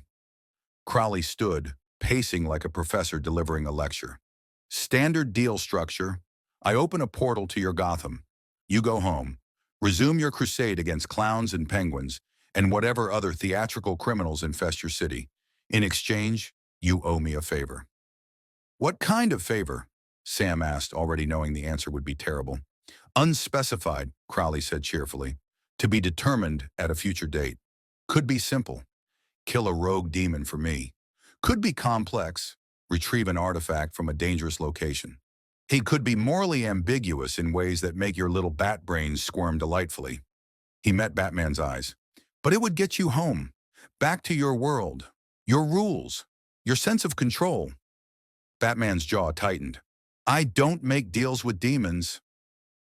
Crowley stood, pacing like a professor delivering a lecture. Standard deal structure. I open a portal to your Gotham. You go home. Resume your crusade against clowns and penguins and whatever other theatrical criminals infest your city. In exchange, you owe me a favor. What kind of favor? Sam asked, already knowing the answer would be terrible. Unspecified, Crowley said cheerfully. To be determined at a future date. Could be simple. Kill a rogue demon for me. Could be complex. Retrieve an artifact from a dangerous location. He could be morally ambiguous in ways that make your little bat brains squirm delightfully. He met Batman's eyes. But it would get you home. Back to your world. Your rules. Your sense of control. Batman's jaw tightened. I don't make deals with demons.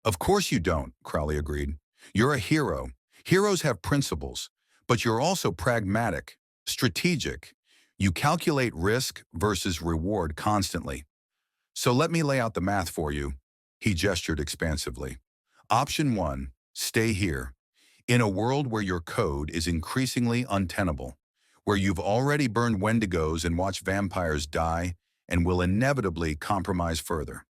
Of course you don't, Crowley agreed. You're a hero. Heroes have principles, but you're also pragmatic, strategic. You calculate risk versus reward constantly. So let me lay out the math for you. He gestured expansively. Option 1, stay here. In a world where your code is increasingly untenable, where you've already burned Wendigos and watched vampires die and will inevitably compromise further.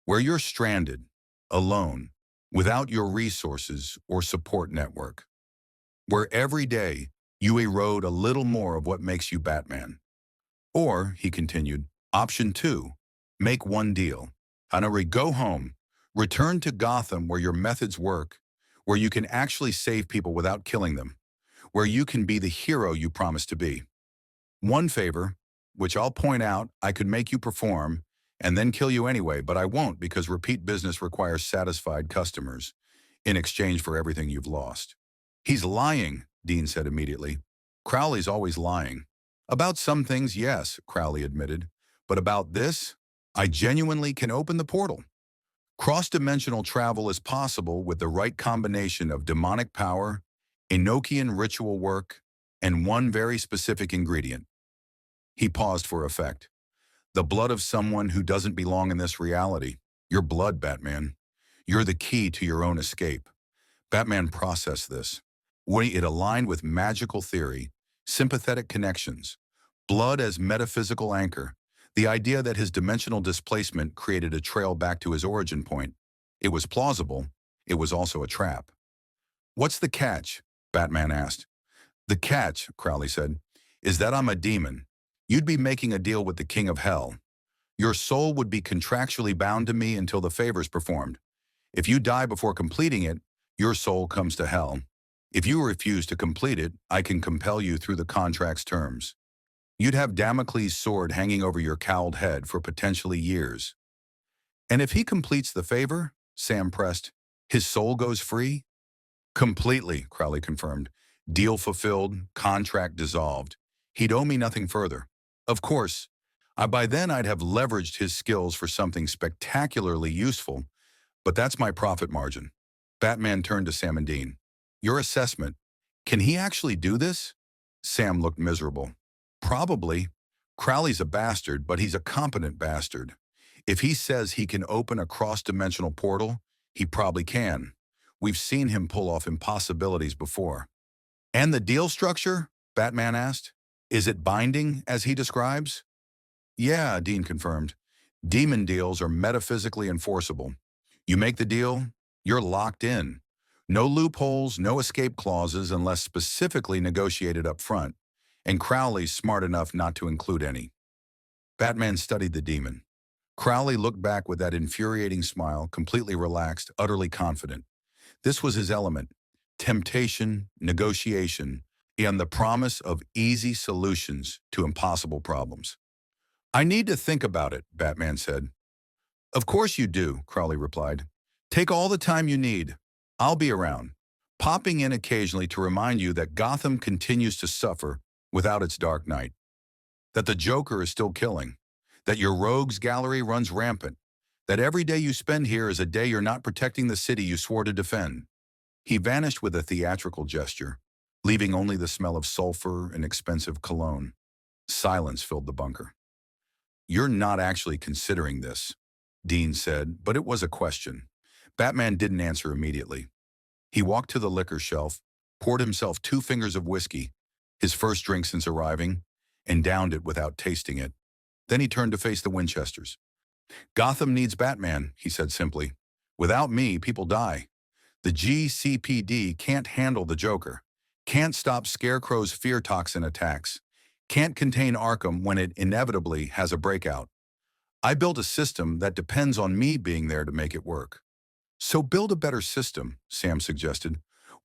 Where you're stranded, alone, without your resources or support network. Where every day you erode a little more of what makes you Batman. Or, he continued, option 2, make one deal. Hanari, go home, Return to Gotham where your methods work, where you can actually save people without killing them, where you can be the hero you promised to be. One favor, which I'll point out I could make you perform and then kill you anyway, but I won't because repeat business requires satisfied customers in exchange for everything you've lost. He's lying, Dean said immediately. Crowley's always lying. About some things, yes, Crowley admitted. But about this, I genuinely can open the portal. Cross-dimensional travel is possible with the right combination of demonic power, Enochian ritual work, and one very specific ingredient. He paused for effect. The blood of someone who doesn't belong in this reality. Your blood, Batman. You're the key to your own escape. Batman processed this. When it aligned with magical theory, sympathetic connections, blood as metaphysical anchor, the idea that his dimensional displacement created a trail back to his origin point. It was plausible. It was also a trap. What's the catch? Batman asked. The catch, Crowley said, is that I'm a demon. You'd be making a deal with the King of Hell. Your soul would be contractually bound to me until the favor's performed. If you die before completing it, your soul comes to hell. If you refuse to complete it, I can compel you through the contract's terms. You'd have Damocles' sword hanging over your cowled head for potentially years. And if he completes the favor, Sam pressed, his soul goes free? Completely, Crowley confirmed. Deal fulfilled, contract dissolved. He'd owe me nothing further. Of course, by then I'd have leveraged his skills for something spectacularly useful, but that's my profit margin. Batman turned to Sam and Dean. Your assessment, can he actually do this? Sam looked miserable. Probably. Crowley's a bastard, but he's a competent bastard. If he says he can open a cross-dimensional portal, he probably can. We've seen him pull off impossibilities before. And the deal structure? Batman asked. Is it binding, as he describes? Yeah, Dean confirmed. Demon deals are metaphysically enforceable. You make the deal, you're locked in. No loopholes, no escape clauses unless specifically negotiated up front. And Crowley's smart enough not to include any. Batman studied the demon. Crowley looked back with that infuriating smile, completely relaxed, utterly confident. This was his element. Temptation, negotiation, and the promise of easy solutions to impossible problems. I need to think about it, Batman said. Of course you do, Crowley replied. Take all the time you need. I'll be around, popping in occasionally to remind you that Gotham continues to suffer without its Dark Knight, that the Joker is still killing, that your rogues gallery runs rampant, that every day you spend here is a day you're not protecting the city you swore to defend. He vanished with a theatrical gesture, leaving only the smell of sulfur and expensive cologne. Silence filled the bunker. You're not actually considering this, Dean said, but it was a question. Batman didn't answer immediately. He walked to the liquor shelf, poured himself 2 fingers of whiskey, his first drink since arriving, and downed it without tasting it. Then he turned to face the Winchesters. Gotham needs Batman, he said simply. Without me, people die. The GCPD can't handle the Joker, can't stop Scarecrow's fear toxin attacks, can't contain Arkham when it inevitably has a breakout. I built a system that depends on me being there to make it work. So build a better system, Sam suggested,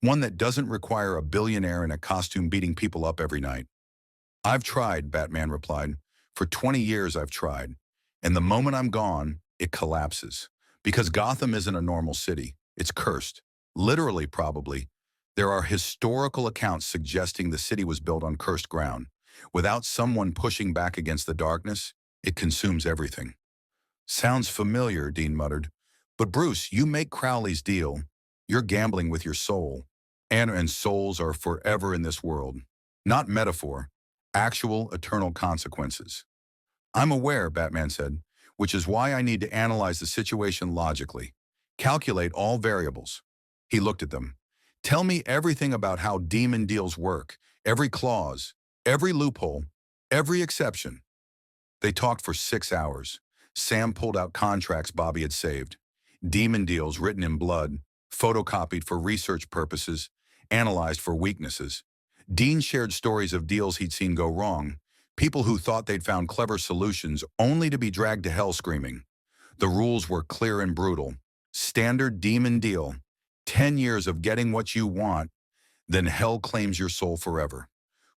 one that doesn't require a billionaire in a costume beating people up every night. I've tried, Batman replied. For 20 years I've tried. And the moment I'm gone, it collapses. Because Gotham isn't a normal city. It's cursed. Literally, probably. There are historical accounts suggesting the city was built on cursed ground. Without someone pushing back against the darkness, it consumes everything. Sounds familiar, Dean muttered. But Bruce, you make Crowley's deal. You're gambling with your soul. And souls are forever in this world. Not metaphor. Actual, eternal consequences. I'm aware, Batman said, which is why I need to analyze the situation logically. Calculate all variables. He looked at them. Tell me everything about how demon deals work. Every clause, every loophole, every exception. They talked for 6 hours. Sam pulled out contracts Bobby had saved. Demon deals written in blood, photocopied for research purposes, analyzed for weaknesses. Dean shared stories of deals he'd seen go wrong, people who thought they'd found clever solutions only to be dragged to hell screaming. The rules were clear and brutal. Standard demon deal. 10 years of getting what you want, then hell claims your soul forever.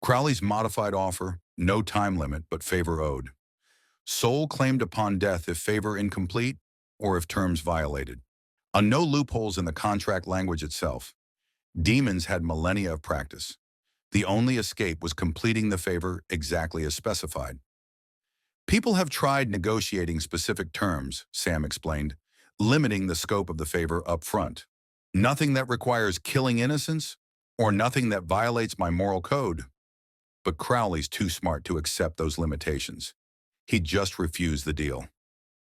Crowley's modified offer, no time limit, but favor owed. Soul claimed upon death if favor incomplete or if terms violated. No loopholes in the contract language itself. Demons had millennia of practice. The only escape was completing the favor exactly as specified. People have tried negotiating specific terms, Sam explained, limiting the scope of the favor up front. Nothing that requires killing innocents or nothing that violates my moral code. But Crowley's too smart to accept those limitations. He just refused the deal.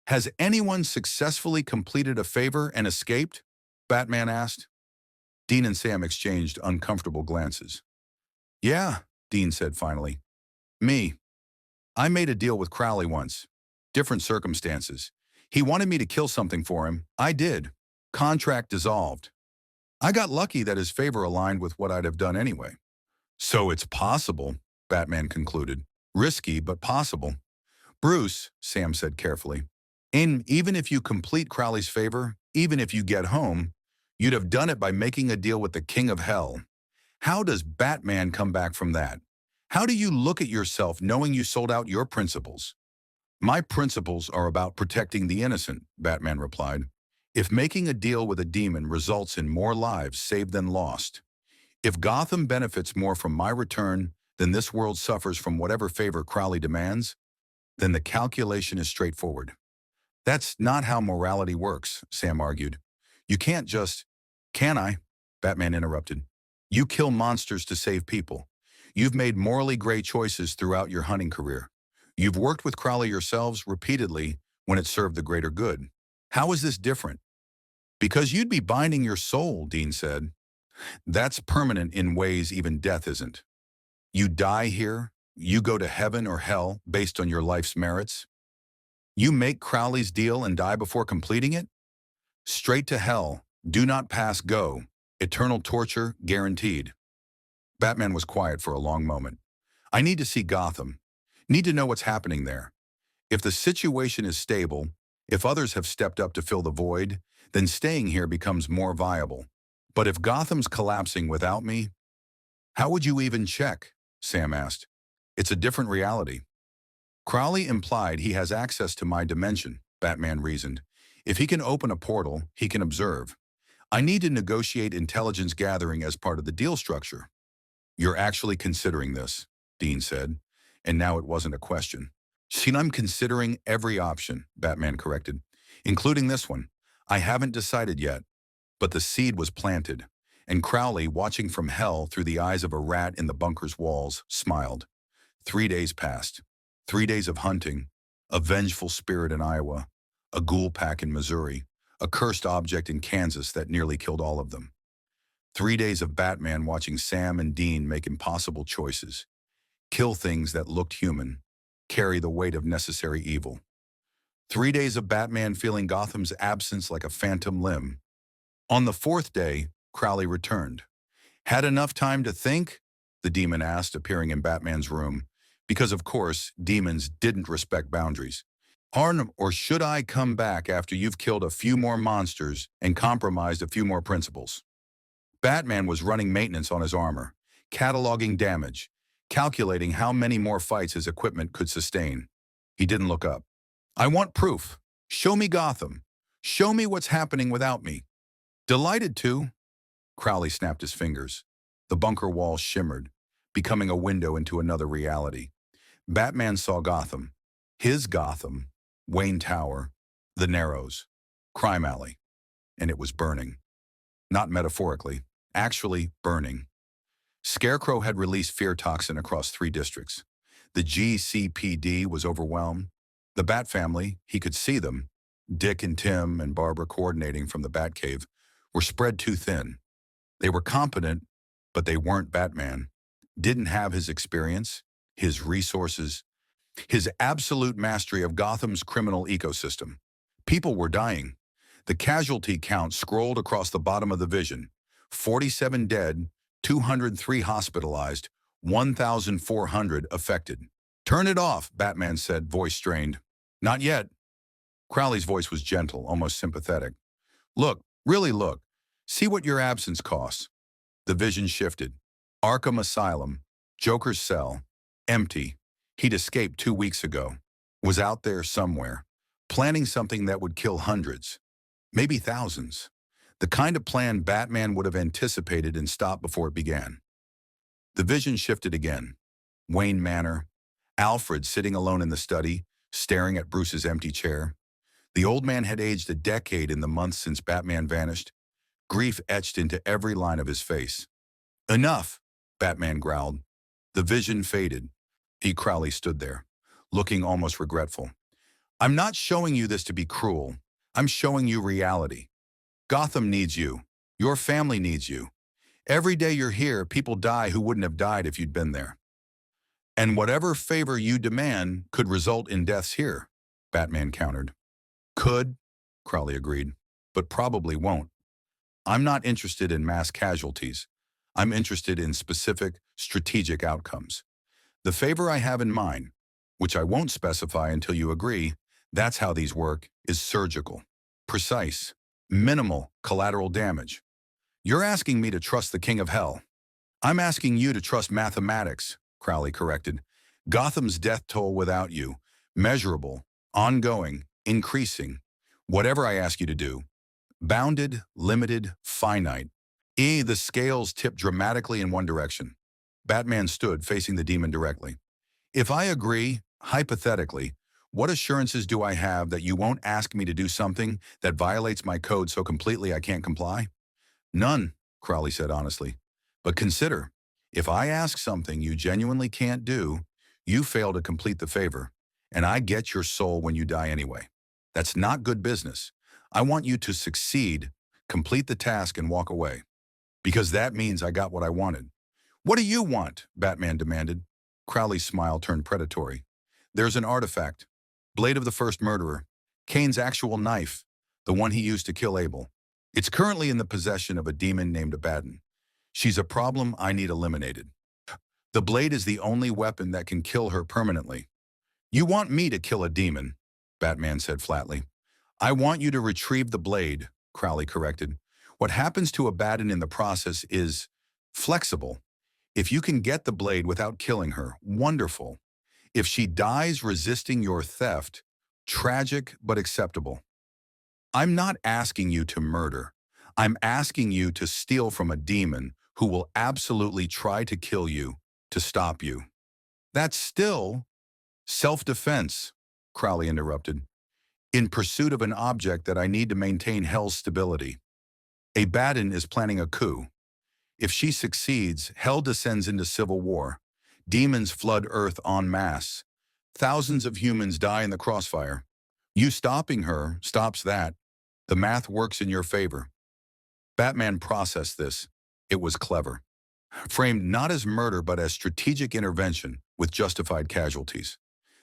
Has anyone successfully completed a favor and escaped? Batman asked. Dean and Sam exchanged uncomfortable glances. Yeah, Dean said finally. Me. I made a deal with Crowley once. Different circumstances. He wanted me to kill something for him. I did. Contract dissolved. I got lucky that his favor aligned with what I'd have done anyway. So it's possible, Batman concluded. Risky, but possible. Bruce, Sam said carefully, even if you complete Crowley's favor, even if you get home, you'd have done it by making a deal with the King of Hell. How does Batman come back from that? How do you look at yourself knowing you sold out your principles? My principles are about protecting the innocent, Batman replied. If making a deal with a demon results in more lives saved than lost, if Gotham benefits more from my return than this world suffers from whatever favor Crowley demands, then the calculation is straightforward. That's not how morality works, Sam argued. You can't just, can I? Batman interrupted. You kill monsters to save people. You've made morally gray choices throughout your hunting career. You've worked with Crowley yourselves repeatedly when it served the greater good. How is this different? Because you'd be binding your soul, Dean said. That's permanent in ways even death isn't. You die here, you go to heaven or hell based on your life's merits. You make Crowley's deal and die before completing it? Straight to hell, do not pass go, eternal torture guaranteed. Batman was quiet for a long moment. I need to see Gotham. Need to know what's happening there. If the situation is stable, if others have stepped up to fill the void, then staying here becomes more viable. But if Gotham's collapsing without me, how would you even check? Sam asked. It's a different reality. Crowley implied he has access to my dimension, Batman reasoned. If he can open a portal, he can observe. I need to negotiate intelligence gathering as part of the deal structure. You're actually considering this, Dean said, and now it wasn't a question. See, I'm considering every option, Batman corrected, including this one. I haven't decided yet, but the seed was planted, and Crowley, watching from hell through the eyes of a rat in the bunker's walls, smiled. 3 days passed. 3 days of hunting, a vengeful spirit in Iowa, a ghoul pack in Missouri, a cursed object in Kansas that nearly killed all of them. 3 days of Batman watching Sam and Dean make impossible choices, kill things that looked human, carry the weight of necessary evil. 3 days of Batman feeling Gotham's absence like a phantom limb. On the 4th day, Crowley returned. Had enough time to think? The demon asked, appearing in Batman's room, because of course, demons didn't respect boundaries. Or should I come back after you've killed a few more monsters and compromised a few more principles? Batman was running maintenance on his armor, cataloging damage, calculating how many more fights his equipment could sustain. He didn't look up. I want proof. Show me Gotham. Show me what's happening without me. Delighted to. Crowley snapped his fingers. The bunker wall shimmered, becoming a window into another reality. Batman saw Gotham. His Gotham. Wayne Tower. The Narrows. Crime Alley. And it was burning. Not metaphorically. Actually burning. Scarecrow had released fear toxin across 3 districts. The GCPD was overwhelmed. The Bat family, he could see them, Dick and Tim and Barbara coordinating from the Batcave, were spread too thin. They were competent, but they weren't Batman. Didn't have his experience, his resources, his absolute mastery of Gotham's criminal ecosystem. People were dying. The casualty count scrolled across the bottom of the vision. 47 dead, 203 hospitalized, 1,400 affected. Turn it off, Batman said, voice strained. Not yet. Crowley's voice was gentle, almost sympathetic. Look, really look. See what your absence costs. The vision shifted. Arkham Asylum, Joker's cell, empty. He'd escaped 2 weeks ago. Was out there somewhere, planning something that would kill hundreds, maybe thousands. The kind of plan Batman would have anticipated and stopped before it began. The vision shifted again. Wayne Manor, Alfred sitting alone in the study, staring at Bruce's empty chair. The old man had aged a decade in the months since Batman vanished, grief etched into every line of his face. Enough, Batman growled. The vision faded. Crowley stood there, looking almost regretful. I'm not showing you this to be cruel. I'm showing you reality. Gotham needs you. Your family needs you. Every day you're here, people die who wouldn't have died if you'd been there. And whatever favor you demand could result in deaths here, Batman countered. Could, Crowley agreed, but probably won't. I'm not interested in mass casualties. I'm interested in specific, strategic outcomes. The favor I have in mind, which I won't specify until you agree, that's how these work, is surgical, precise, minimal collateral damage. You're asking me to trust the King of Hell. I'm asking you to trust mathematics, Crowley corrected. Gotham's death toll without you, measurable, ongoing, increasing. Whatever I ask you to do. Bounded, limited, finite. The scales tip dramatically in one direction. Batman stood, facing the demon directly. If I agree, hypothetically, what assurances do I have that you won't ask me to do something that violates my code so completely I can't comply? None, Crowley said honestly. But consider, if I ask something you genuinely can't do, you fail to complete the favor, and I get your soul when you die anyway. That's not good business. I want you to succeed, complete the task, and walk away. Because that means I got what I wanted. What do you want? Batman demanded. Crowley's smile turned predatory. There's an artifact. Blade of the first murderer. Kane's actual knife. The one he used to kill Abel. It's currently in the possession of a demon named Abaddon. She's a problem I need eliminated. The blade is the only weapon that can kill her permanently. You want me to kill a demon, Batman said flatly. I want you to retrieve the blade, Crowley corrected. What happens to Abaddon in the process is flexible. If you can get the blade without killing her, wonderful. If she dies resisting your theft, tragic but acceptable. I'm not asking you to murder. I'm asking you to steal from a demon who will absolutely try to kill you, to stop you. That's still self-defense, Crowley interrupted, in pursuit of an object that I need to maintain Hell's stability. Abaddon is planning a coup. If she succeeds, Hell descends into civil war. Demons flood Earth en masse. Thousands of humans die in the crossfire. You stopping her stops that. The math works in your favor. Batman processed this. It was clever. Framed not as murder but as strategic intervention with justified casualties.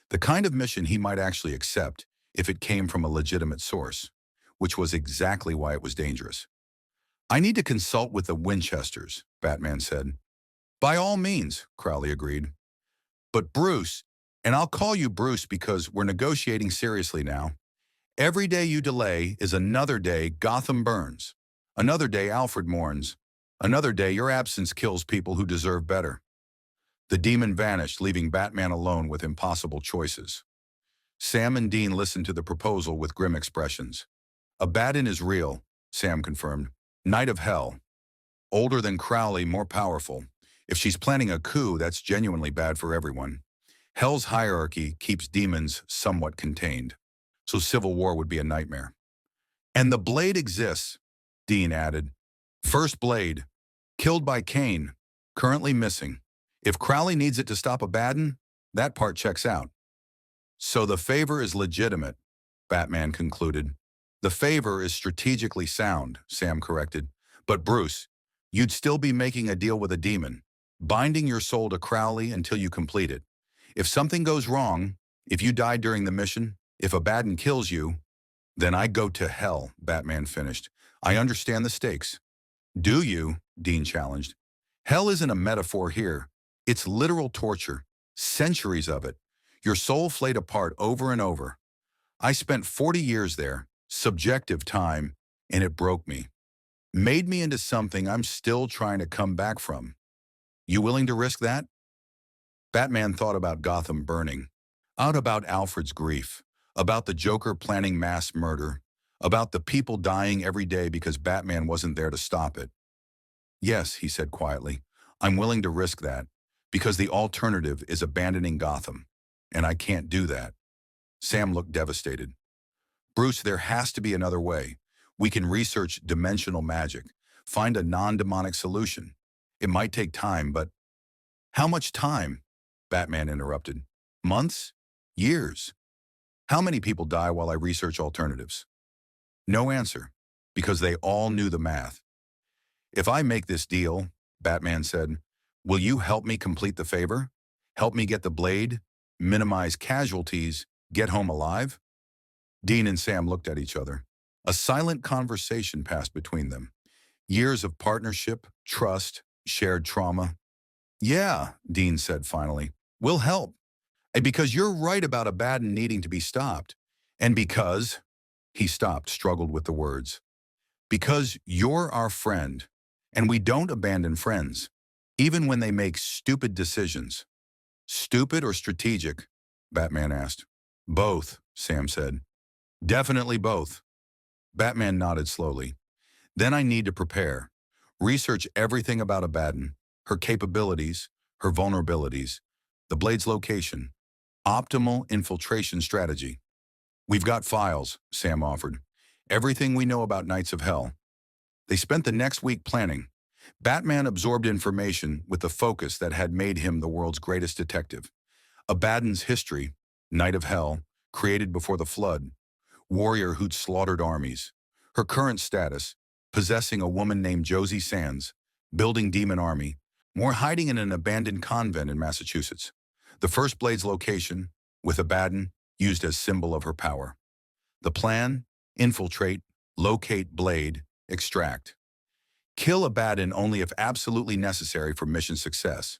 The kind of mission he might actually accept if it came from a legitimate source, which was exactly why it was dangerous. I need to consult with the Winchesters, Batman said. By all means, Crowley agreed. But Bruce, and I'll call you Bruce because we're negotiating seriously now, every day you delay is another day Gotham burns. Another day Alfred mourns. Another day your absence kills people who deserve better. The demon vanished, leaving Batman alone with impossible choices. Sam and Dean listened to the proposal with grim expressions. Abaddon is real, Sam confirmed. Knight of Hell. Older than Crowley, more powerful. If she's planning a coup, that's genuinely bad for everyone. Hell's hierarchy keeps demons somewhat contained, so civil war would be a nightmare. And the blade exists, Dean added. First blade, killed by Kane, currently missing. If Crowley needs it to stop Abaddon, that part checks out. So the favor is legitimate, Batman concluded. The favor is strategically sound, Sam corrected. But Bruce, you'd still be making a deal with a demon, binding your soul to Crowley until you complete it. If something goes wrong, if you die during the mission, if Abaddon kills you, then I go to hell, Batman finished. I understand the stakes. Do you? Dean challenged. Hell isn't a metaphor here. It's literal torture. Centuries of it. Your soul flayed apart over and over. I spent 40 years there. Subjective time. and it broke me. Made me into something I'm still trying to come back from. You willing to risk that? Batman thought about Gotham burning, out about Alfred's grief, about the Joker planning mass murder, about the people dying every day because Batman wasn't there to stop it. Yes, he said quietly, I'm willing to risk that, because the alternative is abandoning Gotham, and I can't do that. Sam looked devastated. Bruce, there has to be another way. We can research dimensional magic, find a non-demonic solution. It might take time, but how much time? Batman interrupted. Months? Years? How many people die while I research alternatives? No answer, because they all knew the math. If I make this deal, Batman said, will you help me complete the favor? Help me get the blade, minimize casualties, get home alive? Dean and Sam looked at each other. A silent conversation passed between them. Years of partnership, trust, shared trauma. Yeah, Dean said finally, we'll help. And because you're right about Abaddon needing to be stopped. And because, he stopped, struggled with the words. Because you're our friend, and we don't abandon friends, even when they make stupid decisions. Stupid or strategic? Batman asked. Both, Sam said. Definitely both. Batman nodded slowly. Then I need to prepare. Research everything about Abaddon, her capabilities, her vulnerabilities, the Blade's location, optimal infiltration strategy. We've got files, Sam offered. Everything we know about Knights of Hell. They spent the next week planning. Batman absorbed information with the focus that had made him the world's greatest detective. Abaddon's history, Knight of Hell, created before the Flood, warrior who'd slaughtered armies. Her current status, possessing a woman named Josie Sands, building demon army, more hiding in an abandoned convent in Massachusetts. The first Blade's location, with Abaddon, used as symbol of her power. The plan, infiltrate, locate Blade, extract. Kill Abaddon only if absolutely necessary for mission success.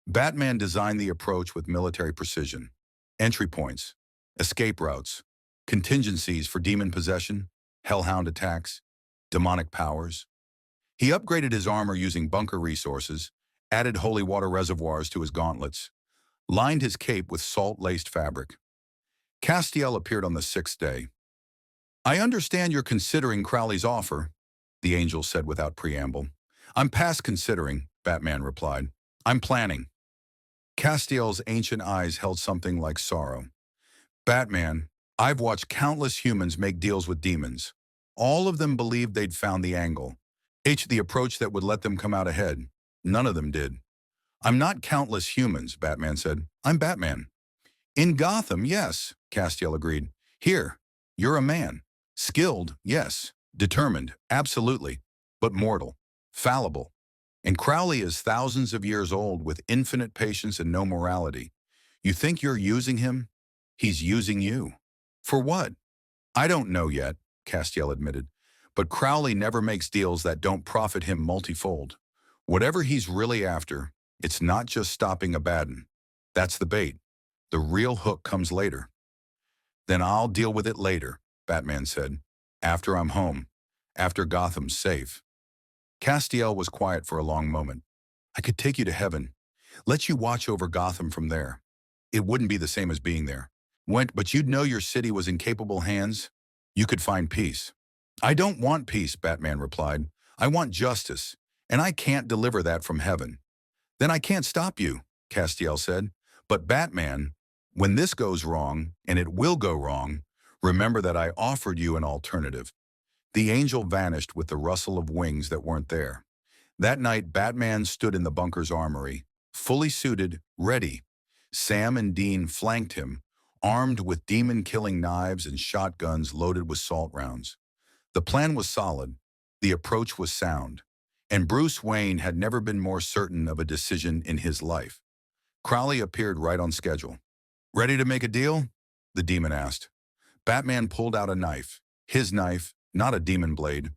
Batman designed the approach with military precision. Entry points, escape routes, contingencies for demon possession, hellhound attacks, demonic powers. He upgraded his armor using bunker resources, added holy water reservoirs to his gauntlets, lined his cape with salt-laced fabric. Castiel appeared on the 6th day. I understand you're considering Crowley's offer, the angel said without preamble. I'm past considering, Batman replied. I'm planning. Castiel's ancient eyes held something like sorrow. Batman, I've watched countless humans make deals with demons. All of them believed they'd found the angle, the approach that would let them come out ahead. None of them did. I'm not countless humans, Batman said. I'm Batman. In Gotham, yes, Castiel agreed. Here, you're a man. Skilled, yes. Determined, absolutely. But mortal. Fallible. And Crowley is thousands of years old with infinite patience and no morality. You think you're using him? He's using you. For what? I don't know yet, Castiel admitted. But Crowley never makes deals that don't profit him multifold. Whatever he's really after, it's not just stopping Abaddon. That's the bait. The real hook comes later. Then I'll deal with it later, Batman said. After I'm home. After Gotham's safe. Castiel was quiet for a long moment. I could take you to heaven. Let you watch over Gotham from there. It wouldn't be the same as being there. But you'd know your city was in capable hands. You could find peace. I don't want peace, Batman replied. I want justice, and I can't deliver that from heaven. Then I can't stop you, Castiel said. But Batman, when this goes wrong, and it will go wrong, remember that I offered you an alternative. The angel vanished with the rustle of wings that weren't there. That night, Batman stood in the bunker's armory, fully suited, ready. Sam and Dean flanked him, armed with demon-killing knives and shotguns loaded with salt rounds. The plan was solid, the approach was sound, and Bruce Wayne had never been more certain of a decision in his life. Crowley appeared right on schedule. Ready to make a deal? The demon asked. Batman pulled out a knife, his knife, not a demon blade,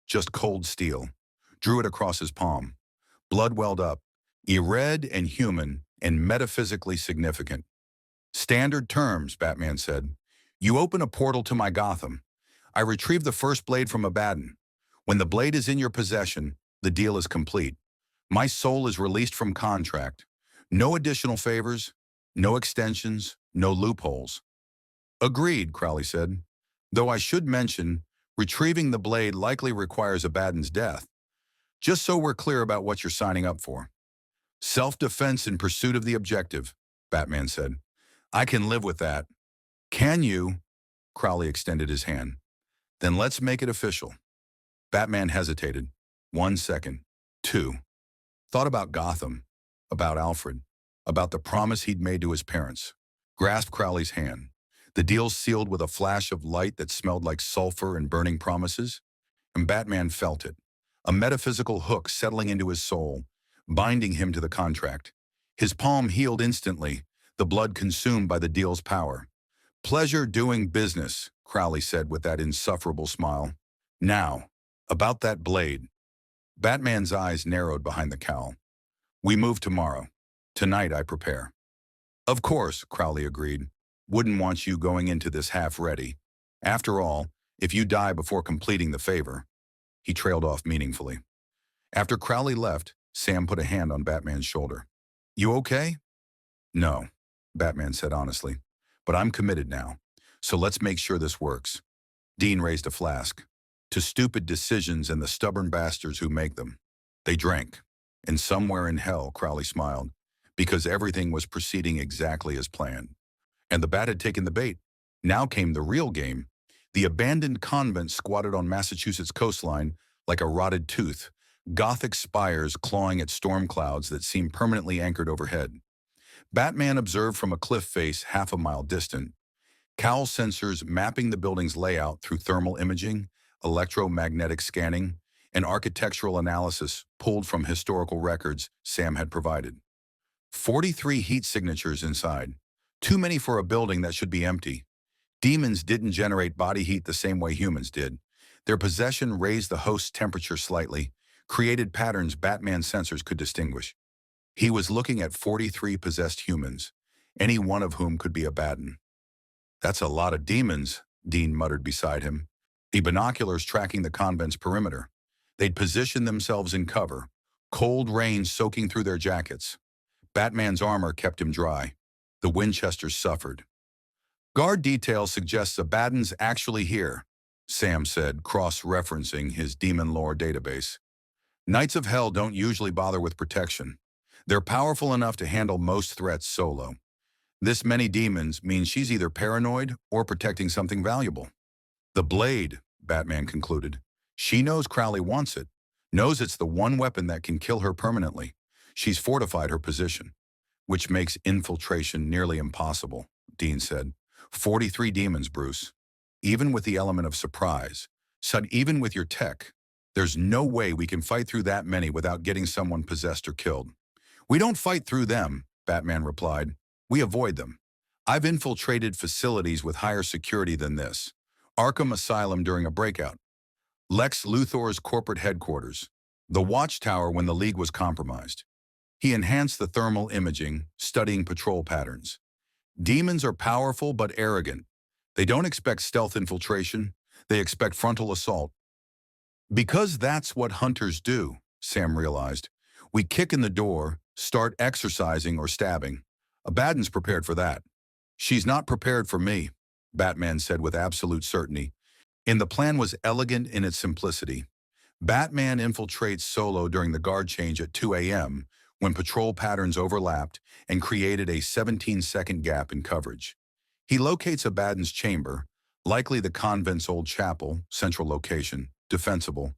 just cold steel, drew it across his palm. Blood welled up, red and human and metaphysically significant. Standard terms, Batman said. You open a portal to my Gotham. I retrieved the first blade from Abaddon. When the blade is in your possession, the deal is complete. My soul is released from contract. No additional favors, no extensions, no loopholes. Agreed, Crowley said. Though I should mention, retrieving the blade likely requires Abaddon's death. Just so we're clear about what you're signing up for. Self-defense in pursuit of the objective, Batman said. I can live with that. Can you? Crowley extended his hand. Then let's make it official. Batman hesitated. 1 second. 2. Thought about Gotham, about Alfred, about the promise he'd made to his parents. Grasped Crowley's hand. The deal sealed with a flash of light that smelled like sulfur and burning promises. And Batman felt it. A metaphysical hook settling into his soul, binding him to the contract. His palm healed instantly, the blood consumed by the deal's power. Pleasure doing business, Crowley said with that insufferable smile. Now, about that blade. Batman's eyes narrowed behind the cowl. We move tomorrow. Tonight I prepare. Of course, Crowley agreed. Wouldn't want you going into this half-ready. After all, if you die before completing the favor. He trailed off meaningfully. After Crowley left, Sam put a hand on Batman's shoulder. You okay? No, Batman said honestly. But I'm committed now. So let's make sure this works. Dean raised a flask. To stupid decisions and the stubborn bastards who make them. They drank. And somewhere in hell, Crowley smiled, because everything was proceeding exactly as planned. And the bat had taken the bait. Now came the real game. The abandoned convent squatted on Massachusetts coastline like a rotted tooth, Gothic spires clawing at storm clouds that seemed permanently anchored overhead. Batman observed from a cliff face half a mile distant. Cowl sensors mapping the building's layout through thermal imaging, electromagnetic scanning, and architectural analysis pulled from historical records Sam had provided. 43 heat signatures inside. Too many for a building that should be empty. Demons didn't generate body heat the same way humans did. Their possession raised the host's temperature slightly, created patterns Batman's sensors could distinguish. He was looking at 43 possessed humans, any one of whom could be Abaddon. That's a lot of demons, Dean muttered beside him, the binoculars tracking the convent's perimeter. They'd positioned themselves in cover, cold rain soaking through their jackets. Batman's armor kept him dry. The Winchesters suffered. Guard detail suggests Abaddon's actually here, Sam said, cross-referencing his demon lore database. Knights of Hell don't usually bother with protection. They're powerful enough to handle most threats solo. This many demons means she's either paranoid or protecting something valuable. The blade, Batman concluded. She knows Crowley wants it, knows it's the one weapon that can kill her permanently. She's fortified her position, which makes infiltration nearly impossible, Dean said. 43 demons, Bruce. Even with the element of surprise, said even with your tech, there's no way we can fight through that many without getting someone possessed or killed. We don't fight through them, Batman replied. We avoid them. I've infiltrated facilities with higher security than this. Arkham Asylum during a breakout. Lex Luthor's corporate headquarters. The Watchtower when the League was compromised. He enhanced the thermal imaging, studying patrol patterns. Demons are powerful but arrogant. They don't expect stealth infiltration. They expect frontal assault. Because that's what hunters do, Sam realized. We kick in the door, start exercising or stabbing. Abaddon's prepared for that. She's not prepared for me, Batman said with absolute certainty. And the plan was elegant in its simplicity. Batman infiltrates solo during the guard change at 2 a.m. when patrol patterns overlapped and created a 17-second gap in coverage. He locates Abaddon's chamber, likely the convent's old chapel, central location, defensible,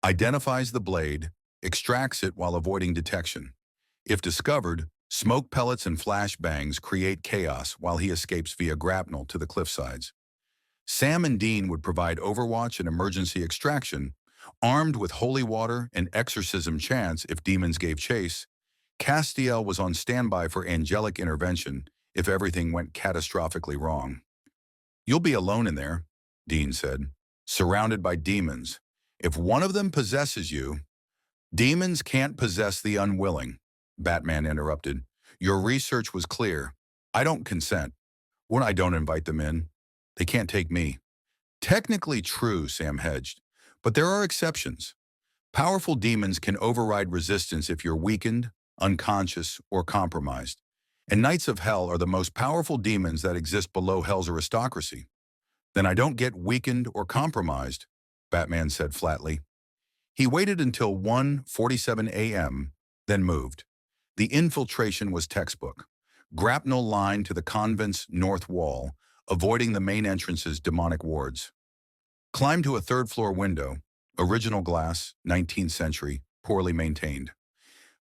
identifies the blade, extracts it while avoiding detection. If discovered, smoke pellets and flashbangs create chaos while he escapes via grapnel to the cliffsides. Sam and Dean would provide overwatch and emergency extraction, armed with holy water and exorcism chants if demons gave chase. Castiel was on standby for angelic intervention if everything went catastrophically wrong. You'll be alone in there, Dean said, surrounded by demons. If one of them possesses you, demons can't possess the unwilling, Batman interrupted. Your research was clear. I don't consent. When I don't invite them in, they can't take me. Technically true, Sam hedged, but there are exceptions. Powerful demons can override resistance if you're weakened, unconscious, or compromised. And Knights of Hell are the most powerful demons that exist below Hell's aristocracy. Then I don't get weakened or compromised, Batman said flatly. He waited until 1:47 a.m., then moved. The infiltration was textbook. Grapnel line to the convent's north wall, avoiding the main entrance's demonic wards. Climbed to a third-floor window, original glass, 19th century, poorly maintained.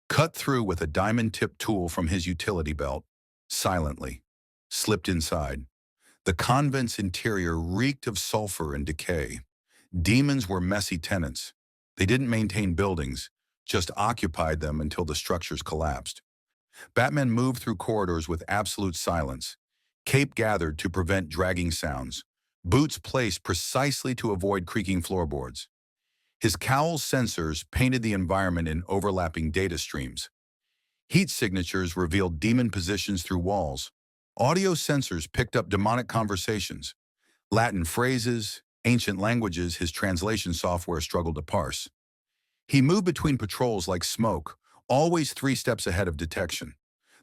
Cut through with a diamond-tipped tool from his utility belt, silently. Slipped inside. The convent's interior reeked of sulfur and decay. Demons were messy tenants. They didn't maintain buildings, just occupied them until the structures collapsed. Batman moved through corridors with absolute silence, cape gathered to prevent dragging sounds, boots placed precisely to avoid creaking floorboards. His cowl's sensors painted the environment in overlapping data streams. Heat signatures revealed demon positions through walls. Audio sensors picked up demonic conversations. Latin phrases, ancient languages his translation software struggled to parse. He moved between patrols like smoke, always 3 steps ahead of detection.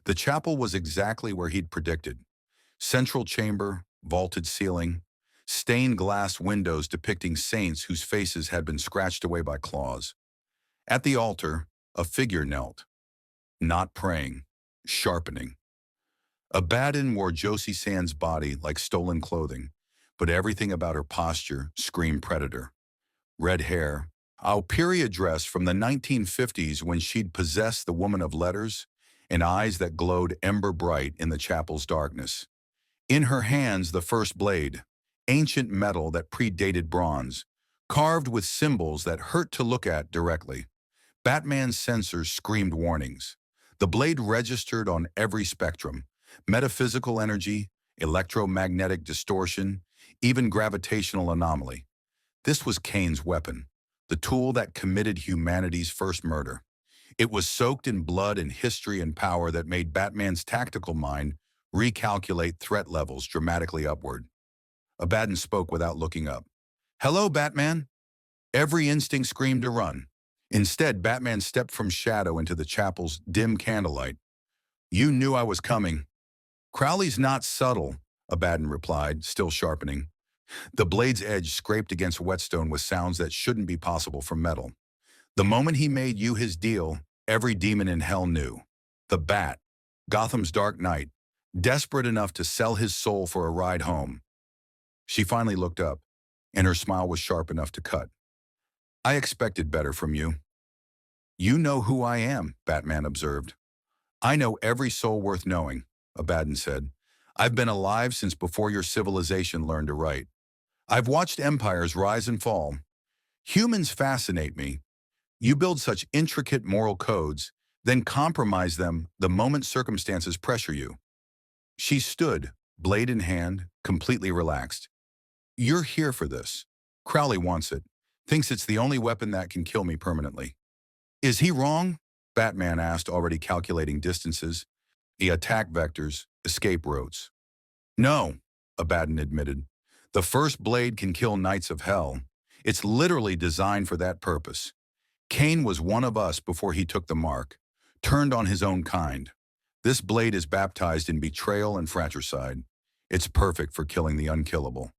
The chapel was exactly where he'd predicted. Central chamber, vaulted ceiling, stained glass windows depicting saints whose faces had been scratched away by claws. At the altar, a figure knelt, not praying, sharpening. Abaddon wore Josie Sand's body like stolen clothing, but everything about her posture screamed predator. Red hair, a period dress from the 1950s when she'd possessed the woman of letters, and eyes that glowed ember bright in the chapel's darkness. In her hands, the first blade, ancient metal that predated bronze, carved with symbols that hurt to look at directly. Batman's sensors screamed warnings. The blade registered on every spectrum: metaphysical energy, electromagnetic distortion, even gravitational anomaly. This was Kane's weapon, the tool that committed humanity's first murder. It was soaked in blood and history and power that made Batman's tactical mind recalculate threat levels dramatically upward. Abaddon spoke without looking up. "Hello, Batman." Every instinct screamed to run. Instead, Batman stepped from shadow into the chapel's dim candlelight. "You knew I was coming." "Crowley's not subtle," Abaddon replied, still sharpening. The blade's edge scraped against whetstone with sounds that shouldn't be possible from metal. "The moment he made you his deal, every demon in hell knew. The Bat, Gotham's Dark Knight, desperate enough to sell his soul for a ride home." She finally looked up, and her smile was sharp enough to cut. "I expected better from you." "You know who I am," Batman observed. "I know every soul worth knowing," Abaddon said. "I've been alive since before your civilization learned to write. I've watched empires rise and fall. Humans fascinate me. You build such intricate moral codes, then compromise them the moment circumstances pressure you." She stood, blade in hand, completely relaxed. "You're here for this. Crowley wants it, thinks it's the only weapon that can kill me permanently." "Is he wrong?" Batman asked, already calculating distances. The attack vectors, escape routes. "No," Abaddon admitted. "The first blade can kill Knights of Hell. It's literally designed for that purpose. Kane was one of us before he took the mark, turned on his own kind. This blade is baptized in betrayal and fratricide. It's perfect for killing the unkillable."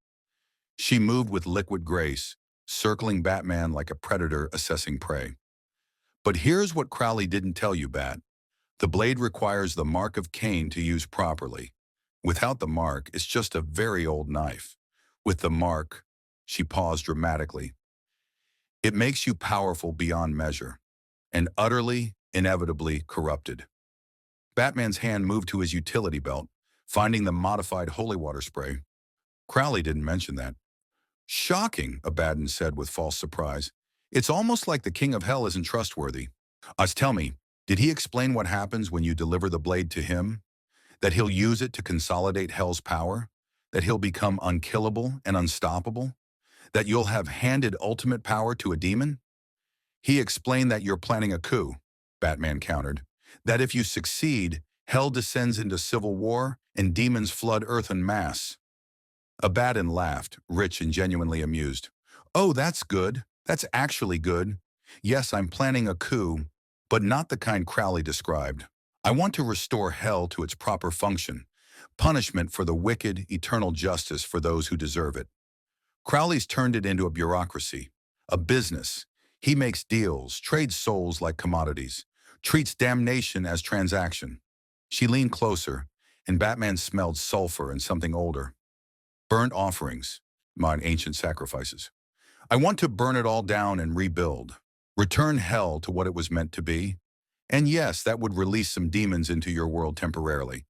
She moved with liquid grace, circling Batman like a predator assessing prey. "But here's what Crowley didn't tell you, Bat. The blade requires the mark of Cain to use properly. Without the mark, it's just a very old knife. With the mark," she paused dramatically, "it makes you powerful beyond measure, and utterly, inevitably corrupted." Batman's hand moved to his utility belt, finding the modified holy water spray. "Crowley didn't mention that." "Shocking," Abaddon said with false surprise. "It's almost like the King of Hell isn't trustworthy." Tell me, did he explain what happens when you deliver the blade to him? That he'll use it to consolidate Hell's power? That he'll become unkillable and unstoppable? That you'll have handed ultimate power to a demon?" "He explained that you're planning a coup," Batman countered. "That if you succeed, Hell descends into civil war and demons flood Earth en masse." Abaddon laughed, rich and genuinely amused. Oh, that's good. That's actually good. Yes, I'm planning a coup, but not the kind Crowley described. I want to restore hell to its proper function, punishment for the wicked, eternal justice for those who deserve it. Crowley's turned it into a bureaucracy, a business. He makes deals, trades souls like commodities, treats damnation as transaction. She leaned closer, and Batman smelled sulfur and something older. Burnt offerings, mine ancient sacrifices. I want to burn it all down and rebuild. Return hell to what it was meant to be. And yes, that would release some demons into your world temporarily.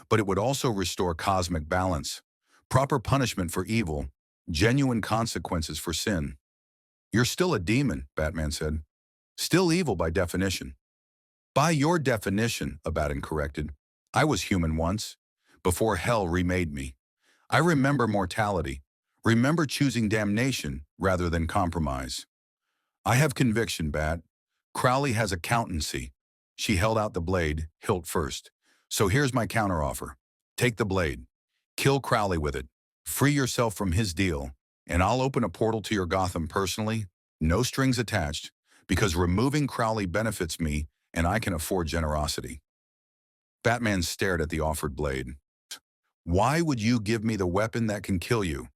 But it would also restore cosmic balance, proper punishment for evil, genuine consequences for sin. You're still a demon, Batman said. Still evil by definition. By your definition, Abaddon corrected. I was human once, before hell remade me. I remember mortality, remember choosing damnation rather than compromise. I have conviction, Bat. Crowley has accountancy. She held out the blade, hilt first. So here's my counteroffer. Take the blade. Kill Crowley with it. Free yourself from his deal, and I'll open a portal to your Gotham personally, no strings attached, because removing Crowley benefits me and I can afford generosity. Batman stared at the offered blade. Why would you give me the weapon that can kill you?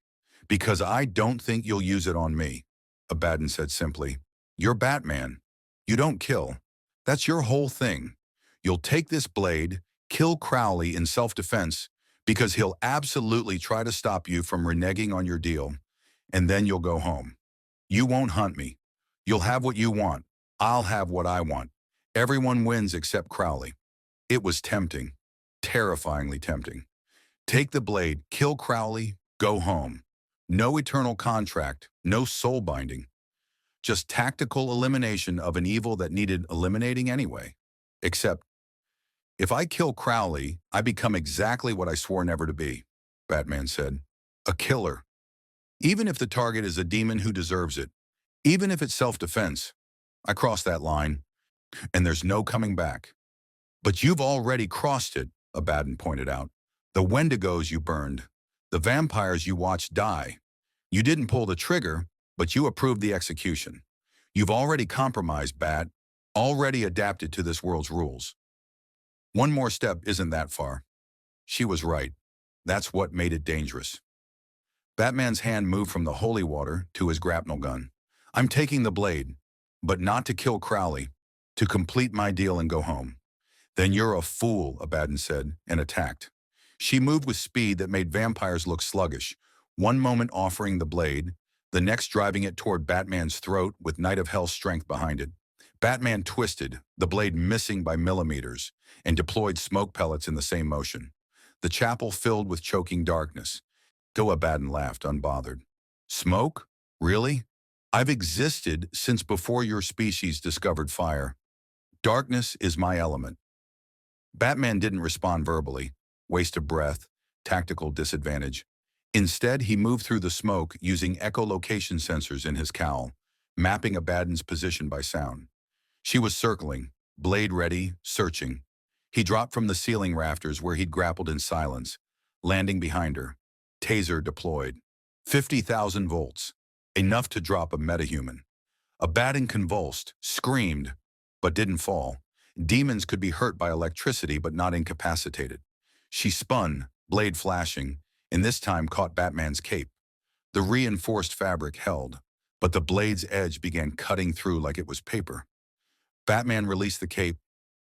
Because I don't think you'll use it on me, Abaddon said simply. You're Batman. You don't kill. That's your whole thing. You'll take this blade, kill Crowley in self-defense, because he'll absolutely try to stop you from reneging on your deal, and then you'll go home. You won't hunt me. You'll have what you want. I'll have what I want. Everyone wins except Crowley. It was tempting, terrifyingly tempting. Take the blade, kill Crowley, go home. No eternal contract, no soul binding. Just tactical elimination of an evil that needed eliminating anyway. Except, if I kill Crowley, I become exactly what I swore never to be, Batman said. A killer. Even if the target is a demon who deserves it. Even if it's self-defense. I crossed that line, and there's no coming back. But you've already crossed it, Abaddon pointed out. The Wendigos you burned. The vampires you watched die. You didn't pull the trigger, but you approved the execution. You've already compromised, Bat. Already adapted to this world's rules. One more step isn't that far. She was right. That's what made it dangerous. Batman's hand moved from the holy water to his grapnel gun. I'm taking the blade, but not to kill Crowley, to complete my deal and go home. Then you're a fool, Abaddon said, and attacked. She moved with speed that made vampires look sluggish, one moment offering the blade, the next driving it toward Batman's throat with Night of Hell's strength behind it. Batman twisted, the blade missing by millimeters, and deployed smoke pellets in the same motion. The chapel filled with choking darkness. Abaddon laughed, unbothered. Smoke? Really? I've existed since before your species discovered fire. Darkness is my element. Batman didn't respond verbally. Waste of breath, tactical disadvantage. Instead, he moved through the smoke using echolocation sensors in his cowl, mapping Abaddon's position by sound. She was circling, blade ready, searching. He dropped from the ceiling rafters where he'd grappled in silence, landing behind her. Taser deployed. 50,000 volts. Enough to drop a metahuman. Abaddon convulsed, screamed, but didn't fall. Demons could be hurt by electricity but not incapacitated. She spun, blade flashing, and this time caught Batman's cape. The reinforced fabric held, but the blade's edge began cutting through like it was paper. Batman released the cape,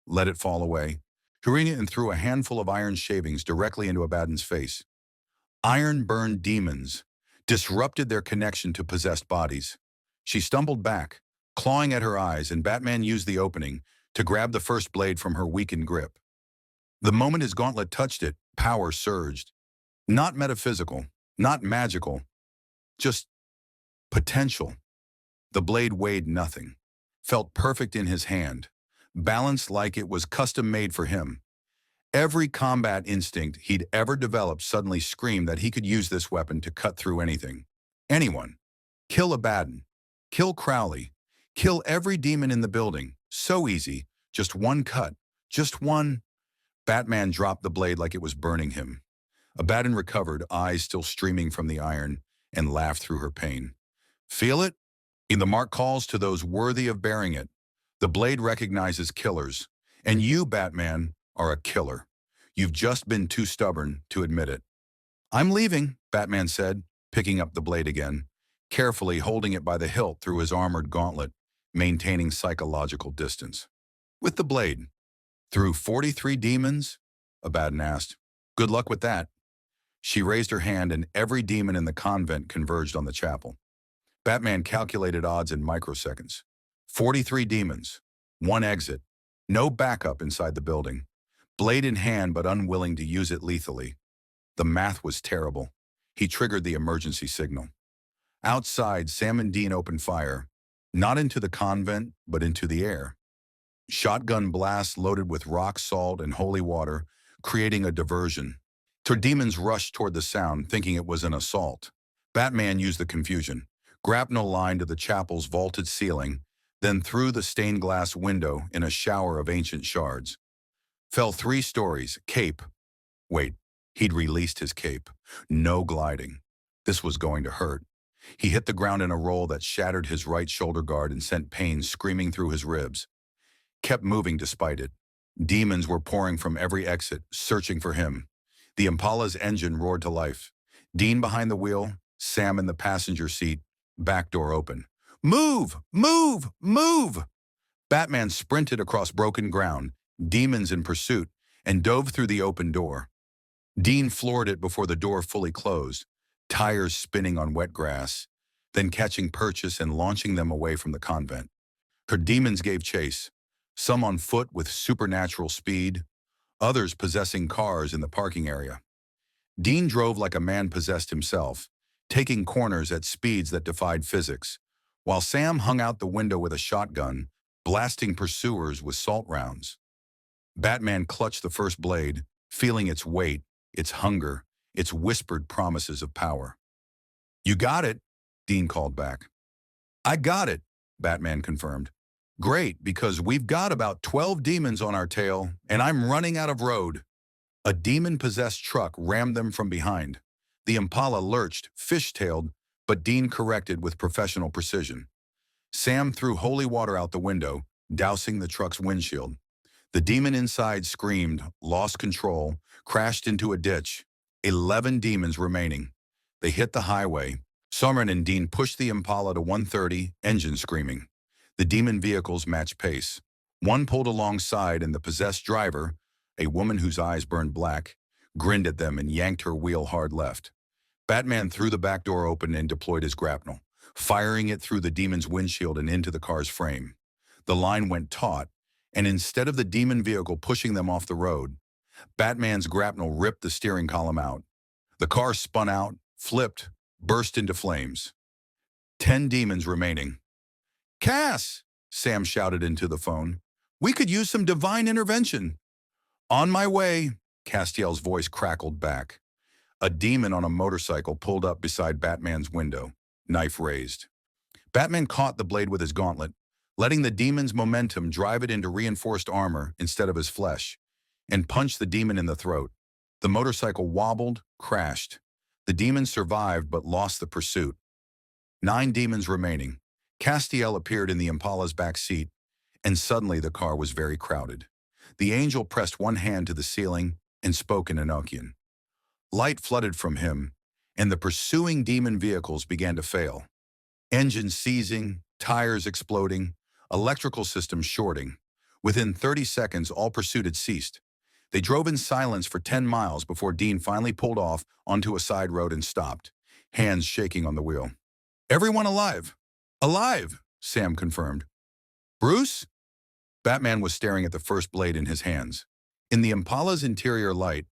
let it fall away, hurrying it and threw a handful of iron shavings directly into Abaddon's face. Iron-burned demons disrupted their connection to possessed bodies. She stumbled back, clawing at her eyes, and Batman used the opening to grab the first blade from her weakened grip. The moment his gauntlet touched it, power surged. Not metaphysical, not magical, just potential. The blade weighed nothing, felt perfect in his hand, balanced like it was custom-made for him. Every combat instinct he'd ever developed suddenly screamed that he could use this weapon to cut through anything. Anyone. Kill Abaddon. Kill Crowley. Kill every demon in the building. So easy. Just one cut. Just one. Batman dropped the blade like it was burning him. Abaddon recovered, eyes still streaming from the iron, and laughed through her pain. Feel it? The mark calls to those worthy of bearing it. The blade recognizes killers, and you, Batman, are a killer. You've just been too stubborn to admit it. I'm leaving, Batman said, picking up the blade again, carefully holding it by the hilt through his armored gauntlet, maintaining psychological distance. With the blade. Through 43 demons? Abaddon asked. Good luck with that. She raised her hand and every demon in the convent converged on the chapel. Batman calculated odds in microseconds. 43 demons. One exit. No backup inside the building. Blade in hand but unwilling to use it lethally. The math was terrible. He triggered the emergency signal. Outside, Sam and Dean opened fire. Not into the convent, but into the air. Shotgun blasts loaded with rock salt and holy water, creating a diversion. The demons rushed toward the sound, thinking it was an assault. Batman used the confusion. Grapnel line to the chapel's vaulted ceiling, then through the stained glass window in a shower of ancient shards. Fell 3 stories, cape. Wait, he'd released his cape. No gliding. This was going to hurt. He hit the ground in a roll that shattered his right shoulder guard and sent pain screaming through his ribs. Kept moving despite it. Demons were pouring from every exit, searching for him. The Impala's engine roared to life. Dean behind the wheel, Sam in the passenger seat, back door open. Move! Move! Move! Batman sprinted across broken ground, demons in pursuit, and dove through the open door. Dean floored it before the door fully closed, tires spinning on wet grass, then catching Purchase and launching them away from the convent. Her demons gave chase, some on foot with supernatural speed, others possessing cars in the parking area. Dean drove like a man possessed himself, taking corners at speeds that defied physics, while Sam hung out the window with a shotgun, blasting pursuers with salt rounds. Batman clutched the first blade, feeling its weight, its hunger, its whispered promises of power. You got it, Dean called back. I got it, Batman confirmed. Great, because we've got about 12 demons on our tail, and I'm running out of road. A demon-possessed truck rammed them from behind. The Impala lurched, fish-tailed, but Dean corrected with professional precision. Sam threw holy water out the window, dousing the truck's windshield. The demon inside screamed, lost control, crashed into a ditch. 11 demons remaining. They hit the highway. Summer and Dean pushed the Impala to 130, engine screaming. The demon vehicles matched pace. One pulled alongside and the possessed driver, a woman whose eyes burned black, grinned at them and yanked her wheel hard left. Batman threw the back door open and deployed his grapnel, firing it through the demon's windshield and into the car's frame. The line went taut, and instead of the demon vehicle pushing them off the road, Batman's grapnel ripped the steering column out. The car spun out, flipped, burst into flames. 10 demons remaining. Cass, Sam shouted into the phone. We could use some divine intervention. On my way, Castiel's voice crackled back. A demon on a motorcycle pulled up beside Batman's window, knife raised. Batman caught the blade with his gauntlet, letting the demon's momentum drive it into reinforced armor instead of his flesh, and punched the demon in the throat. The motorcycle wobbled, crashed. The demon survived but lost the pursuit. 9 demons remaining. Castiel appeared in the Impala's back seat, and suddenly the car was very crowded. The angel pressed one hand to the ceiling and spoke in Enochian. Light flooded from him, and the pursuing demon vehicles began to fail. Engines seizing, tires exploding, electrical systems shorting. Within 30 seconds, all pursuit had ceased. They drove in silence for 10 miles before Dean finally pulled off onto a side road and stopped, hands shaking on the wheel. Everyone alive. Alive, Sam confirmed. Bruce? Batman was staring at the first blade in his hands. In the Impala's interior light,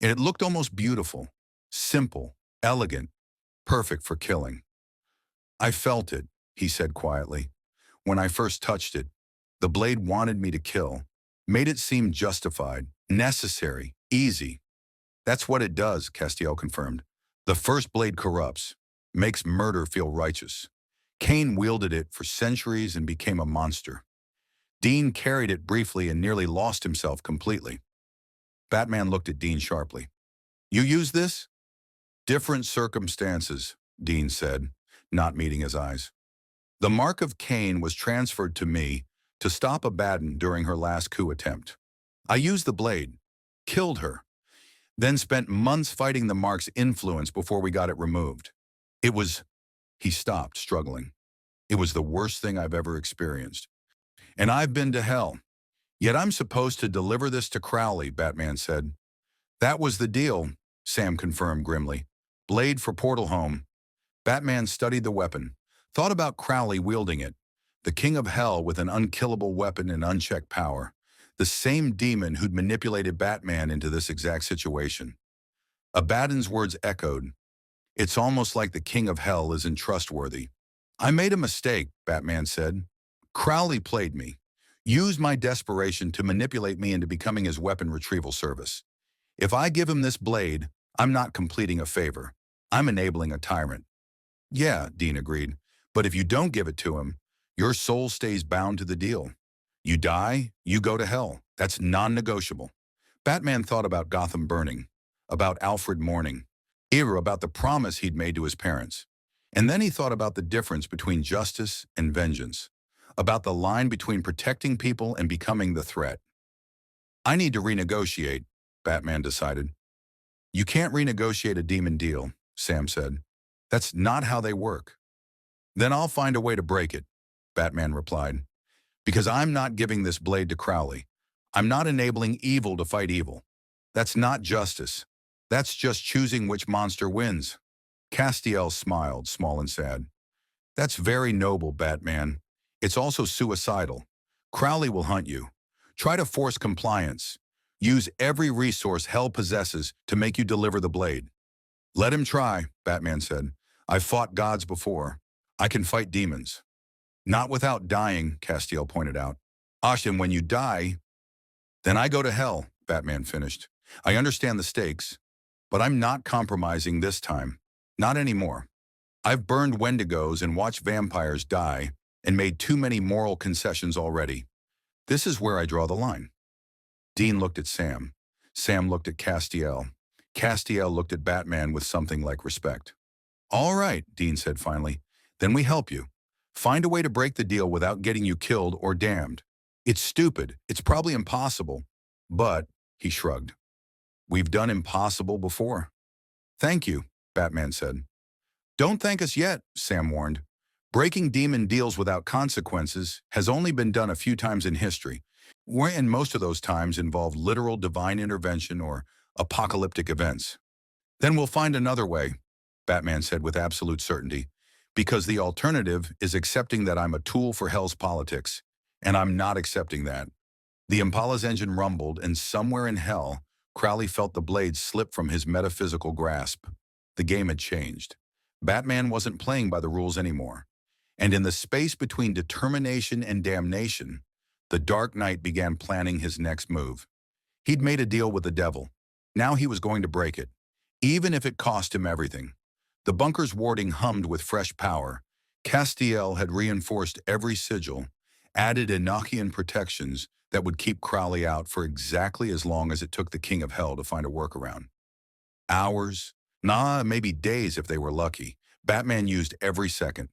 and it looked almost beautiful, simple, elegant, perfect for killing. I felt it, he said quietly. When I first touched it, the blade wanted me to kill, made it seem justified, necessary, easy. That's what it does, Castiel confirmed. The first blade corrupts, makes murder feel righteous. Cain wielded it for centuries and became a monster. Dean carried it briefly and nearly lost himself completely. Batman looked at Dean sharply. You use this? Different circumstances, Dean said, not meeting his eyes. The mark of Cain was transferred to me to stop Abaddon during her last coup attempt. I used the blade, killed her, then spent months fighting the mark's influence before we got it removed. It was, he stopped, struggling. It was the worst thing I've ever experienced. And I've been to hell. Yet I'm supposed to deliver this to Crowley, Batman said. That was the deal, Sam confirmed grimly. Blade for Portal Home. Batman studied the weapon, thought about Crowley wielding it, the king of hell with an unkillable weapon and unchecked power, the same demon who'd manipulated Batman into this exact situation. Abaddon's words echoed. It's almost like the king of hell isn't trustworthy. I made a mistake, Batman said. Crowley played me, used my desperation to manipulate me into becoming his weapon retrieval service. If I give him this blade, I'm not completing a favor. I'm enabling a tyrant. Yeah, Dean agreed. But if you don't give it to him, your soul stays bound to the deal. You die, you go to hell. That's non-negotiable. Batman thought about Gotham burning, about Alfred mourning, about the promise he'd made to his parents. And then he thought about the difference between justice and vengeance, about the line between protecting people and becoming the threat. I need to renegotiate, Batman decided. You can't renegotiate a demon deal, Sam said. That's not how they work. Then I'll find a way to break it, Batman replied. Because I'm not giving this blade to Crowley. I'm not enabling evil to fight evil. That's not justice. That's just choosing which monster wins. Castiel smiled, small and sad. That's very noble, Batman. It's also suicidal. Crowley will hunt you. Try to force compliance. Use every resource hell possesses to make you deliver the blade. Let him try, Batman said. I've fought gods before. I can fight demons. Not without dying, Castiel pointed out. And when you die, then I go to hell, Batman finished. I understand the stakes, but I'm not compromising this time. Not anymore. I've burned Wendigos and watched vampires die and made too many moral concessions already. This is where I draw the line. Dean looked at Sam. Sam looked at Castiel. Castiel looked at Batman with something like respect. All right, Dean said finally. Then we help you. Find a way to break the deal without getting you killed or damned. It's stupid. It's probably impossible. But, he shrugged. We've done impossible before. Thank you, Batman said. Don't thank us yet, Sam warned. Breaking demon deals without consequences has only been done a few times in history, and most of those times involved literal divine intervention or apocalyptic events. Then we'll find another way, Batman said with absolute certainty, because the alternative is accepting that I'm a tool for hell's politics, and I'm not accepting that. The Impala's engine rumbled, and somewhere in hell, Crowley felt the blade slip from his metaphysical grasp. The game had changed. Batman wasn't playing by the rules anymore. And in the space between determination and damnation, the Dark Knight began planning his next move. He'd made a deal with the devil. Now he was going to break it, even if it cost him everything. The bunker's warding hummed with fresh power. Castiel had reinforced every sigil, added Enochian protections that would keep Crowley out for exactly as long as it took the King of Hell to find a workaround. Hours, maybe days if they were lucky. Batman used every second.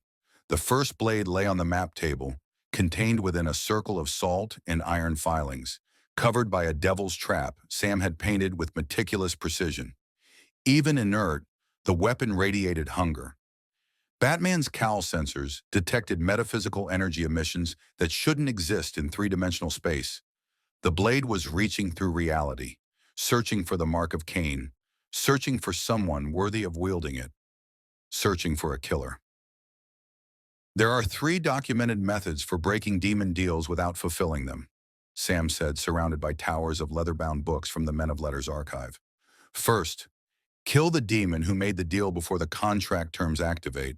The first blade lay on the map table, contained within a circle of salt and iron filings, covered by a devil's trap Sam had painted with meticulous precision. Even inert, the weapon radiated hunger. Batman's cowl sensors detected metaphysical energy emissions that shouldn't exist in three-dimensional space. The blade was reaching through reality, searching for the mark of Cain, searching for someone worthy of wielding it, searching for a killer. There are 3 documented methods for breaking demon deals without fulfilling them, Sam said, surrounded by towers of leather-bound books from the Men of Letters archive. First, kill the demon who made the deal before the contract terms activate.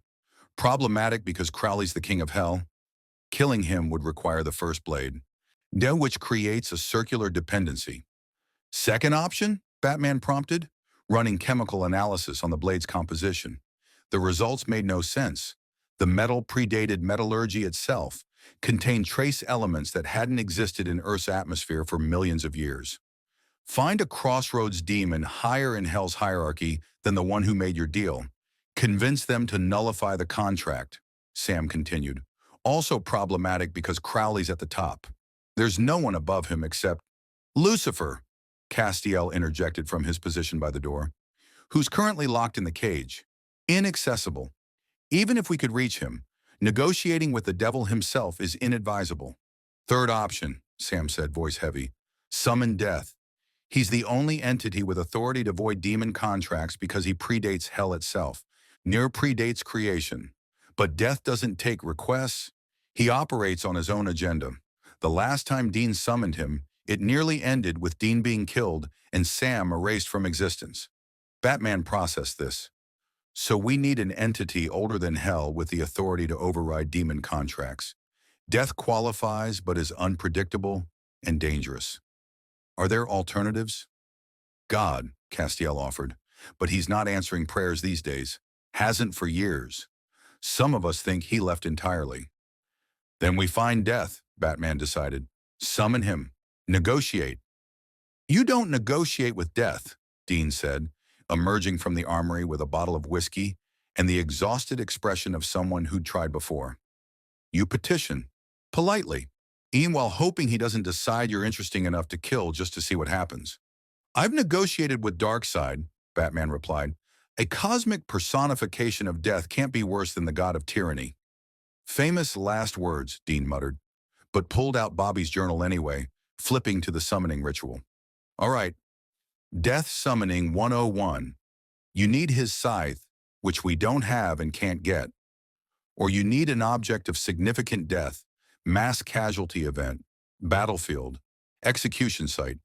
Problematic because Crowley's the King of Hell. Killing him would require the first blade, which creates a circular dependency. Second option, Batman prompted, running chemical analysis on the blade's composition. The results made no sense. The metal predated metallurgy itself, contained trace elements that hadn't existed in Earth's atmosphere for millions of years. Find a crossroads demon higher in Hell's hierarchy than the one who made your deal. Convince them to nullify the contract, Sam continued. Also problematic because Crowley's at the top. There's no one above him except Lucifer, Castiel interjected from his position by the door, who's currently locked in the cage. Inaccessible. Even if we could reach him, negotiating with the devil himself is inadvisable. Third option, Sam said, voice heavy. Summon death. He's the only entity with authority to void demon contracts because he predates hell itself. Near predates creation. But death doesn't take requests. He operates on his own agenda. The last time Dean summoned him, it nearly ended with Dean being killed and Sam erased from existence. Batman processed this. So we need an entity older than hell with the authority to override demon contracts. Death qualifies but is unpredictable and dangerous. Are there alternatives? God, Castiel offered, but he's not answering prayers these days. Hasn't for years. Some of us think he left entirely. Then we find death, Batman decided. Summon him. Negotiate. You don't negotiate with death, Dean said, emerging from the armory with a bottle of whiskey and the exhausted expression of someone who'd tried before. You petition. Politely. Even while hoping he doesn't decide you're interesting enough to kill just to see what happens. I've negotiated with Darkseid, Batman replied. A cosmic personification of death can't be worse than the god of tyranny. Famous last words, Dean muttered, but pulled out Bobby's journal anyway, flipping to the summoning ritual. All right, Death Summoning 101. You need his scythe, which we don't have and can't get. Or you need an object of significant death, mass casualty event, battlefield, execution site.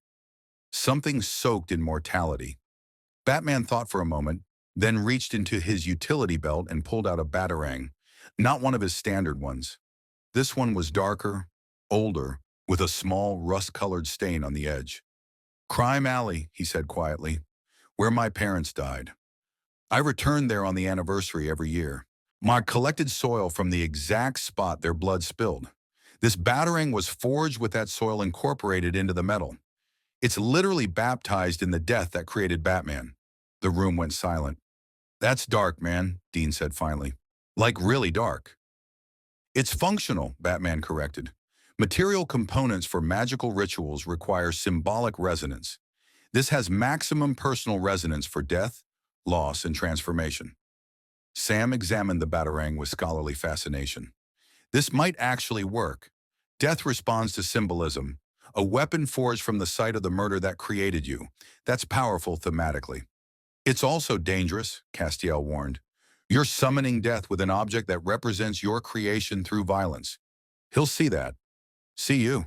Something soaked in mortality. Batman thought for a moment, then reached into his utility belt and pulled out a batarang, not one of his standard ones. This one was darker, older, with a small rust-colored stain on the edge. Crime Alley, he said quietly, where my parents died. I return there on the anniversary every year. I collected soil from the exact spot their blood spilled. This batarang was forged with that soil incorporated into the metal. It's literally baptized in the death that created Batman. The room went silent. That's dark, man, Dean said finally. Like really dark. It's functional, Batman corrected. Material components for magical rituals require symbolic resonance. This has maximum personal resonance for death, loss, and transformation. Sam examined the batarang with scholarly fascination. This might actually work. Death responds to symbolism, a weapon forged from the site of the murder that created you. That's powerful thematically. It's also dangerous, Castiel warned. You're summoning death with an object that represents your creation through violence. He'll see that. See you.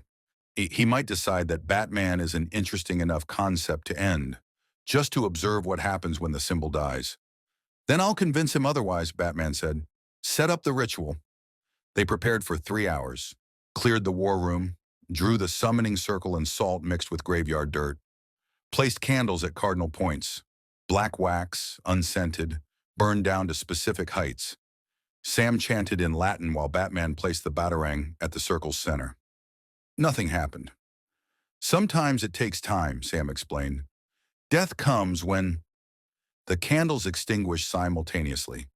He might decide that Batman is an interesting enough concept to end, just to observe what happens when the symbol dies. Then I'll convince him otherwise, Batman said. Set up the ritual. They prepared for 3 hours, cleared the war room, drew the summoning circle in salt mixed with graveyard dirt, placed candles at cardinal points, black wax, unscented, burned down to specific heights. Sam chanted in Latin while Batman placed the batarang at the circle's center. Nothing happened. Sometimes it takes time, Sam explained. Death comes when the candles extinguished simultaneously.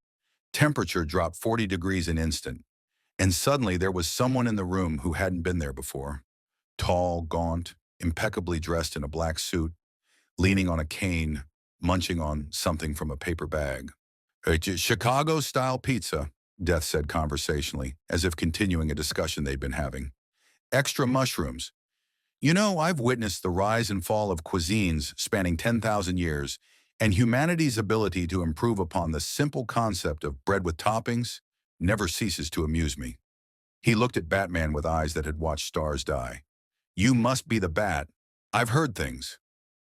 Temperature dropped 40 degrees an instant, and suddenly there was someone in the room who hadn't been there before. Tall, gaunt, impeccably dressed in a black suit, leaning on a cane, munching on something from a paper bag. Chicago-style pizza, Death said conversationally, as if continuing a discussion they'd been having. Extra mushrooms. You know, I've witnessed the rise and fall of cuisines spanning 10,000 years, and humanity's ability to improve upon the simple concept of bread with toppings never ceases to amuse me. He looked at Batman with eyes that had watched stars die. You must be the Bat. I've heard things.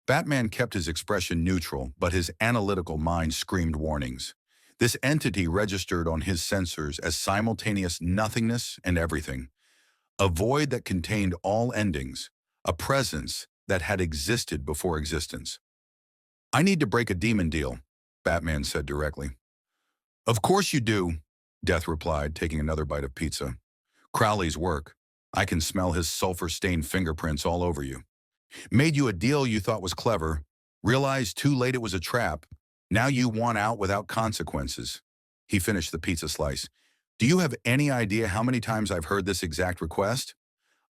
Batman kept his expression neutral, but his analytical mind screamed warnings. This entity registered on his sensors as simultaneous nothingness and everything. A void that contained all endings, a presence that had existed before existence. I need to break a demon deal, Batman said directly. Of course you do, Death replied, taking another bite of pizza. Crowley's work. I can smell his sulfur-stained fingerprints all over you. Made you a deal you thought was clever, realized too late it was a trap. Now you want out without consequences. He finished the pizza slice. Do you have any idea how many times I've heard this exact request?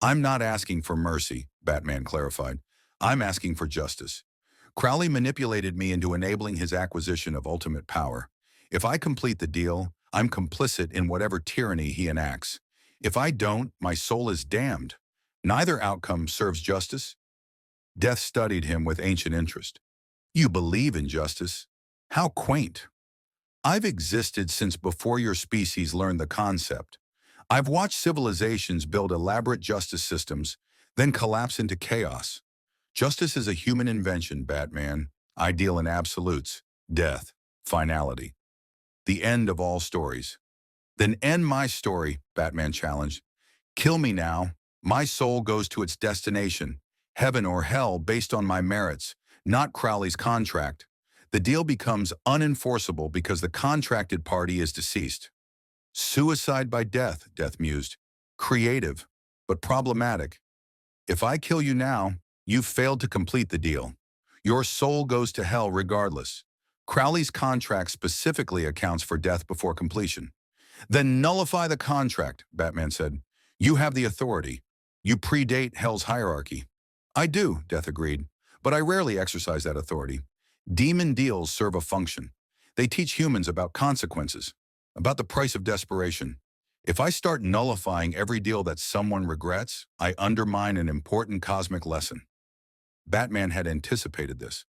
I'm not asking for mercy, Batman clarified. I'm asking for justice. Crowley manipulated me into enabling his acquisition of ultimate power. If I complete the deal, I'm complicit in whatever tyranny he enacts. If I don't, my soul is damned. Neither outcome serves justice. Death studied him with ancient interest. You believe in justice? How quaint. I've existed since before your species learned the concept. I've watched civilizations build elaborate justice systems, then collapse into chaos. Justice is a human invention, Batman. I deal in absolutes, death, finality. The end of all stories. Then end my story, Batman challenged. Kill me now. My soul goes to its destination, heaven or hell based on my merits, not Crowley's contract. The deal becomes unenforceable because the contracted party is deceased. Suicide by death, Death mused. Creative, but problematic. If I kill you now, you've failed to complete the deal. Your soul goes to hell regardless. Crowley's contract specifically accounts for death before completion. Then nullify the contract, Batman said. You have the authority. You predate hell's hierarchy. I do, Death agreed, but I rarely exercise that authority. Demon deals serve a function. They teach humans about consequences, about the price of desperation. If I start nullifying every deal that someone regrets, I undermine an important cosmic lesson. Batman had anticipated this.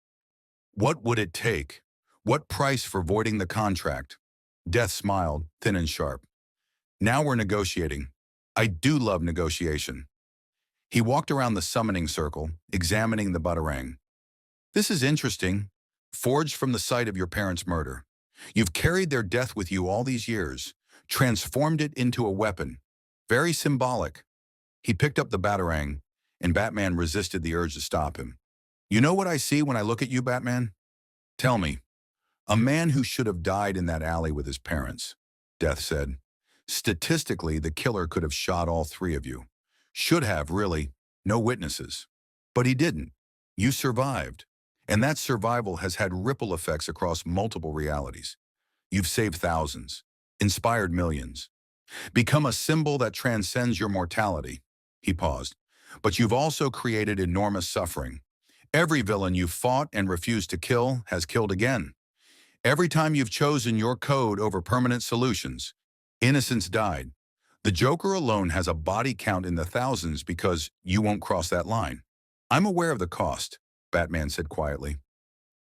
What would it take? What price for voiding the contract? Death smiled, thin and sharp. Now we're negotiating. I do love negotiation. He walked around the summoning circle, examining the Batarang. This is interesting. Forged from the site of your parents' murder. You've carried their death with you all these years, transformed it into a weapon. Very symbolic. He picked up the Batarang, and Batman resisted the urge to stop him. You know what I see when I look at you, Batman? Tell me. A man who should have died in that alley with his parents, Death said. Statistically, the killer could have shot all three of you. Should have, really. No witnesses. But he didn't. You survived. And that survival has had ripple effects across multiple realities. You've saved thousands, inspired millions, become a symbol that transcends your mortality. He paused. But you've also created enormous suffering. Every villain you've fought and refused to kill has killed again. Every time you've chosen your code over permanent solutions, innocents died. The Joker alone has a body count in the thousands because you won't cross that line. I'm aware of the cost, Batman said quietly.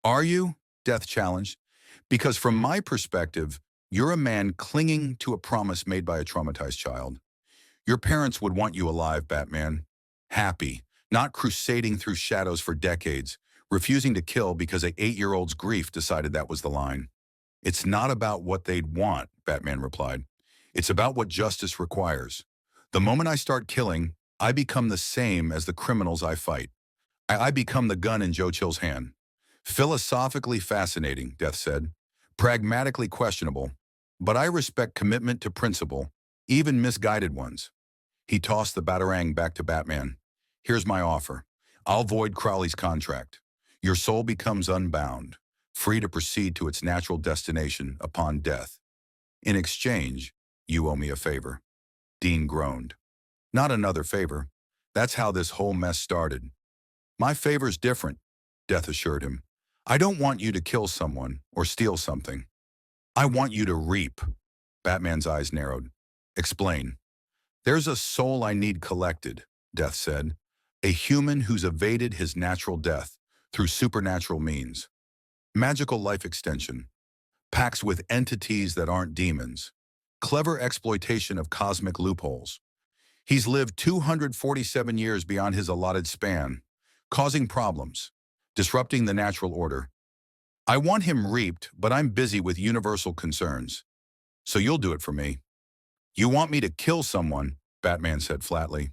Are you? Death challenged. Because from my perspective, you're a man clinging to a promise made by a traumatized child. Your parents would want you alive, Batman. Happy, not crusading through shadows for decades, refusing to kill because an 8-year-old's grief decided that was the line. It's not about what they'd want, Batman replied. It's about what justice requires. The moment I start killing, I become the same as the criminals I fight. I become the gun in Joe Chill's hand. Philosophically fascinating, Death said. Pragmatically questionable. But I respect commitment to principle, even misguided ones. He tossed the Batarang back to Batman. Here's my offer. I'll void Crowley's contract. Your soul becomes unbound, free to proceed to its natural destination upon death. In exchange, you owe me a favor. Dean groaned. Not another favor. That's how this whole mess started. My favor's different, Death assured him. I don't want you to kill someone or steal something. I want you to reap. Batman's eyes narrowed. Explain. There's a soul I need collected, Death said. A human who's evaded his natural death through supernatural means. Magical life extension. Pacts with entities that aren't demons. Clever exploitation of cosmic loopholes. He's lived 247 years beyond his allotted span, causing problems, disrupting the natural order. I want him reaped, but I'm busy with universal concerns. So you'll do it for me. You want me to kill someone, Batman said flatly.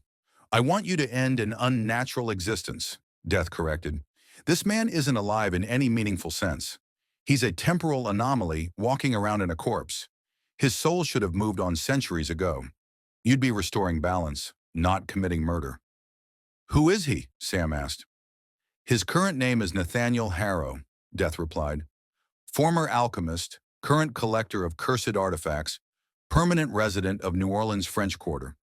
I want you to end an unnatural existence, Death corrected. This man isn't alive in any meaningful sense. He's a temporal anomaly walking around in a corpse. His soul should have moved on centuries ago. You'd be restoring balance, not committing murder. Who is he? Sam asked. His current name is Nathaniel Harrow, Death replied. Former alchemist, current collector of cursed artifacts, permanent resident of New Orleans' French Quarter.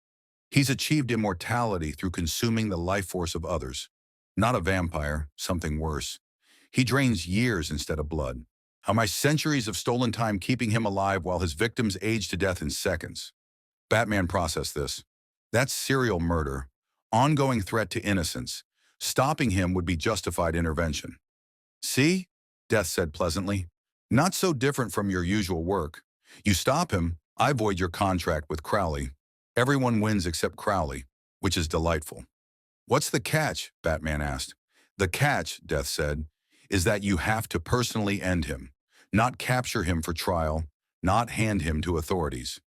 He's achieved immortality through consuming the life force of others. Not a vampire, something worse. He drains years instead of blood. How my centuries of stolen time keeping him alive while his victims age to death in seconds. Batman processed this. That's serial murder, ongoing threat to innocence. Stopping him would be justified intervention. See? Death said pleasantly. Not so different from your usual work. You stop him, I void your contract with Crowley. Everyone wins except Crowley, which is delightful. What's the catch? Batman asked. The catch, Death said, is that you have to personally end him, not capture him for trial, not hand him to authorities.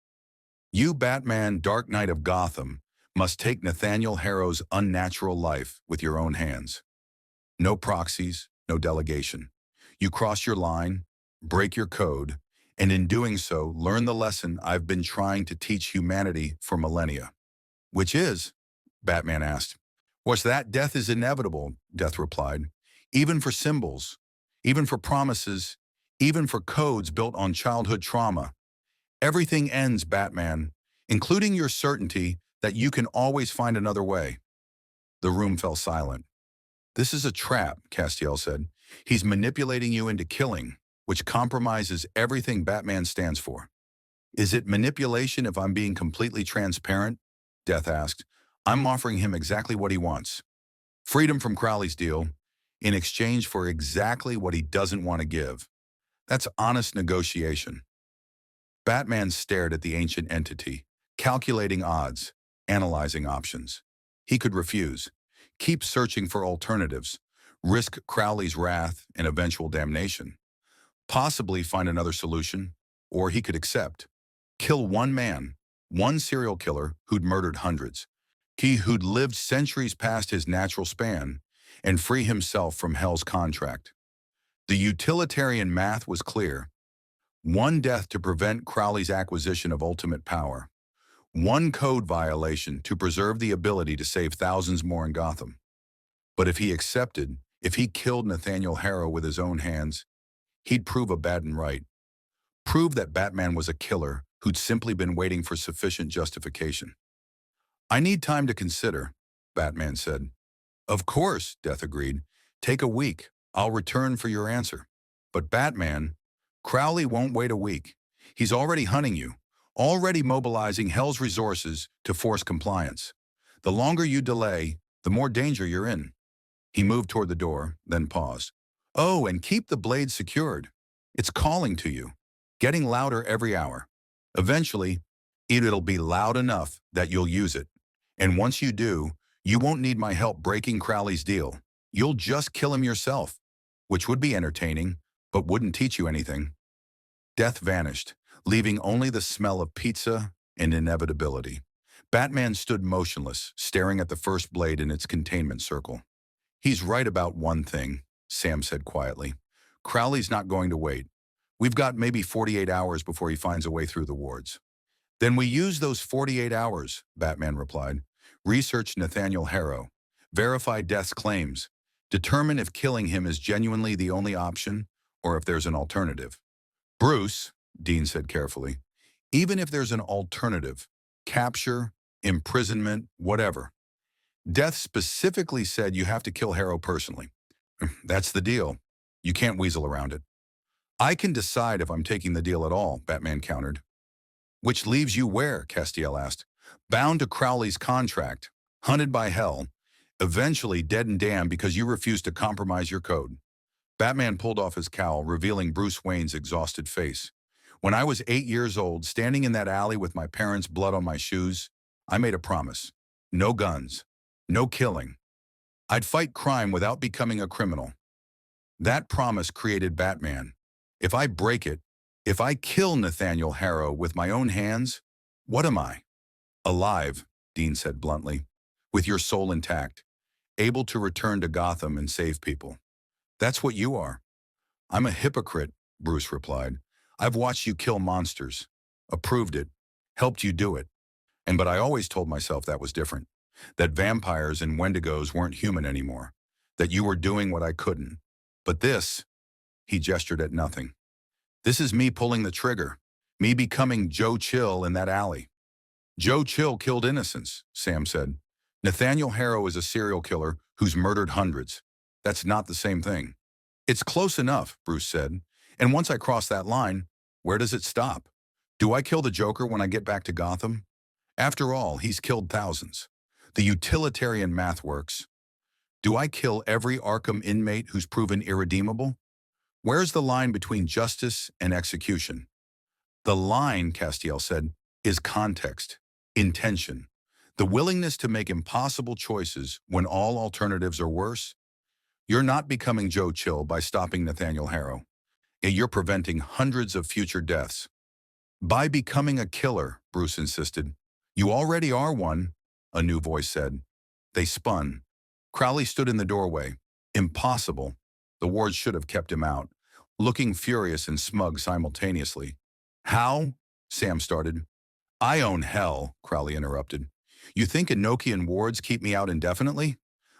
You, Batman, Dark Knight of Gotham, must take Nathaniel Harrow's unnatural life with your own hands. No proxies, no delegation. You cross your line, break your code, and in doing so, learn the lesson I've been trying to teach humanity for millennia. Which is? Batman asked. Was that death is inevitable, Death replied. Even for symbols, even for promises, even for codes built on childhood trauma. Everything ends, Batman, including your certainty that you can always find another way. The room fell silent. This is a trap, Castiel said. He's manipulating you into killing, which compromises everything Batman stands for. Is it manipulation if I'm being completely transparent? Death asked. I'm offering him exactly what he wants. Freedom from Crowley's deal, in exchange for exactly what he doesn't want to give. That's honest negotiation. Batman stared at the ancient entity, calculating odds, analyzing options. He could refuse, keep searching for alternatives, risk Crowley's wrath and eventual damnation, possibly find another solution, or he could accept. Kill one man, one serial killer who'd murdered hundreds, he who'd lived centuries past his natural span, and free himself from hell's contract. The utilitarian math was clear. One death to prevent Crowley's acquisition of ultimate power. One code violation to preserve the ability to save thousands more in Gotham. But if he accepted, if he killed Nathaniel Harrow with his own hands, he'd prove a Baden right. Prove that Batman was a killer who'd simply been waiting for sufficient justification. I need time to consider, Batman said. Of course, Death agreed. Take a week. I'll return for your answer. But Batman, Crowley won't wait a week. He's already hunting you, already mobilizing hell's resources to force compliance. The longer you delay, the more danger you're in. He moved toward the door, then paused. Oh, and keep the blade secured. It's calling to you, getting louder every hour. Eventually, it'll be loud enough that you'll use it. And once you do, you won't need my help breaking Crowley's deal. You'll just kill him yourself, which would be entertaining, but wouldn't teach you anything. Death vanished, leaving only the smell of pizza and inevitability. Batman stood motionless, staring at the first blade in its containment circle. He's right about one thing, Sam said quietly. Crowley's not going to wait. We've got maybe 48 hours before he finds a way through the wards. Then we use those 48 hours, Batman replied. Research Nathaniel Harrow. Verify Death's claims. Determine if killing him is genuinely the only option or if there's an alternative. Bruce, Dean said carefully, even if there's an alternative, capture, imprisonment, whatever. Death specifically said you have to kill Harrow personally. That's the deal. You can't weasel around it. I can decide if I'm taking the deal at all, Batman countered. Which leaves you where? Castiel asked. Bound to Crowley's contract, hunted by hell, eventually dead and damned because you refused to compromise your code. Batman pulled off his cowl, revealing Bruce Wayne's exhausted face. When I was 8 years old, standing in that alley with my parents' blood on my shoes, I made a promise. No guns. No killing. I'd fight crime without becoming a criminal. That promise created Batman. If I break it, if I kill Nathaniel Harrow with my own hands, what am I? Alive, Dean said bluntly, with your soul intact, able to return to Gotham and save people. That's what you are. I'm a hypocrite, Bruce replied. I've watched you kill monsters, approved it, helped you do it. But I always told myself that was different, that vampires and wendigos weren't human anymore, that you were doing what I couldn't. But this, he gestured at nothing. This is me pulling the trigger, me becoming Joe Chill in that alley. Joe Chill killed innocents, Sam said. Nathaniel Harrow is a serial killer who's murdered hundreds. That's not the same thing. It's close enough, Bruce said. And once I cross that line, where does it stop? Do I kill the Joker when I get back to Gotham? After all, he's killed thousands. The utilitarian math works. Do I kill every Arkham inmate who's proven irredeemable? Where's the line between justice and execution? The line, Castiel said, is context, intention, the willingness to make impossible choices when all alternatives are worse. You're not becoming Joe Chill by stopping Nathaniel Harrow. You're preventing hundreds of future deaths. By becoming a killer, Bruce insisted. You already are one, a new voice said. They spun. Crowley stood in the doorway. Impossible. The wards should have kept him out, looking furious and smug simultaneously. How? Sam started. I own hell, Crowley interrupted. You think Enochian wards keep me out indefinitely?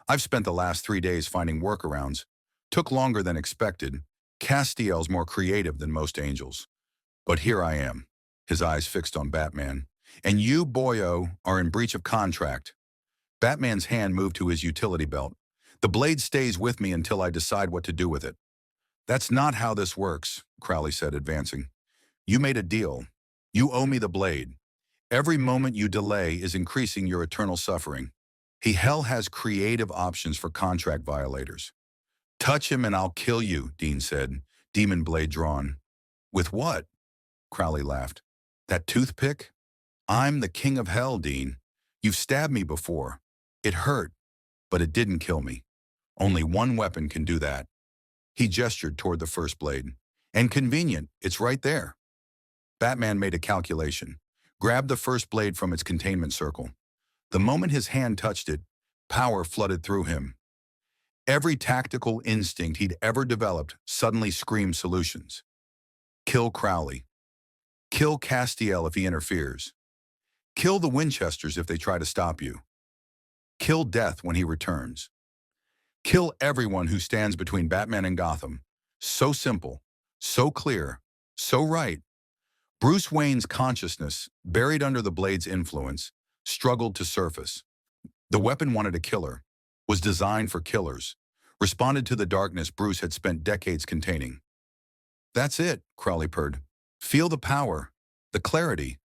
I've spent the last 3 days finding workarounds. Took longer than expected. Castiel's more creative than most angels. But here I am, his eyes fixed on Batman. And you, boyo, are in breach of contract. Batman's hand moved to his utility belt. The blade stays with me until I decide what to do with it. That's not how this works, Crowley said, advancing. You made a deal. You owe me the blade. Every moment you delay is increasing your eternal suffering. Hell has creative options for contract violators. Touch him and I'll kill you, Dean said, demon blade drawn. With what? Crowley laughed. That toothpick? I'm the king of hell, Dean. You've stabbed me before. It hurt, but it didn't kill me. Only one weapon can do that. He gestured toward the first blade. And convenient, it's right there. Batman made a calculation, grabbed the first blade from its containment circle. The moment his hand touched it, power flooded through him. Every tactical instinct he'd ever developed suddenly screamed solutions. Kill Crowley. Kill Castiel if he interferes. Kill the Winchesters if they try to stop you. Kill Death when he returns. Kill everyone who stands between Batman and Gotham. So simple, so clear, so right. Bruce Wayne's consciousness, buried under the blade's influence, struggled to surface. The weapon wanted a killer, was designed for killers, responded to the darkness Bruce had spent decades containing. That's it, Crowley purred. Feel the power, the clarity.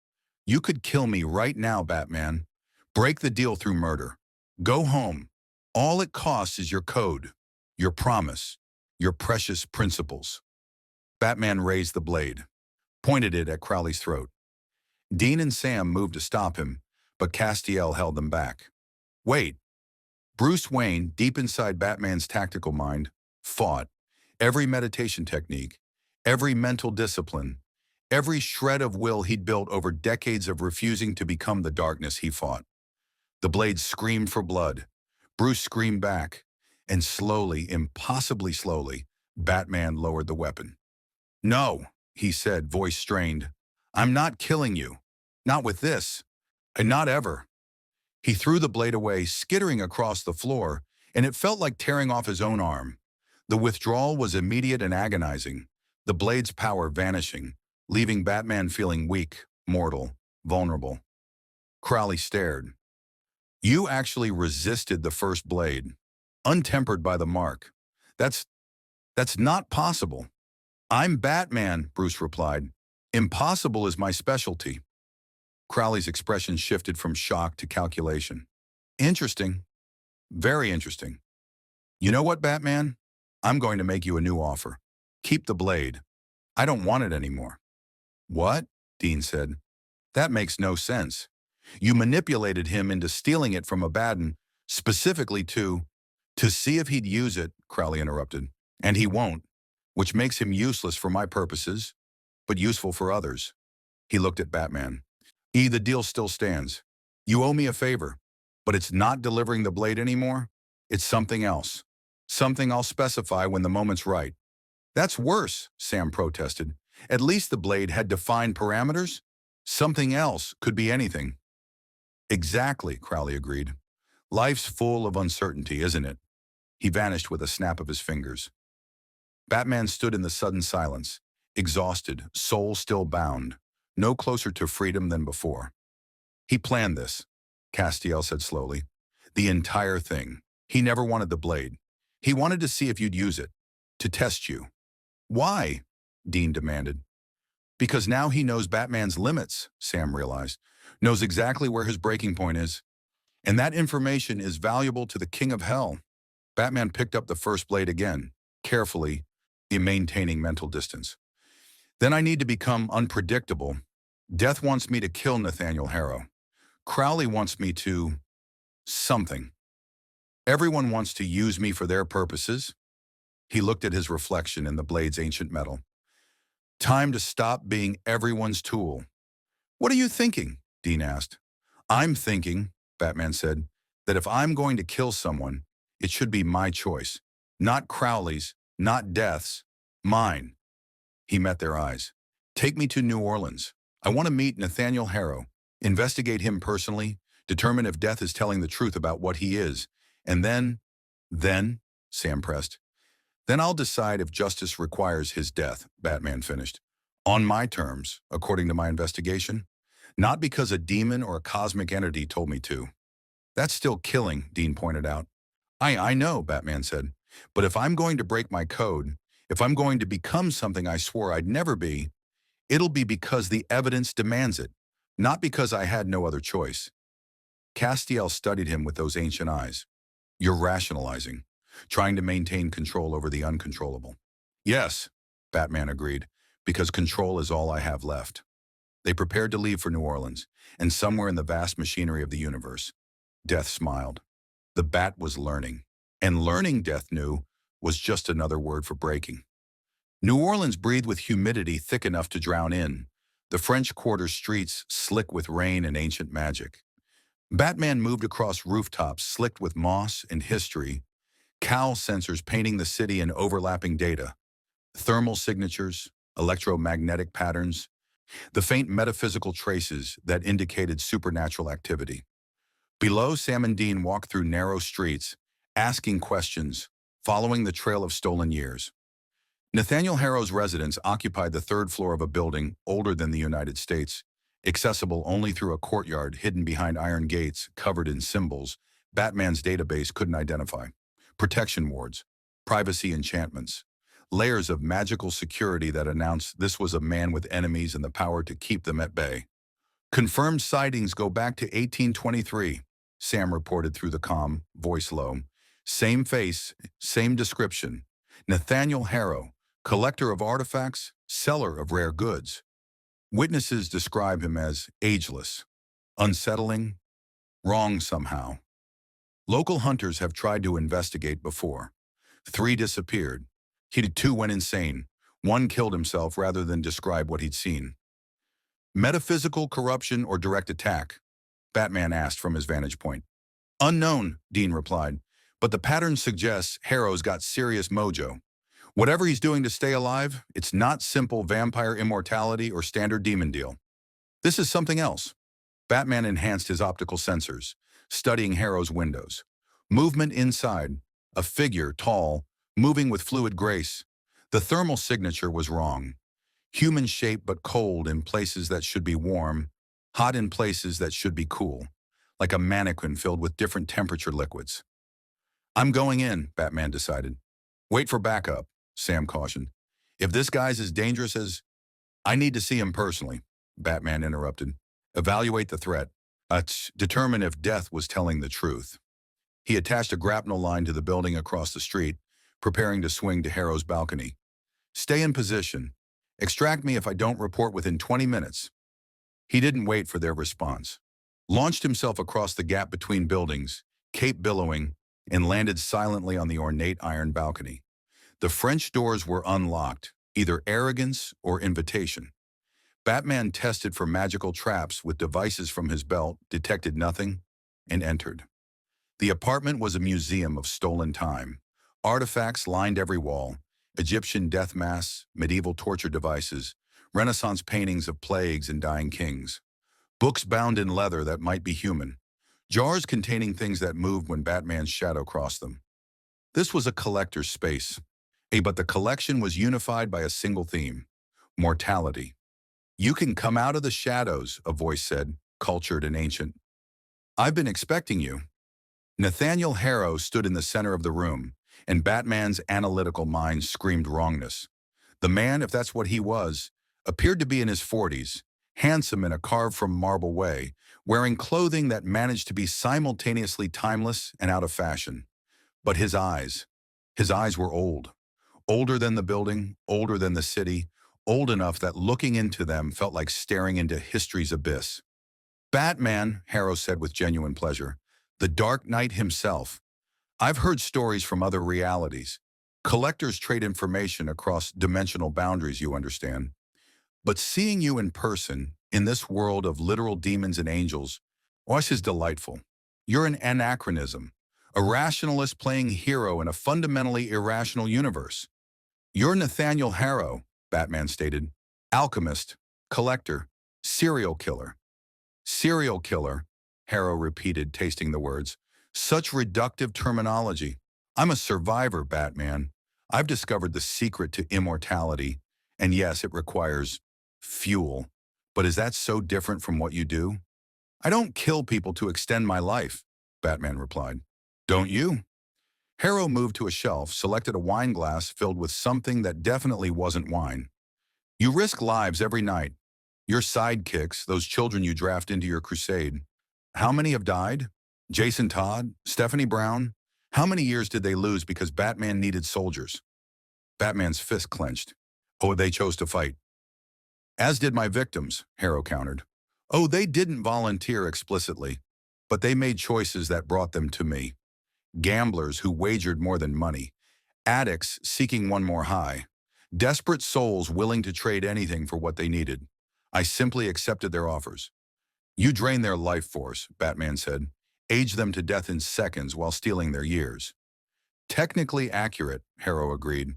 You could kill me right now, Batman. Break the deal through murder. Go home. All it costs is your code, your promise, your precious principles. Batman raised the blade, pointed it at Crowley's throat. Dean and Sam moved to stop him, but Castiel held them back. Wait. Bruce Wayne, deep inside Batman's tactical mind, fought. Every meditation technique, every mental discipline, every shred of will he'd built over decades of refusing to become the darkness he fought. The blade screamed for blood. Bruce screamed back, and slowly, impossibly slowly, Batman lowered the weapon. No, he said, voice strained. I'm not killing you. Not with this. And not ever. He threw the blade away, skittering across the floor, and it felt like tearing off his own arm. The withdrawal was immediate and agonizing, the blade's power vanishing, leaving Batman feeling weak, mortal, vulnerable. Crowley stared. You actually resisted the first blade, untempered by the mark. That's not possible. I'm Batman, Bruce replied. Impossible is my specialty. Crowley's expression shifted from shock to calculation. Interesting. Very interesting. You know what, Batman? I'm going to make you a new offer. Keep the blade. I don't want it anymore. What? Dean said. That makes no sense. You manipulated him into stealing it from Abaddon, specifically to see if he'd use it, Crowley interrupted. And he won't, which makes him useless for my purposes, but useful for others. He looked at Batman. The deal still stands. You owe me a favor, but it's not delivering the blade anymore. It's something else. Something I'll specify when the moment's right. That's worse, Sam protested. At least the blade had defined parameters. Something else could be anything. Exactly, Crowley agreed. Life's full of uncertainty, isn't it? He vanished with a snap of his fingers. Batman stood in the sudden silence, exhausted, soul still bound, no closer to freedom than before. He planned this, Castiel said slowly. The entire thing. He never wanted the blade. He wanted to see if you'd use it, to test you. Why? Dean demanded. Because now he knows Batman's limits, Sam realized, knows exactly where his breaking point is. And that information is valuable to the King of Hell. Batman picked up the first blade again, carefully, maintaining mental distance. Then I need to become unpredictable. Death wants me to kill Nathaniel Harrow. Crowley wants me to... something. Everyone wants to use me for their purposes. He looked at his reflection in the blade's ancient metal. Time to stop being everyone's tool. What are you thinking? Dean asked. I'm thinking, Batman said, that if I'm going to kill someone, it should be my choice. Not Crowley's, not Death's, mine. He met their eyes. Take me to New Orleans. I want to meet Nathaniel Harrow, investigate him personally, determine if Death is telling the truth about what he is, and then, Sam pressed, then I'll decide if justice requires his death, Batman finished. On my terms, according to my investigation. Not because a demon or a cosmic entity told me to. That's still killing, Dean pointed out. I know, Batman said. But if I'm going to break my code, if I'm going to become something I swore I'd never be, it'll be because the evidence demands it, not because I had no other choice. Castiel studied him with those ancient eyes. You're rationalizing, trying to maintain control over the uncontrollable. Yes, Batman agreed, because control is all I have left. They prepared to leave for New Orleans, and somewhere in the vast machinery of the universe, Death smiled. The Bat was learning, and learning, Death knew, was just another word for breaking. New Orleans breathed with humidity thick enough to drown in, the French Quarter streets slick with rain and ancient magic. Batman moved across rooftops slicked with moss and history, cowl sensors painting the city in overlapping data, thermal signatures, electromagnetic patterns, the faint metaphysical traces that indicated supernatural activity. Below, Sam and Dean walked through narrow streets, asking questions, following the trail of stolen years. Nathaniel Harrow's residence occupied the third floor of a building older than the United States, accessible only through a courtyard hidden behind iron gates covered in symbols Batman's database couldn't identify. Protection wards, privacy enchantments, layers of magical security that announced this was a man with enemies and the power to keep them at bay. Confirmed sightings go back to 1823, Sam reported through the comm, voice low. Same face, same description. Nathaniel Harrow, collector of artifacts, seller of rare goods. Witnesses describe him as ageless, unsettling, wrong somehow. Local hunters have tried to investigate before. 3 disappeared. 2 went insane. 1 killed himself rather than describe what he'd seen. Metaphysical corruption or direct attack? Batman asked from his vantage point. Unknown, Dean replied, but the pattern suggests Harrow's got serious mojo. Whatever he's doing to stay alive, it's not simple vampire immortality or standard demon deal. This is something else. Batman enhanced his optical sensors, studying Harrow's windows. Movement inside, a figure, tall, moving with fluid grace. The thermal signature was wrong. Human shape but cold in places that should be warm, hot in places that should be cool, like a mannequin filled with different temperature liquids. I'm going in, Batman decided. Wait for backup, Sam cautioned. If this guy's as dangerous as... I need to see him personally, Batman interrupted. Evaluate the threat. Determine if Death was telling the truth. He attached a grapnel line to the building across the street, preparing to swing to Harrow's balcony. Stay in position. Extract me if I don't report within 20 minutes. He didn't wait for their response. Launched himself across the gap between buildings, cape billowing, and landed silently on the ornate iron balcony. The French doors were unlocked, either arrogance or invitation. Batman tested for magical traps with devices from his belt, detected nothing, and entered. The apartment was a museum of stolen time. Artifacts lined every wall, Egyptian death masks, medieval torture devices, Renaissance paintings of plagues and dying kings. Books bound in leather that might be human. Jars containing things that moved when Batman's shadow crossed them. This was a collector's space. But the collection was unified by a single theme: mortality. You can come out of the shadows, a voice said, cultured and ancient. I've been expecting you. Nathaniel Harrow stood in the center of the room, and Batman's analytical mind screamed wrongness. The man, if that's what he was, appeared to be in his 40s, handsome in a carved-from-marble way, wearing clothing that managed to be simultaneously timeless and out of fashion. But his eyes were old. Older than the building, older than the city, old enough that looking into them felt like staring into history's abyss. Batman, Harrow said with genuine pleasure, the Dark Knight himself. I've heard stories from other realities. Collectors trade information across dimensional boundaries, you understand. But seeing you in person, in this world of literal demons and angels, was is delightful. You're an anachronism, a rationalist playing hero in a fundamentally irrational universe. You're Nathaniel Harrow, Batman stated. Alchemist, collector, serial killer. Serial killer, Harrow repeated, tasting the words. Such reductive terminology. I'm a survivor, Batman. I've discovered the secret to immortality, and yes, it requires fuel. But is that so different from what you do? I don't kill people to extend my life, Batman replied. Don't you? Harrow moved to a shelf, selected a wine glass filled with something that definitely wasn't wine. You risk lives every night. Your sidekicks, those children you draft into your crusade. How many have died? Jason Todd? Stephanie Brown? How many years did they lose because Batman needed soldiers? Batman's fist clenched. Oh, they chose to fight. As did my victims, Harrow countered. Oh, they didn't volunteer explicitly, but they made choices that brought them to me. Gamblers who wagered more than money. Addicts seeking one more high. Desperate souls willing to trade anything for what they needed. I simply accepted their offers. You drained their life force, Batman said. Aged them to death in seconds while stealing their years. Technically accurate, Harrow agreed,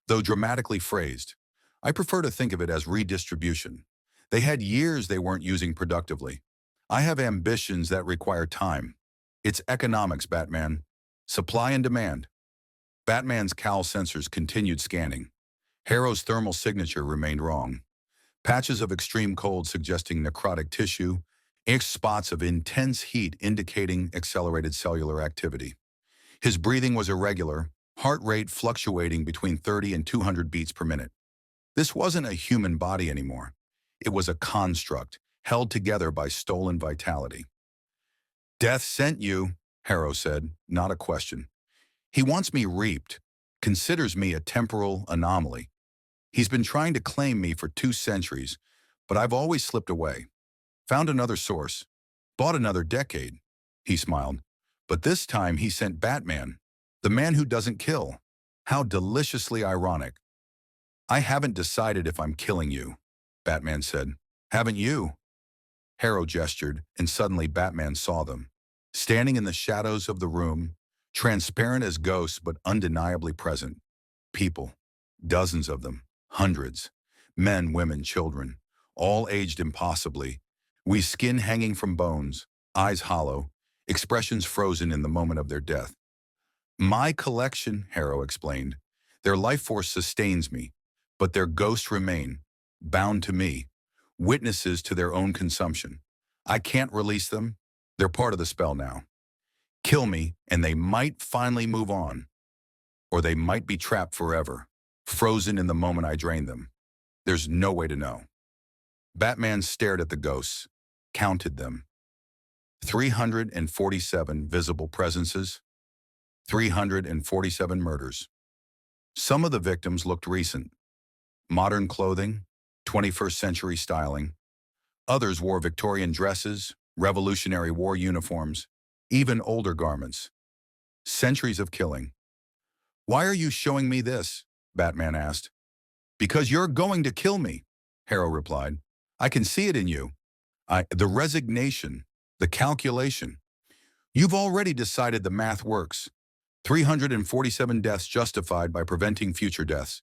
though dramatically phrased. I prefer to think of it as redistribution. They had years they weren't using productively. I have ambitions that require time. It's economics, Batman. Supply and demand. Batman's cowl sensors continued scanning. Harrow's thermal signature remained wrong. Patches of extreme cold suggesting necrotic tissue, spots of intense heat indicating accelerated cellular activity. His breathing was irregular, heart rate fluctuating between 30 and 200 beats per minute. This wasn't a human body anymore. It was a construct, held together by stolen vitality. Death sent you, Harrow said, not a question. He wants me reaped, considers me a temporal anomaly. He's been trying to claim me for 2 centuries, but I've always slipped away. Found another source. Bought another decade. He smiled. But this time he sent Batman, the man who doesn't kill. How deliciously ironic. I haven't decided if I'm killing you, Batman said. Haven't you? Harrow gestured, and suddenly Batman saw them. Standing in the shadows of the room, transparent as ghosts but undeniably present. People. Dozens of them. Hundreds. Men, women, children. All aged impossibly. We skin hanging from bones, eyes hollow, expressions frozen in the moment of their death. My collection, Harrow explained. Their life force sustains me, but their ghosts remain, bound to me, witnesses to their own consumption. I can't release them. They're part of the spell now. Kill me, and they might finally move on. Or they might be trapped forever, frozen in the moment I drain them. There's no way to know. Batman stared at the ghosts, counted them. 347 visible presences, 347 murders. Some of the victims looked recent. Modern clothing, 21st century styling. Others wore Victorian dresses, Revolutionary War uniforms, even older garments. Centuries of killing. Why are you showing me this? Batman asked. Because you're going to kill me, Harrow replied. I can see it in you. The resignation, the calculation. You've already decided the math works. 347 deaths justified by preventing future deaths.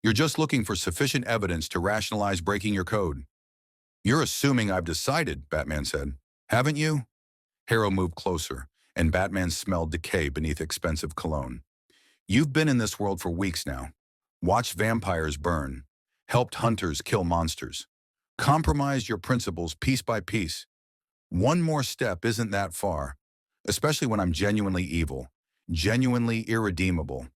You're just looking for sufficient evidence to rationalize breaking your code. You're assuming I've decided, Batman said. Haven't you? Harrow moved closer, and Batman smelled decay beneath expensive cologne. You've been in this world for weeks now. Watched vampires burn, helped hunters kill monsters, compromised your principles piece by piece. One more step isn't that far, especially when I'm genuinely evil, genuinely irredeemable.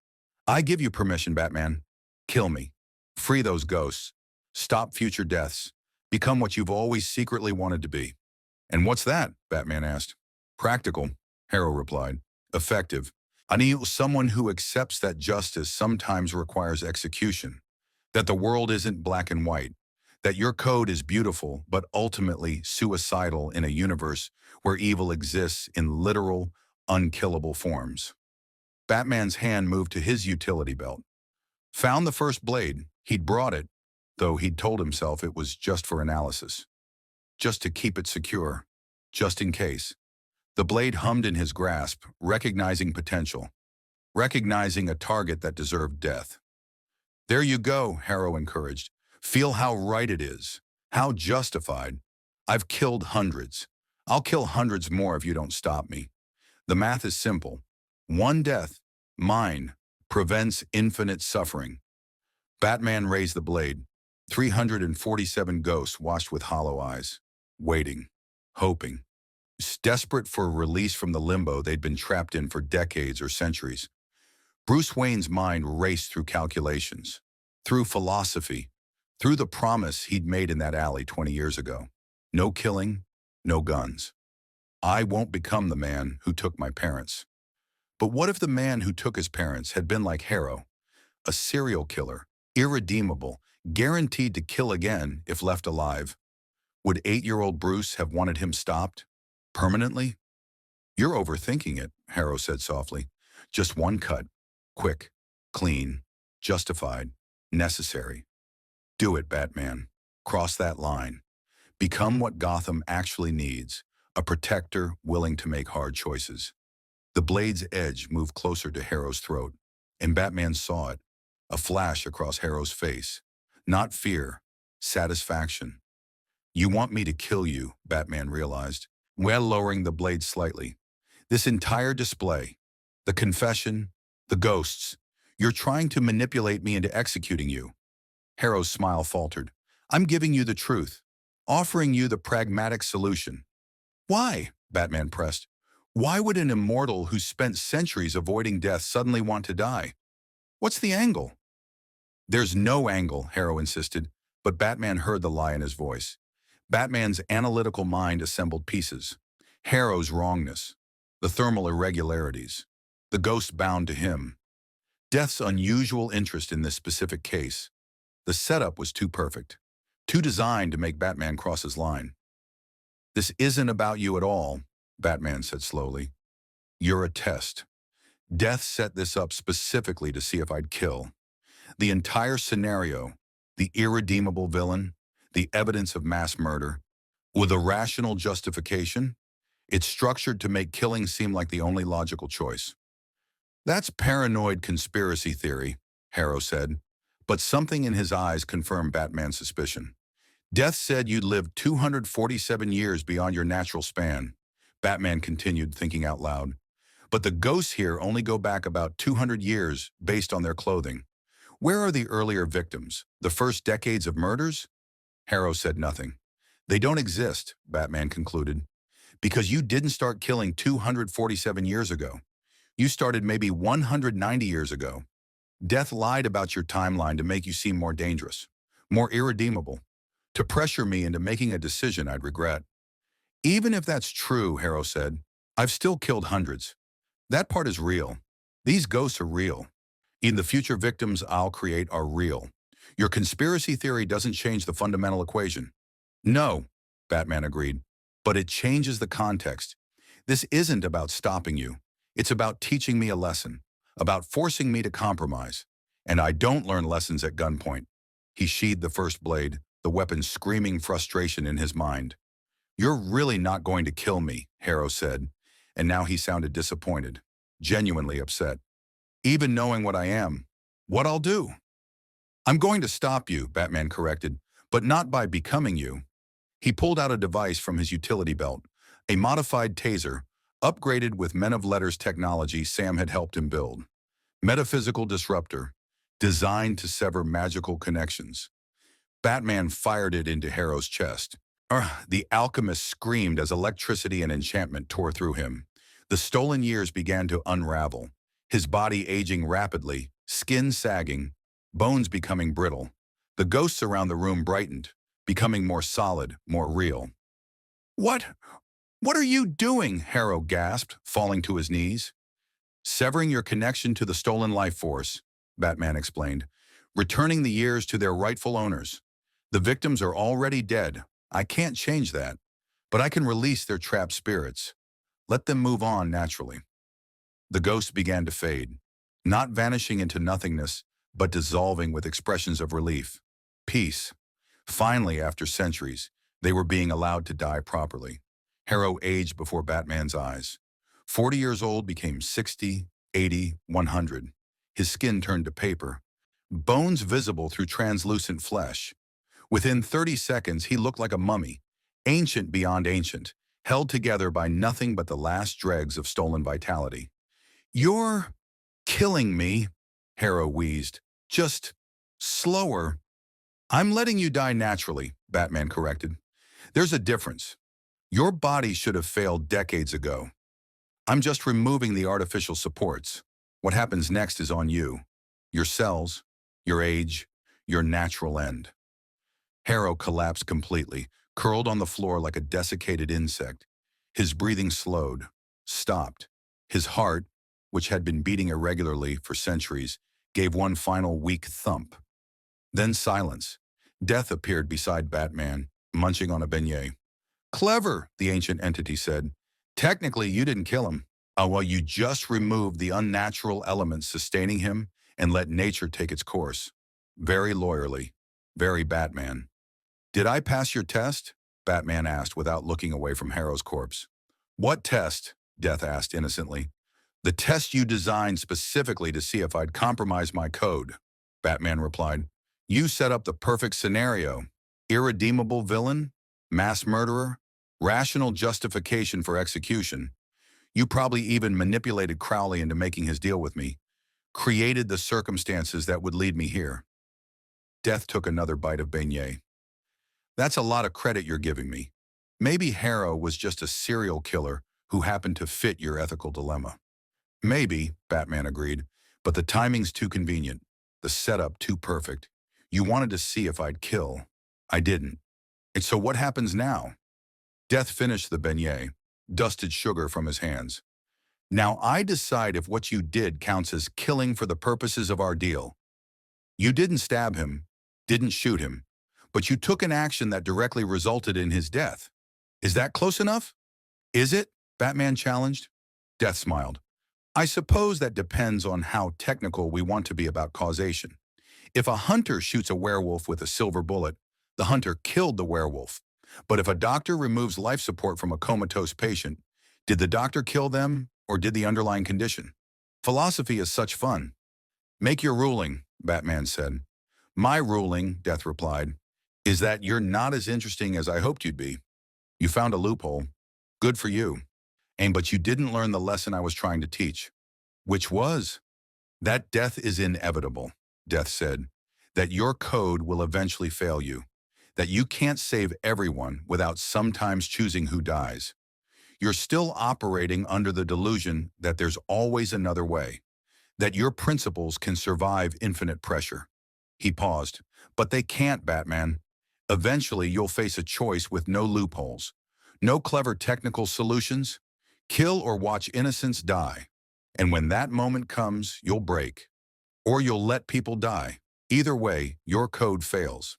I give you permission, Batman. Kill me. Free those ghosts. Stop future deaths. Become what you've always secretly wanted to be. And what's that? Batman asked. Practical, Harrow replied. Effective. I need someone who accepts that justice sometimes requires execution, that the world isn't black and white, that your code is beautiful but ultimately suicidal in a universe where evil exists in literal, unkillable forms. Batman's hand moved to his utility belt. Found the first blade. He'd brought it, though he'd told himself it was just for analysis. Just to keep it secure. Just in case. The blade hummed in his grasp, recognizing potential. Recognizing a target that deserved death. There you go, Harrow encouraged. Feel how right it is. How justified. I've killed hundreds. I'll kill hundreds more if you don't stop me. The math is simple. One death, mine, prevents infinite suffering. Batman raised the blade. 347 ghosts watched with hollow eyes, waiting, hoping, desperate for release from the limbo they'd been trapped in for decades or centuries. Bruce Wayne's mind raced through calculations, through philosophy, through the promise he'd made in that alley 20 years ago. No killing, no guns. I won't become the man who took my parents. But what if the man who took his parents had been like Harrow, a serial killer, irredeemable, guaranteed to kill again if left alive? Would 8-year-old Bruce have wanted him stopped? Permanently? You're overthinking it, Harrow said softly. Just one cut. Quick, clean, justified, necessary. Do it, Batman. Cross that line. Become what Gotham actually needs, a protector willing to make hard choices. The blade's edge moved closer to Harrow's throat, and Batman saw it, a flash across Harrow's face. Not fear, satisfaction. You want me to kill you, Batman realized, while lowering the blade slightly. This entire display, the confession, the ghosts, you're trying to manipulate me into executing you. Harrow's smile faltered. I'm giving you the truth, offering you the pragmatic solution. Why? Batman pressed. Why would an immortal who spent centuries avoiding death suddenly want to die? What's the angle? There's no angle, Harrow insisted, but Batman heard the lie in his voice. Batman's analytical mind assembled pieces. Harrow's wrongness, the thermal irregularities, the ghost bound to him. Death's unusual interest in this specific case. The setup was too perfect, too designed to make Batman cross his line. This isn't about you at all, Batman said slowly. You're a test. Death set this up specifically to see if I'd kill. The entire scenario, the irredeemable villain, the evidence of mass murder, with a rational justification, it's structured to make killing seem like the only logical choice. That's paranoid conspiracy theory, Harrow said, but something in his eyes confirmed Batman's suspicion. Death said you'd lived 247 years beyond your natural span, Batman continued, thinking out loud. But the ghosts here only go back about 200 years based on their clothing. Where are the earlier victims? The first decades of murders? Harrow said nothing. They don't exist, Batman concluded, because you didn't start killing 247 years ago. You started maybe 190 years ago. Death lied about your timeline to make you seem more dangerous, more irredeemable, to pressure me into making a decision I'd regret. Even if that's true, Harrow said, I've still killed hundreds. That part is real. These ghosts are real. Even the future victims I'll create are real. Your conspiracy theory doesn't change the fundamental equation. No, Batman agreed, but it changes the context. This isn't about stopping you. It's about teaching me a lesson, about forcing me to compromise. And I don't learn lessons at gunpoint. He sheathed the first blade, the weapon screaming frustration in his mind. You're really not going to kill me, Harrow said, and now he sounded disappointed, genuinely upset. Even knowing what I am, what I'll do. I'm going to stop you, Batman corrected, but not by becoming you. He pulled out a device from his utility belt, a modified taser, upgraded with Men of Letters technology Sam had helped him build. Metaphysical disruptor, designed to sever magical connections. Batman fired it into Harrow's chest. The alchemist screamed as electricity and enchantment tore through him. The stolen years began to unravel, his body aging rapidly, skin sagging, bones becoming brittle. The ghosts around the room brightened, becoming more solid, more real. What? What are you doing? Harrow gasped, falling to his knees. Severing your connection to the stolen life force, Batman explained. Returning the years to their rightful owners. The victims are already dead. I can't change that. But I can release their trapped spirits. Let them move on naturally. The ghosts began to fade, not vanishing into nothingness, but dissolving with expressions of relief. Peace. Finally, after centuries, they were being allowed to die properly. Harrow aged before Batman's eyes. 40 years old became 60, 80, 100. His skin turned to paper, bones visible through translucent flesh. Within 30 seconds, he looked like a mummy, ancient beyond ancient, held together by nothing but the last dregs of stolen vitality. "You're killing me," Harrow wheezed. "Just slower." "I'm letting you die naturally," Batman corrected. "There's a difference. Your body should have failed decades ago. I'm just removing the artificial supports. What happens next is on you. Your cells, your age, your natural end." Harrow collapsed completely, curled on the floor like a desiccated insect. His breathing slowed, stopped. His heart, which had been beating irregularly for centuries, gave one final weak thump. Then silence. Death appeared beside Batman, munching on a beignet. "Clever," the ancient entity said. "Technically, you didn't kill him. Well, you just removed the unnatural elements sustaining him and let nature take its course." Very lawyerly. Very Batman. "Did I pass your test?" Batman asked without looking away from Harrow's corpse. "What test?" Death asked innocently. "The test you designed specifically to see if I'd compromise my code," Batman replied. "You set up the perfect scenario. Irredeemable villain, mass murderer, rational justification for execution. You probably even manipulated Crowley into making his deal with me, created the circumstances that would lead me here." Death took another bite of beignet. "That's a lot of credit you're giving me. Maybe Harrow was just a serial killer who happened to fit your ethical dilemma." "Maybe," Batman agreed, "but the timing's too convenient, the setup too perfect. You wanted to see if I'd kill. I didn't. And so what happens now?" Death finished the beignet, dusted sugar from his hands. "Now I decide if what you did counts as killing for the purposes of our deal. You didn't stab him, didn't shoot him, but you took an action that directly resulted in his death. Is that close enough?" "Is it?" Batman challenged. Death smiled. "I suppose that depends on how technical we want to be about causation. If a hunter shoots a werewolf with a silver bullet, the hunter killed the werewolf. But if a doctor removes life support from a comatose patient, did the doctor kill them or did the underlying condition? Philosophy is such fun." "Make your ruling," Batman said. "My ruling," Death replied, "is that you're not as interesting as I hoped you'd be. You found a loophole. Good for you. But you didn't learn the lesson I was trying to teach." "Which was?" "That death is inevitable," Death said. "That your code will eventually fail you. That you can't save everyone without sometimes choosing who dies. You're still operating under the delusion that there's always another way. That your principles can survive infinite pressure." He paused. "But they can't, Batman. Eventually, you'll face a choice with no loopholes. No clever technical solutions. Kill or watch innocents die. And when that moment comes, you'll break. Or you'll let people die. Either way, your code fails."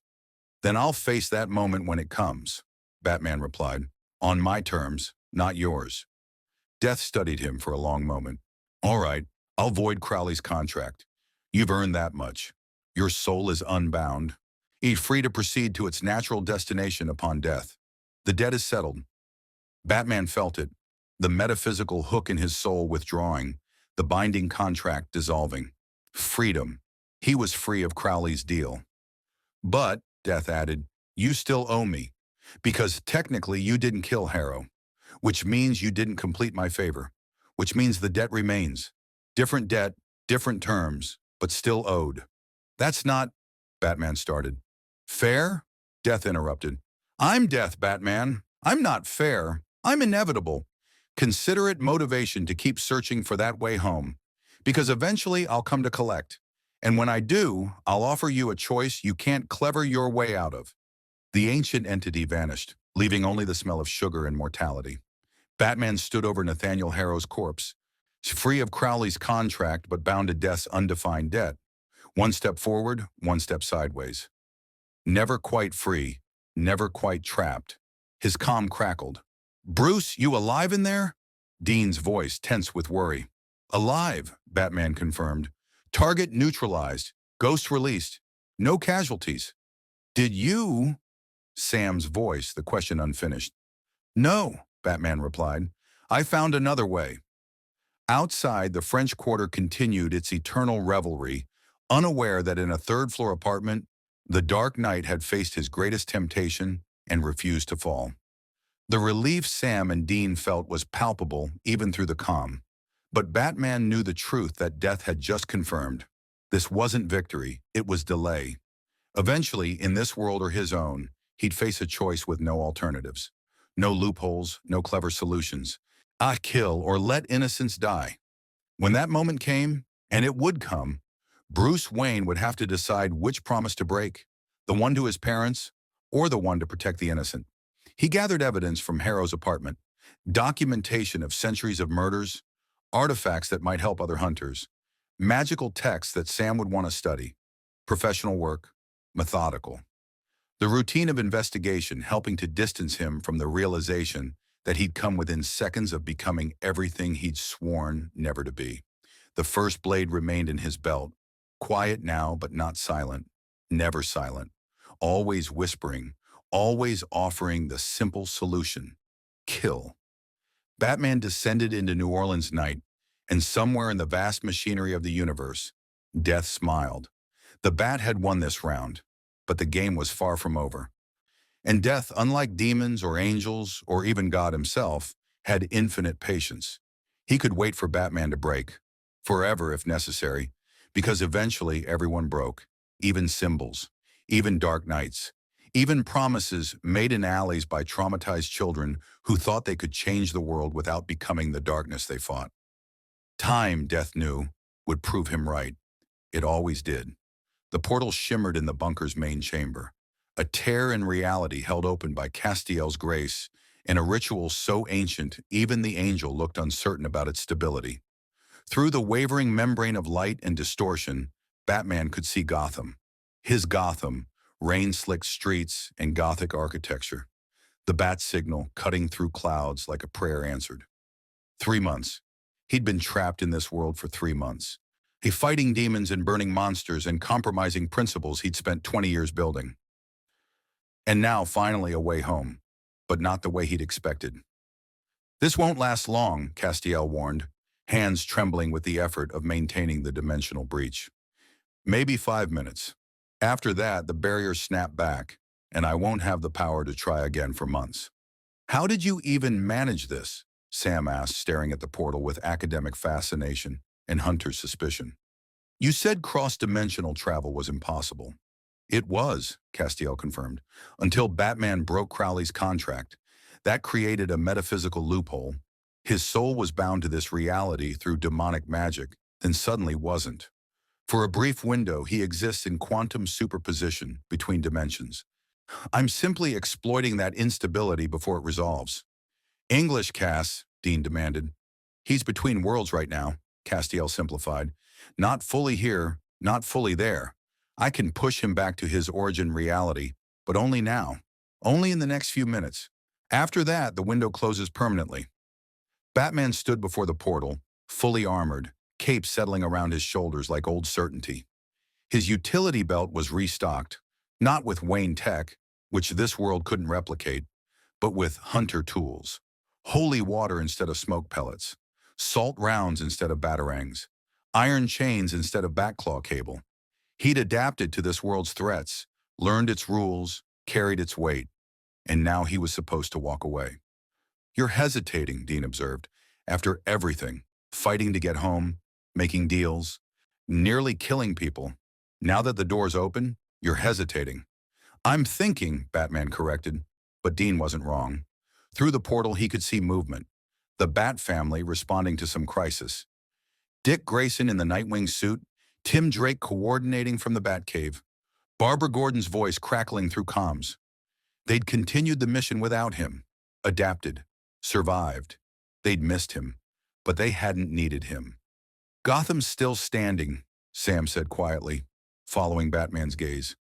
"Then I'll face that moment when it comes," Batman replied. "On my terms, not yours." Death studied him for a long moment. "All right, I'll void Crowley's contract. You've earned that much. Your soul is unbound. You're free to proceed to its natural destination upon death. The debt is settled." Batman felt it, the metaphysical hook in his soul withdrawing, the binding contract dissolving. Freedom. He was free of Crowley's deal. "But," Death added, "you still owe me, because technically you didn't kill Harrow, which means you didn't complete my favor, which means the debt remains. Different debt, Different terms, but still owed. That's not, Batman started. Fair? Death interrupted. I'm Death, Batman. I'm not fair. I'm inevitable. Consider it motivation to keep searching for that way home. Because eventually I'll come to collect. And when I do, I'll offer you a choice you can't clever your way out of. The ancient entity vanished, leaving only the smell of sugar and mortality. Batman stood over Nathaniel Harrow's corpse, free of Crowley's contract but bound to Death's undefined debt. One step forward, one step sideways. Never quite free, never quite trapped. His calm crackled. Bruce, you alive in there? Dean's voice tense with worry. Alive, Batman confirmed. Target neutralized. Ghost released. No casualties. Did you? Sam's voice, the question unfinished. No, Batman replied. I found another way. Outside, the French Quarter continued its eternal revelry, unaware that in a third-floor apartment, the Dark Knight had faced his greatest temptation and refused to fall. The relief Sam and Dean felt was palpable even through the calm. But Batman knew the truth that Death had just confirmed. This wasn't victory, it was delay. Eventually, in this world or his own, he'd face a choice with no alternatives. No loopholes, no clever solutions. Kill or let innocence die. When that moment came, and it would come, Bruce Wayne would have to decide which promise to break, the one to his parents or the one to protect the innocent. He gathered evidence from Harrow's apartment, documentation of centuries of murders, artifacts that might help other hunters, magical texts that Sam would want to study, professional work, methodical. The routine of investigation helping to distance him from the realization that he'd come within seconds of becoming everything he'd sworn never to be. The first blade remained in his belt, quiet now but not silent, never silent, always whispering, always offering the simple solution: kill. Batman descended into New Orleans night, and somewhere in the vast machinery of the universe, Death smiled. The Bat had won this round, but the game was far from over. And Death, unlike demons or angels or even God himself, had infinite patience. He could wait for Batman to break, forever if necessary, because eventually everyone broke, even symbols, even dark nights, even promises made in alleys by traumatized children who thought they could change the world without becoming the darkness they fought. Time, Death knew, would prove him right. It always did. The portal shimmered in the bunker's main chamber, a tear in reality held open by Castiel's grace, in a ritual so ancient even the angel looked uncertain about its stability. Through the wavering membrane of light and distortion, Batman could see Gotham. His Gotham, rain-slicked streets and Gothic architecture. The bat signal cutting through clouds like a prayer answered. 3 months. He'd been trapped in this world for 3 months. Fighting demons and burning monsters and compromising principles he'd spent 20 years building. And now, finally, a way home, but not the way he'd expected. This won't last long, Castiel warned, hands trembling with the effort of maintaining the dimensional breach. Maybe 5 minutes. After that, the barrier snapped back, and I won't have the power to try again for months. How did you even manage this? Sam asked, staring at the portal with academic fascination and Hunter's suspicion. You said cross-dimensional travel was impossible. It was, Castiel confirmed, until Batman broke Crowley's contract. That created a metaphysical loophole. His soul was bound to this reality through demonic magic, then suddenly wasn't. For a brief window, he exists in quantum superposition between dimensions. I'm simply exploiting that instability before it resolves. English, Cass, Dean demanded. He's between worlds right now, Castiel simplified. Not fully here, not fully there. I can push him back to his origin reality, but only now. Only in the next few minutes. After that, the window closes permanently. Batman stood before the portal, fully armored, cape settling around his shoulders like old certainty. His utility belt was restocked, not with Wayne tech, which this world couldn't replicate, but with Hunter tools. Holy water instead of smoke pellets, salt rounds instead of batarangs, iron chains instead of backclaw cable. He'd adapted to this world's threats, learned its rules, carried its weight, and now he was supposed to walk away. You're hesitating, Dean observed, after everything, fighting to get home, making deals, nearly killing people. Now that the door's open, you're hesitating. I'm thinking, Batman corrected, but Dean wasn't wrong. Through the portal, he could see movement. The Bat family responding to some crisis. Dick Grayson in the Nightwing suit, Tim Drake coordinating from the Batcave, Barbara Gordon's voice crackling through comms. They'd continued the mission without him, adapted, survived. They'd missed him, but they hadn't needed him. Gotham's still standing, Sam said quietly, following Batman's gaze.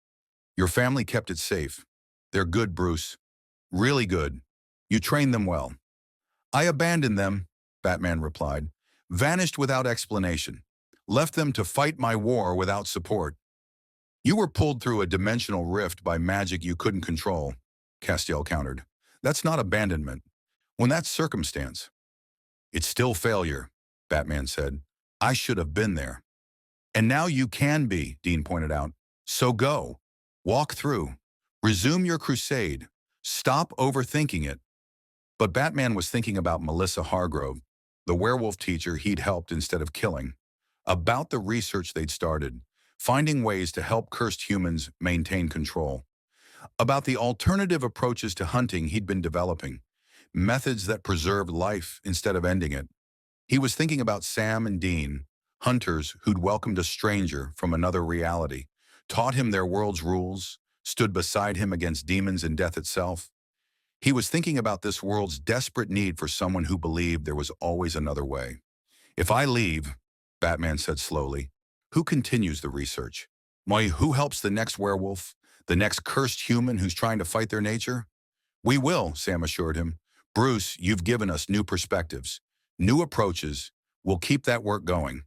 Your family kept it safe. They're good, Bruce. Really good. You trained them well. I abandoned them, Batman replied, vanished without explanation, left them to fight my war without support. You were pulled through a dimensional rift by magic you couldn't control, Castiel countered. That's not abandonment. When that's circumstance. It's still failure, Batman said. I should have been there. And now you can be, Dean pointed out. So go. Walk through. Resume your crusade. Stop overthinking it. But Batman was thinking about Melissa Hargrove, the werewolf teacher he'd helped instead of killing, about the research they'd started, finding ways to help cursed humans maintain control, about the alternative approaches to hunting he'd been developing, methods that preserved life instead of ending it. He was thinking about Sam and Dean, hunters who'd welcomed a stranger from another reality, taught him their world's rules, stood beside him against demons and death itself. He was thinking about this world's desperate need for someone who believed there was always another way. If I leave, Batman said slowly, who continues the research? Who helps the next werewolf, the next cursed human who's trying to fight their nature? We will, Sam assured him. Bruce, you've given us new perspectives, new approaches. We'll keep that work going.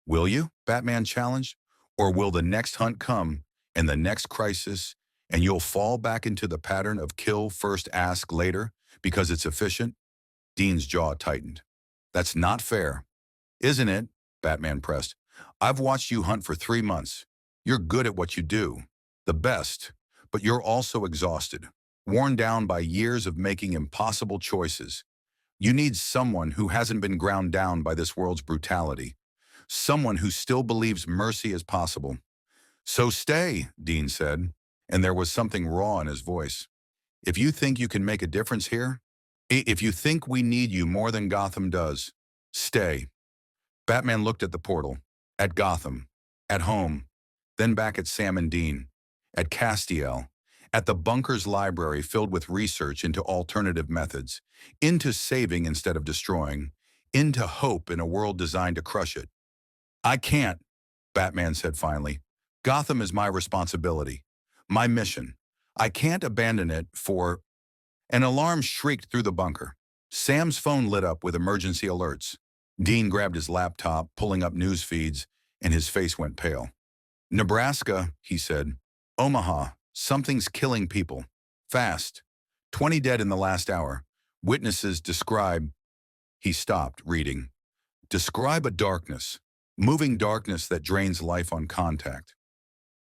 Will you? Batman challenged. Or will the next hunt come, and the next crisis, and you'll fall back into the pattern of kill first, ask later, because it's efficient? Dean's jaw tightened. That's not fair. Isn't it? Batman pressed. I've watched you hunt for 3 months. You're good at what you do. The best. But you're also exhausted, worn down by years of making impossible choices. You need someone who hasn't been ground down by this world's brutality. Someone who still believes mercy is possible. So stay, Dean said, and there was something raw in his voice. If you think you can make a difference here, if you think we need you more than Gotham does, stay. Batman looked at the portal, at Gotham, at home, then back at Sam and Dean, at Castiel, at the bunker's library filled with research into alternative methods, into saving instead of destroying, into hope in a world designed to crush it. I can't, Batman said finally. Gotham is my responsibility, my mission. I can't abandon it for... An alarm shrieked through the bunker. Sam's phone lit up with emergency alerts. Dean grabbed his laptop, pulling up news feeds, and his face went pale. Nebraska, he said. Omaha, something's killing people. Fast. 20 dead in the last hour. Witnesses describe... He stopped, reading. Describe a darkness. Moving darkness that drains life on contact.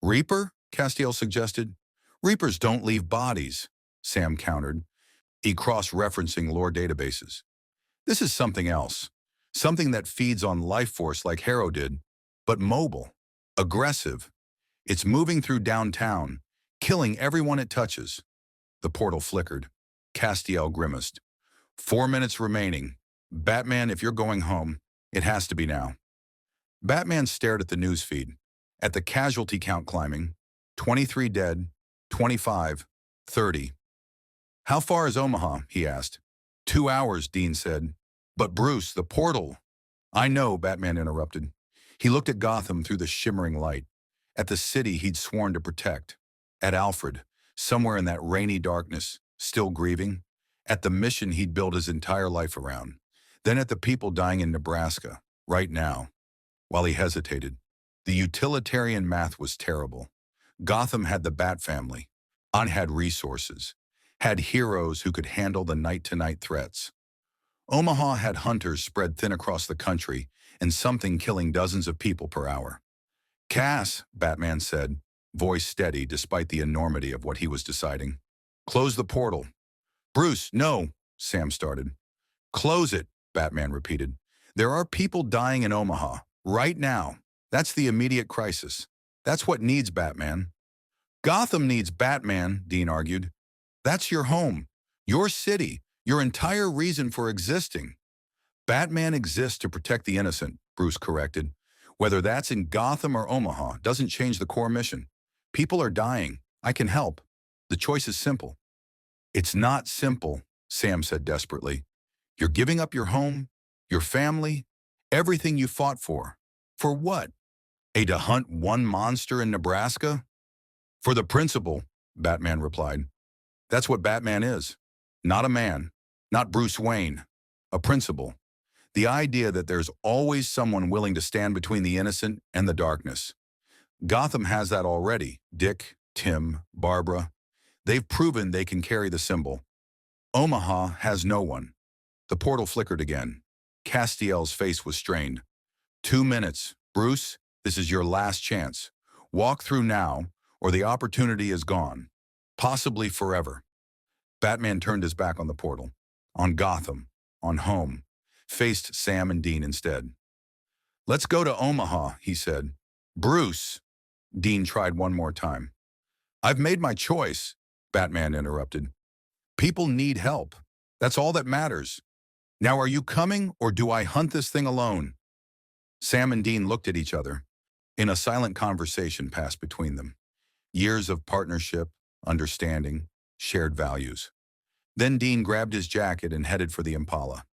Reaper? Castiel suggested. Reapers don't leave bodies, Sam countered. He cross-referencing lore databases. This is something else. Something that feeds on life force like Harrow did, but mobile, aggressive. It's moving through downtown, killing everyone it touches. The portal flickered. Castiel grimaced. 4 minutes remaining. Batman, if you're going home, it has to be now. Batman stared at the newsfeed, at the casualty count climbing. 23 dead, 25, 30. How far is Omaha? He asked. 2 hours, Dean said. But Bruce, the portal. I know, Batman interrupted. He looked at Gotham through the shimmering light, at the city he'd sworn to protect, at Alfred, somewhere in that rainy darkness, still grieving, at the mission he'd built his entire life around, then at the people dying in Nebraska, right now. While he hesitated, the utilitarian math was terrible. Gotham had the Bat family, had resources, had heroes who could handle the night-to-night threats. Omaha had hunters spread thin across the country and something killing dozens of people per hour. Cass, Batman said, voice steady despite the enormity of what he was deciding. Close the portal. Bruce, no, Sam started. Close it, Batman repeated. There are people dying in Omaha, right now. That's the immediate crisis. That's what needs Batman. Gotham needs Batman, Dean argued. That's your home, your city, your entire reason for existing. Batman exists to protect the innocent, Bruce corrected. Whether that's in Gotham or Omaha doesn't change the core mission. People are dying. I can help. The choice is simple. It's not simple, Sam said desperately. You're giving up your home, your family, everything you fought for. For what? To hunt one monster in Nebraska? For the principle, Batman replied. That's what Batman is. Not a man, not Bruce Wayne. A principle. The idea that there's always someone willing to stand between the innocent and the darkness. Gotham has that already. Dick, Tim, Barbara. They've proven they can carry the symbol. Omaha has no one. The portal flickered again. Castiel's face was strained. 2 minutes. Bruce, this is your last chance. Walk through now, or the opportunity is gone. Possibly forever. Batman turned his back on the portal. On Gotham. On home. Faced Sam and Dean instead. Let's go to Omaha, he said. Bruce. Dean tried one more time. I've made my choice, Batman interrupted. People need help. That's all that matters. Now are you coming, or do I hunt this thing alone? Sam and Dean looked at each other. In a silent conversation passed between them. Years of partnership, understanding, shared values. Then Dean grabbed his jacket and headed for the Impala.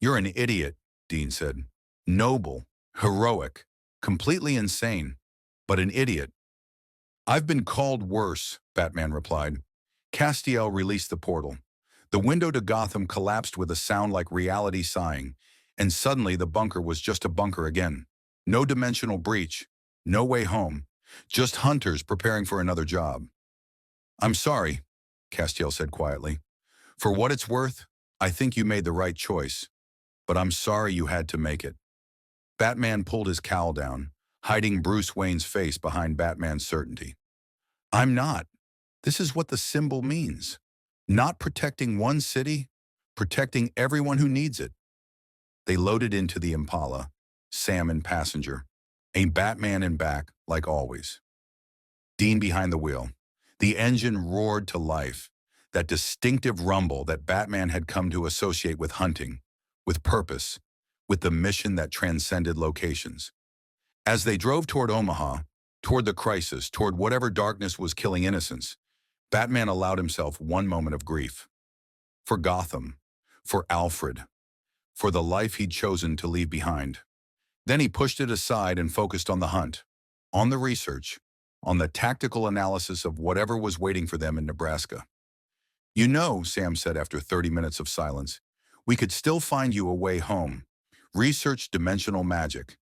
You're an idiot, Dean said. Noble, heroic, completely insane, but an idiot. I've been called worse, Batman replied. Castiel released the portal. The window to Gotham collapsed with a sound like reality sighing, and suddenly the bunker was just a bunker again. No dimensional breach, no way home, just hunters preparing for another job. I'm sorry, Castiel said quietly. For what it's worth, I think you made the right choice, but I'm sorry you had to make it. Batman pulled his cowl down, hiding Bruce Wayne's face behind Batman's certainty. I'm not. This is what the symbol means. Not protecting one city, protecting everyone who needs it. They loaded into the Impala, Sam in passenger, a Batman in back, like always. Dean behind the wheel. The engine roared to life, that distinctive rumble that Batman had come to associate with hunting, with purpose, with the mission that transcended locations. As they drove toward Omaha, toward the crisis, toward whatever darkness was killing innocence, Batman allowed himself one moment of grief. For Gotham, for Alfred, for the life he'd chosen to leave behind. Then he pushed it aside and focused on the hunt, on the research, on the tactical analysis of whatever was waiting for them in Nebraska. You know, Sam said after 30 minutes of silence, we could still find you a way home. Research dimensional magic.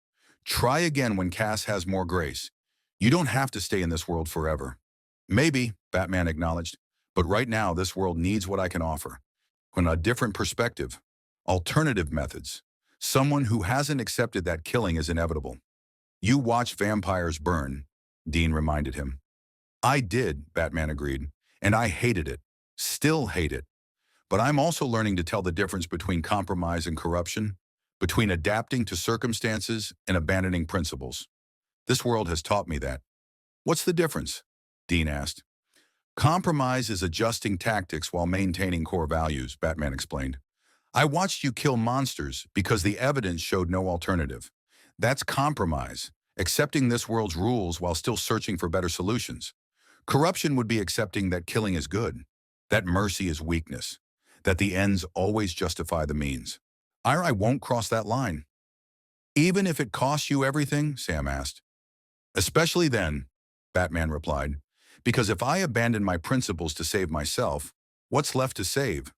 Try again when Cass has more grace. You don't have to stay in this world forever. Maybe, Batman acknowledged, but right now this world needs what I can offer. On a different perspective, alternative methods, someone who hasn't accepted that killing is inevitable. You watch vampires burn, Dean reminded him. I did, Batman agreed, and I hated it, still hate it. But I'm also learning to tell the difference between compromise and corruption, between adapting to circumstances and abandoning principles. This world has taught me that. What's the difference? Dean asked. Compromise is adjusting tactics while maintaining core values, Batman explained. I watched you kill monsters because the evidence showed no alternative. That's compromise, accepting this world's rules while still searching for better solutions. Corruption would be accepting that killing is good, that mercy is weakness, that the ends always justify the means. I won't cross that line. Even if it costs you everything, Sam asked. Especially then, Batman replied, because if I abandon my principles to save myself, what's left to save?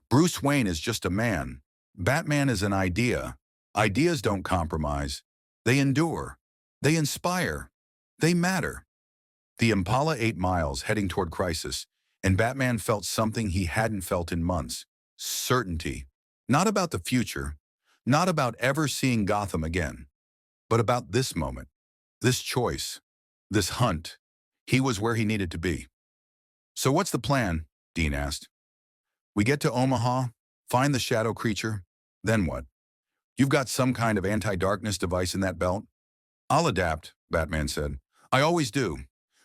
Bruce Wayne is just a man. Batman is an idea. Ideas don't compromise. They endure. They inspire. They matter. The Impala 8 miles heading toward crisis, and Batman felt something he hadn't felt in months. Certainty. Not about the future, not about ever seeing Gotham again, but about this moment, this choice, this hunt. He was where he needed to be. So what's the plan? Dean asked. We get to Omaha, find the shadow creature, then what? You've got some kind of anti-darkness device in that belt? I'll adapt, Batman said. I always do.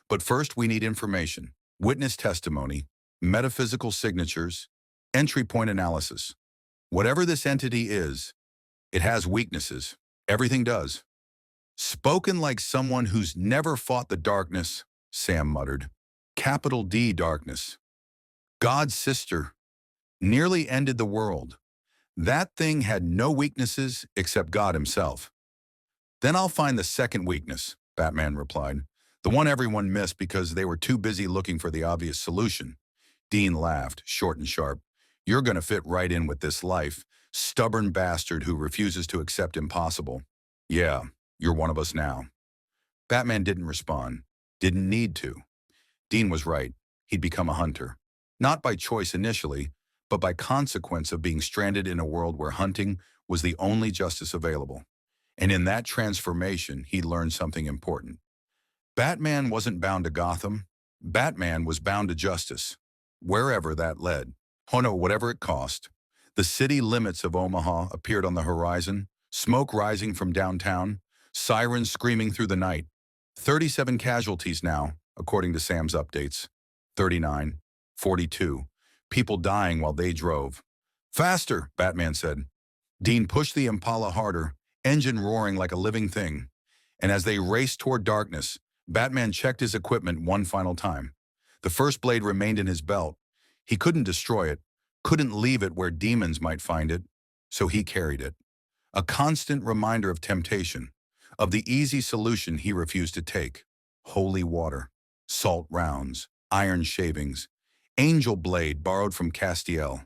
But first we need information, witness testimony, metaphysical signatures, entry point analysis. Whatever this entity is, it has weaknesses. Everything does. Spoken like someone who's never fought the darkness, Sam muttered. Capital D darkness. God's sister. Nearly ended the world. That thing had no weaknesses except God himself. Then I'll find the second weakness, Batman replied. The one everyone missed because they were too busy looking for the obvious solution. Dean laughed, short and sharp. You're going to fit right in with this life, stubborn bastard who refuses to accept impossible. Yeah, you're one of us now. Batman didn't respond. Didn't need to. Dean was right. He'd become a hunter. Not by choice initially, but by consequence of being stranded in a world where hunting was the only justice available. And in that transformation, he learned something important. Batman wasn't bound to Gotham. Batman was bound to justice, wherever that led. Oh no, whatever it cost. The city limits of Omaha appeared on the horizon, smoke rising from downtown, sirens screaming through the night. 37 casualties now, according to Sam's updates. 39, 42, people dying while they drove. Faster, Batman said. Dean pushed the Impala harder, engine roaring like a living thing. And as they raced toward darkness, Batman checked his equipment one final time. The first blade remained in his belt. He couldn't destroy it, couldn't leave it where demons might find it, so he carried it. A constant reminder of temptation, of the easy solution he refused to take. Holy water, salt rounds, iron shavings, angel blade borrowed from Castiel.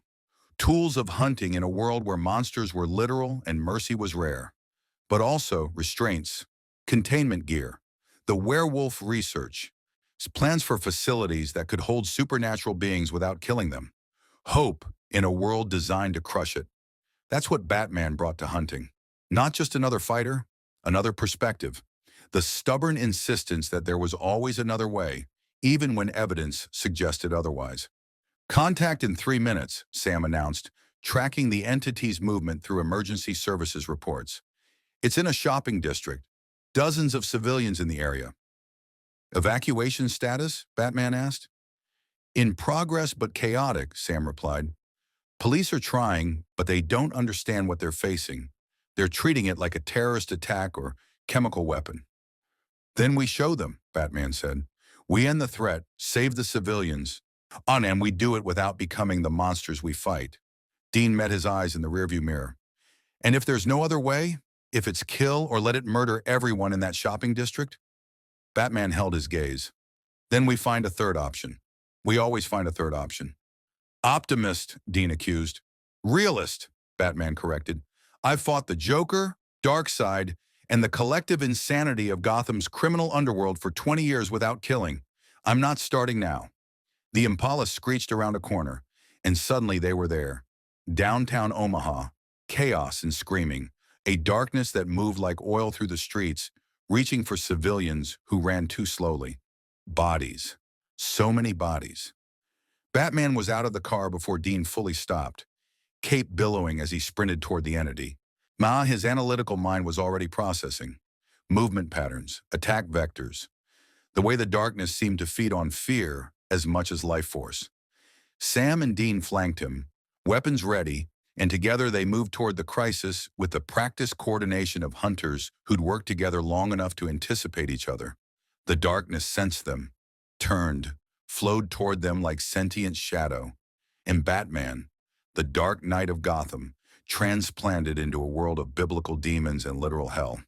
Tools of hunting in a world where monsters were literal and mercy was rare. But also restraints, containment gear, the werewolf research, plans for facilities that could hold supernatural beings without killing them. Hope in a world designed to crush it. That's what Batman brought to hunting. Not just another fighter, another perspective. The stubborn insistence that there was always another way, even when evidence suggested otherwise. Contact in 3 minutes, Sam announced, tracking the entity's movement through emergency services reports. It's in a shopping district. Dozens of civilians in the area. Evacuation status? Batman asked. In progress but chaotic, Sam replied. Police are trying, but they don't understand what they're facing. They're treating it like a terrorist attack or chemical weapon. Then we show them, Batman said. We end the threat, save the civilians, and we do it without becoming the monsters we fight. Dean met his eyes in the rearview mirror. And if there's no other way, if it's kill or let it murder everyone in that shopping district? Batman held his gaze. Then we find a third option. We always find a third option. Optimist, Dean accused. Realist, Batman corrected. I've fought the Joker, Darkseid, and the collective insanity of Gotham's criminal underworld for 20 years without killing. I'm not starting now. The Impala screeched around a corner, and suddenly they were there. Downtown Omaha, chaos and screaming, a darkness that moved like oil through the streets, reaching for civilians who ran too slowly. Bodies. So many bodies. Batman was out of the car before Dean fully stopped, cape billowing as he sprinted toward the entity. His analytical mind was already processing. Movement patterns, attack vectors, the way the darkness seemed to feed on fear as much as life force. Sam and Dean flanked him, weapons ready, and together they moved toward the crisis with the practiced coordination of hunters who'd worked together long enough to anticipate each other. The darkness sensed them, turned, flowed toward them like sentient shadow. And Batman, the dark knight of Gotham, transplanted into a world of biblical demons and literal hell,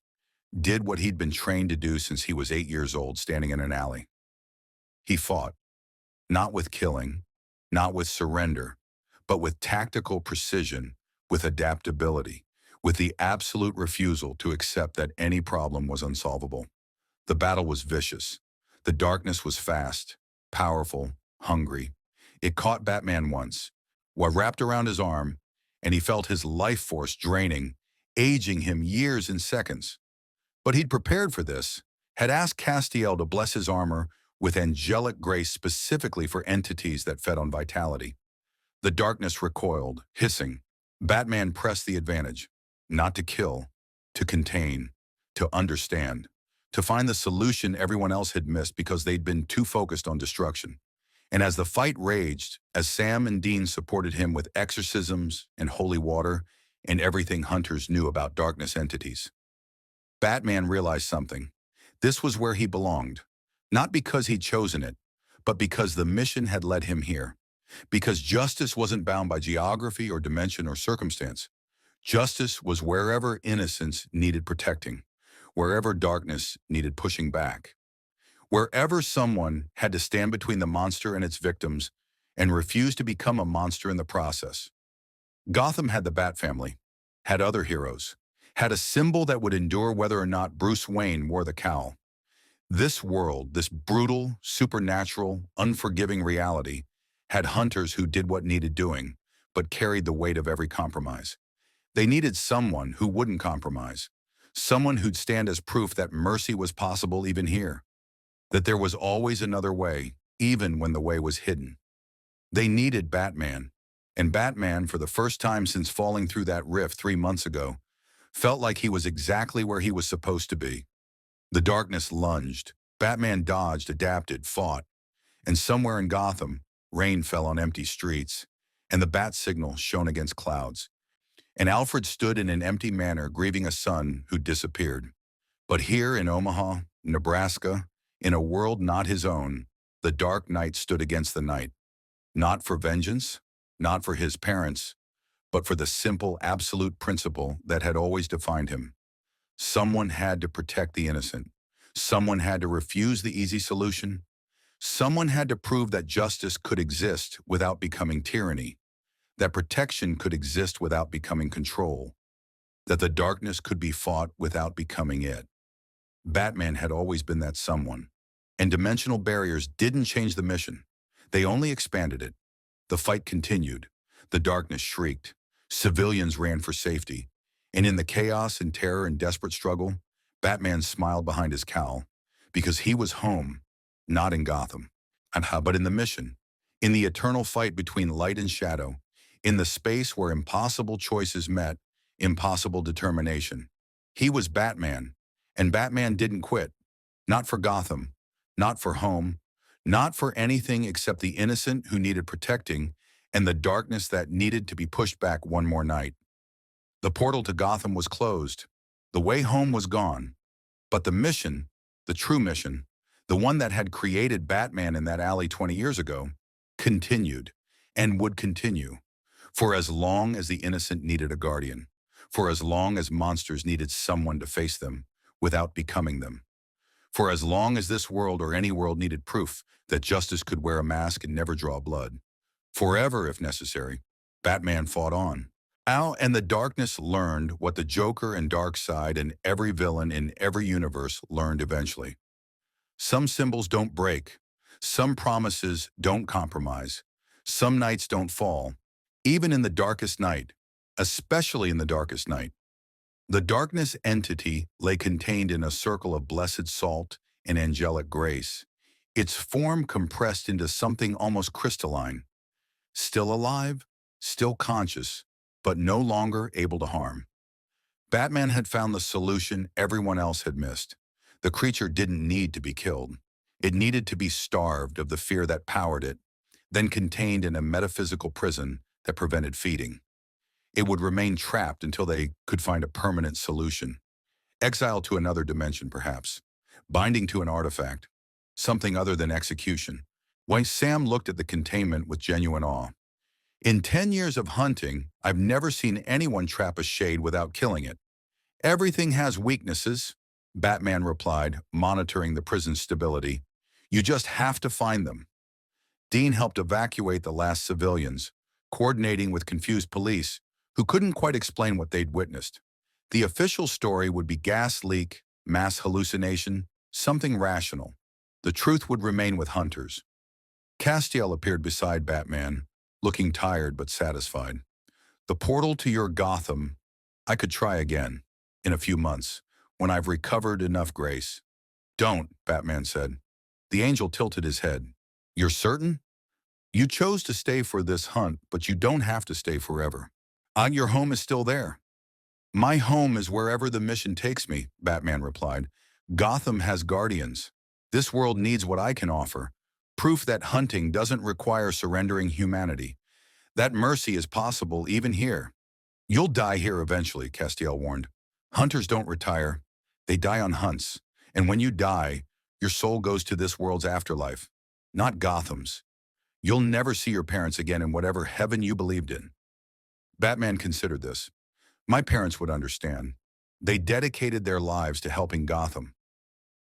did what he'd been trained to do since he was 8 years old, standing in an alley. He fought, not with killing, not with surrender, but with tactical precision, with adaptability, with the absolute refusal to accept that any problem was unsolvable. The battle was vicious. The darkness was fast, powerful, hungry. It caught Batman once, wrapped around his arm, and he felt his life force draining, aging him years in seconds. But he'd prepared for this, had asked Castiel to bless his armor with angelic grace specifically for entities that fed on vitality. The darkness recoiled, hissing. Batman pressed the advantage, not to kill, to contain, to understand. to find the solution everyone else had missed because they'd been too focused on destruction. And as the fight raged, as Sam and Dean supported him with exorcisms and holy water and everything hunters knew about darkness entities, Batman realized something. This was where he belonged, not because he'd chosen it, but because the mission had led him here. Because justice wasn't bound by geography or dimension or circumstance. Justice was wherever innocence needed protecting, wherever darkness needed pushing back, wherever someone had to stand between the monster and its victims and refuse to become a monster in the process. Gotham had the Bat family, had other heroes, had a symbol that would endure whether or not Bruce Wayne wore the cowl. This world, this brutal, supernatural, unforgiving reality, had hunters who did what needed doing, but carried the weight of every compromise. They needed someone who wouldn't compromise, someone who'd stand as proof that mercy was possible even here, that there was always another way, even when the way was hidden. They needed Batman, and Batman, for the first time since falling through that rift 3 months ago, felt like he was exactly where he was supposed to be. The darkness lunged. Batman dodged, adapted, fought. And somewhere in Gotham, rain fell on empty streets, and the bat signal shone against clouds. And Alfred stood in an empty manor grieving a son who disappeared. But here in Omaha, Nebraska, in a world not his own, the Dark Knight stood against the night. Not for vengeance, not for his parents, but for the simple, absolute principle that had always defined him. Someone had to protect the innocent. Someone had to refuse the easy solution. Someone had to prove that justice could exist without becoming tyranny, that protection could exist without becoming control, that the darkness could be fought without becoming it. Batman had always been that someone, and dimensional barriers didn't change the mission. They only expanded it. The fight continued. The darkness shrieked. Civilians ran for safety. And in the chaos and terror and desperate struggle, Batman smiled behind his cowl, because he was home, not in Gotham, but in the mission, in the eternal fight between light and shadow, in the space where impossible choices met impossible determination. He was Batman, and Batman didn't quit. Not for Gotham, not for home, not for anything except the innocent who needed protecting and the darkness that needed to be pushed back one more night. The portal to Gotham was closed. The way home was gone. But the mission, the true mission, the one that had created Batman in that alley 20 years ago, continued and would continue for as long as the innocent needed a guardian, for as long as monsters needed someone to face them without becoming them, for as long as this world or any world needed proof that justice could wear a mask and never draw blood. Forever, if necessary, Batman fought on. And the darkness learned what the Joker and Darkseid and every villain in every universe learned eventually. Some symbols don't break. Some promises don't compromise. Some nights don't fall. Even in the darkest night, especially in the darkest night. The darkness entity lay contained in a circle of blessed salt and angelic grace, its form compressed into something almost crystalline. Still alive, still conscious, but no longer able to harm. Batman had found the solution everyone else had missed. The creature didn't need to be killed. It needed to be starved of the fear that powered it, then contained in a metaphysical prison that prevented feeding. It would remain trapped until they could find a permanent solution. Exiled to another dimension, perhaps. Binding to an artifact. Something other than execution. Why, Sam looked at the containment with genuine awe. In 10 years of hunting, I've never seen anyone trap a shade without killing it. Everything has weaknesses, Batman replied, monitoring the prison's stability. You just have to find them. Dean helped evacuate the last civilians, coordinating with confused police who couldn't quite explain what they'd witnessed. The official story would be gas leak, mass hallucination, something rational. The truth would remain with hunters. Castiel appeared beside Batman, looking tired but satisfied. The portal to your Gotham, I could try again, in a few months, when I've recovered enough grace. Don't, Batman said. The angel tilted his head. You're certain? You chose to stay for this hunt, but you don't have to stay forever. Your home is still there. My home is wherever the mission takes me, Batman replied. Gotham has guardians. This world needs what I can offer. Proof that hunting doesn't require surrendering humanity. That mercy is possible even here. You'll die here eventually, Castiel warned. Hunters don't retire. They die on hunts. And when you die, your soul goes to this world's afterlife, not Gotham's. You'll never see your parents again in whatever heaven you believed in. Batman considered this. My parents would understand. They dedicated their lives to helping Gotham.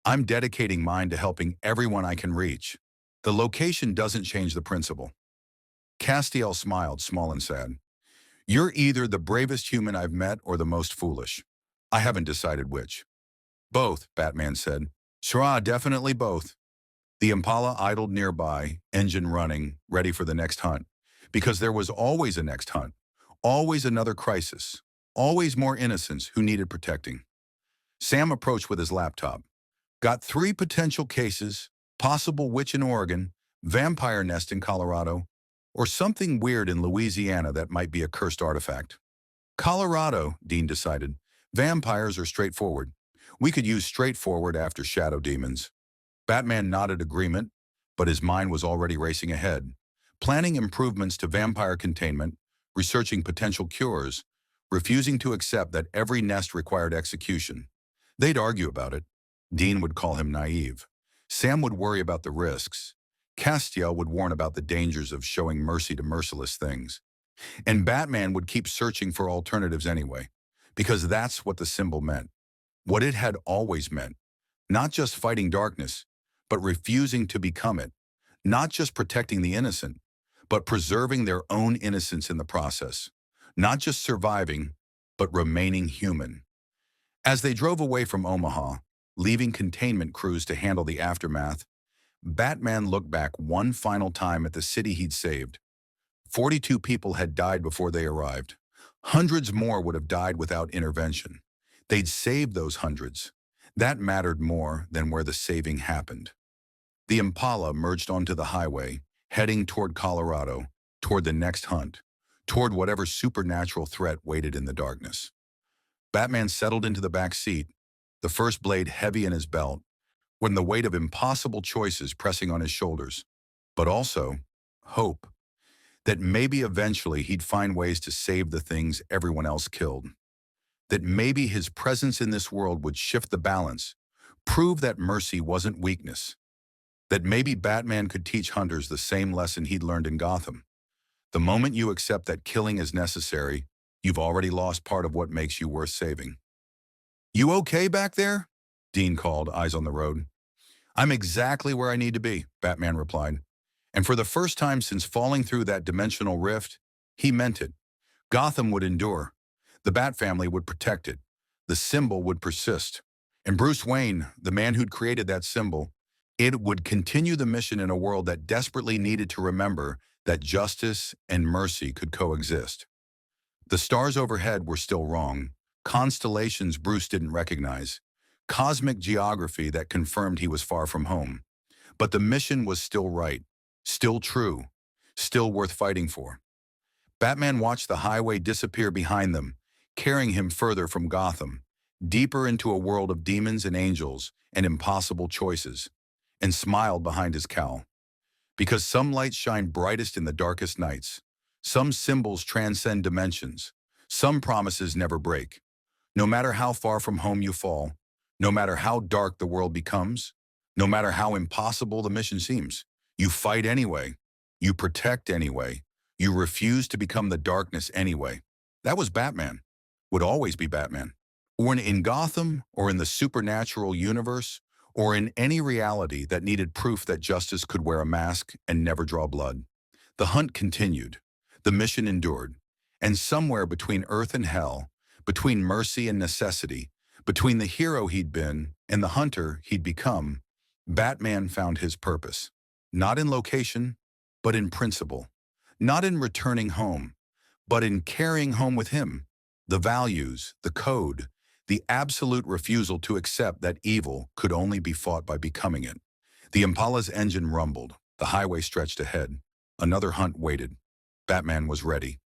I'm dedicating mine to helping everyone I can reach. The location doesn't change the principle. Castiel smiled, small and sad. You're either the bravest human I've met or the most foolish. I haven't decided which. Both, Batman said. Sure, definitely both. The Impala idled nearby, engine running, ready for the next hunt. Because there was always a next hunt. Always another crisis. Always more innocents who needed protecting. Sam approached with his laptop. Got 3 potential cases, possible witch in Oregon, vampire nest in Colorado, or something weird in Louisiana that might be a cursed artifact. Colorado, Dean decided. Vampires are straightforward. We could use straightforward after shadow demons. Batman nodded agreement, but his mind was already racing ahead, planning improvements to vampire containment, researching potential cures, refusing to accept that every nest required execution. They'd argue about it. Dean would call him naive. Sam would worry about the risks. Castiel would warn about the dangers of showing mercy to merciless things. And Batman would keep searching for alternatives anyway, because that's what the symbol meant. What it had always meant. Not just fighting darkness, but refusing to become it. Not just protecting the innocent, but preserving their own innocence in the process. Not just surviving, but remaining human. As they drove away from Omaha, leaving containment crews to handle the aftermath, Batman looked back one final time at the city he'd saved. 42 people had died before they arrived. Hundreds more would have died without intervention. They'd saved those hundreds. That mattered more than where the saving happened. The Impala merged onto the highway, heading toward Colorado, toward the next hunt, toward whatever supernatural threat waited in the darkness. Batman settled into the back seat, the first blade heavy in his belt, when the weight of impossible choices pressing on his shoulders, but also hope that maybe eventually he'd find ways to save the things everyone else killed, that maybe his presence in this world would shift the balance, prove that mercy wasn't weakness, that maybe Batman could teach hunters the same lesson he'd learned in Gotham. The moment you accept that killing is necessary, you've already lost part of what makes you worth saving. You okay back there? Dean called, eyes on the road. I'm exactly where I need to be, Batman replied. And for the first time since falling through that dimensional rift, he meant it. Gotham would endure. The Bat family would protect it. The symbol would persist. And Bruce Wayne, the man who'd created that symbol, it would continue the mission in a world that desperately needed to remember that justice and mercy could coexist. The stars overhead were still wrong, constellations Bruce didn't recognize, cosmic geography that confirmed he was far from home. But the mission was still right, still true, still worth fighting for. Batman watched the highway disappear behind them, carrying him further from Gotham, deeper into a world of demons and angels and impossible choices, and smiled behind his cowl. Because some lights shine brightest in the darkest nights. Some symbols transcend dimensions. Some promises never break. No matter how far from home you fall, no matter how dark the world becomes, no matter how impossible the mission seems, you fight anyway. You protect anyway. You refuse to become the darkness anyway. That was Batman. Would always be Batman. Or in Gotham, or in the supernatural universe, or in any reality that needed proof that justice could wear a mask and never draw blood. The hunt continued. The mission endured. And somewhere between earth and hell, between mercy and necessity, between the hero he'd been and the hunter he'd become, Batman found his purpose. Not in location, but in principle. Not in returning home, but in carrying home with him the values, the code, the absolute refusal to accept that evil could only be fought by becoming it. The Impala's engine rumbled. The highway stretched ahead. Another hunt waited. Batman was ready.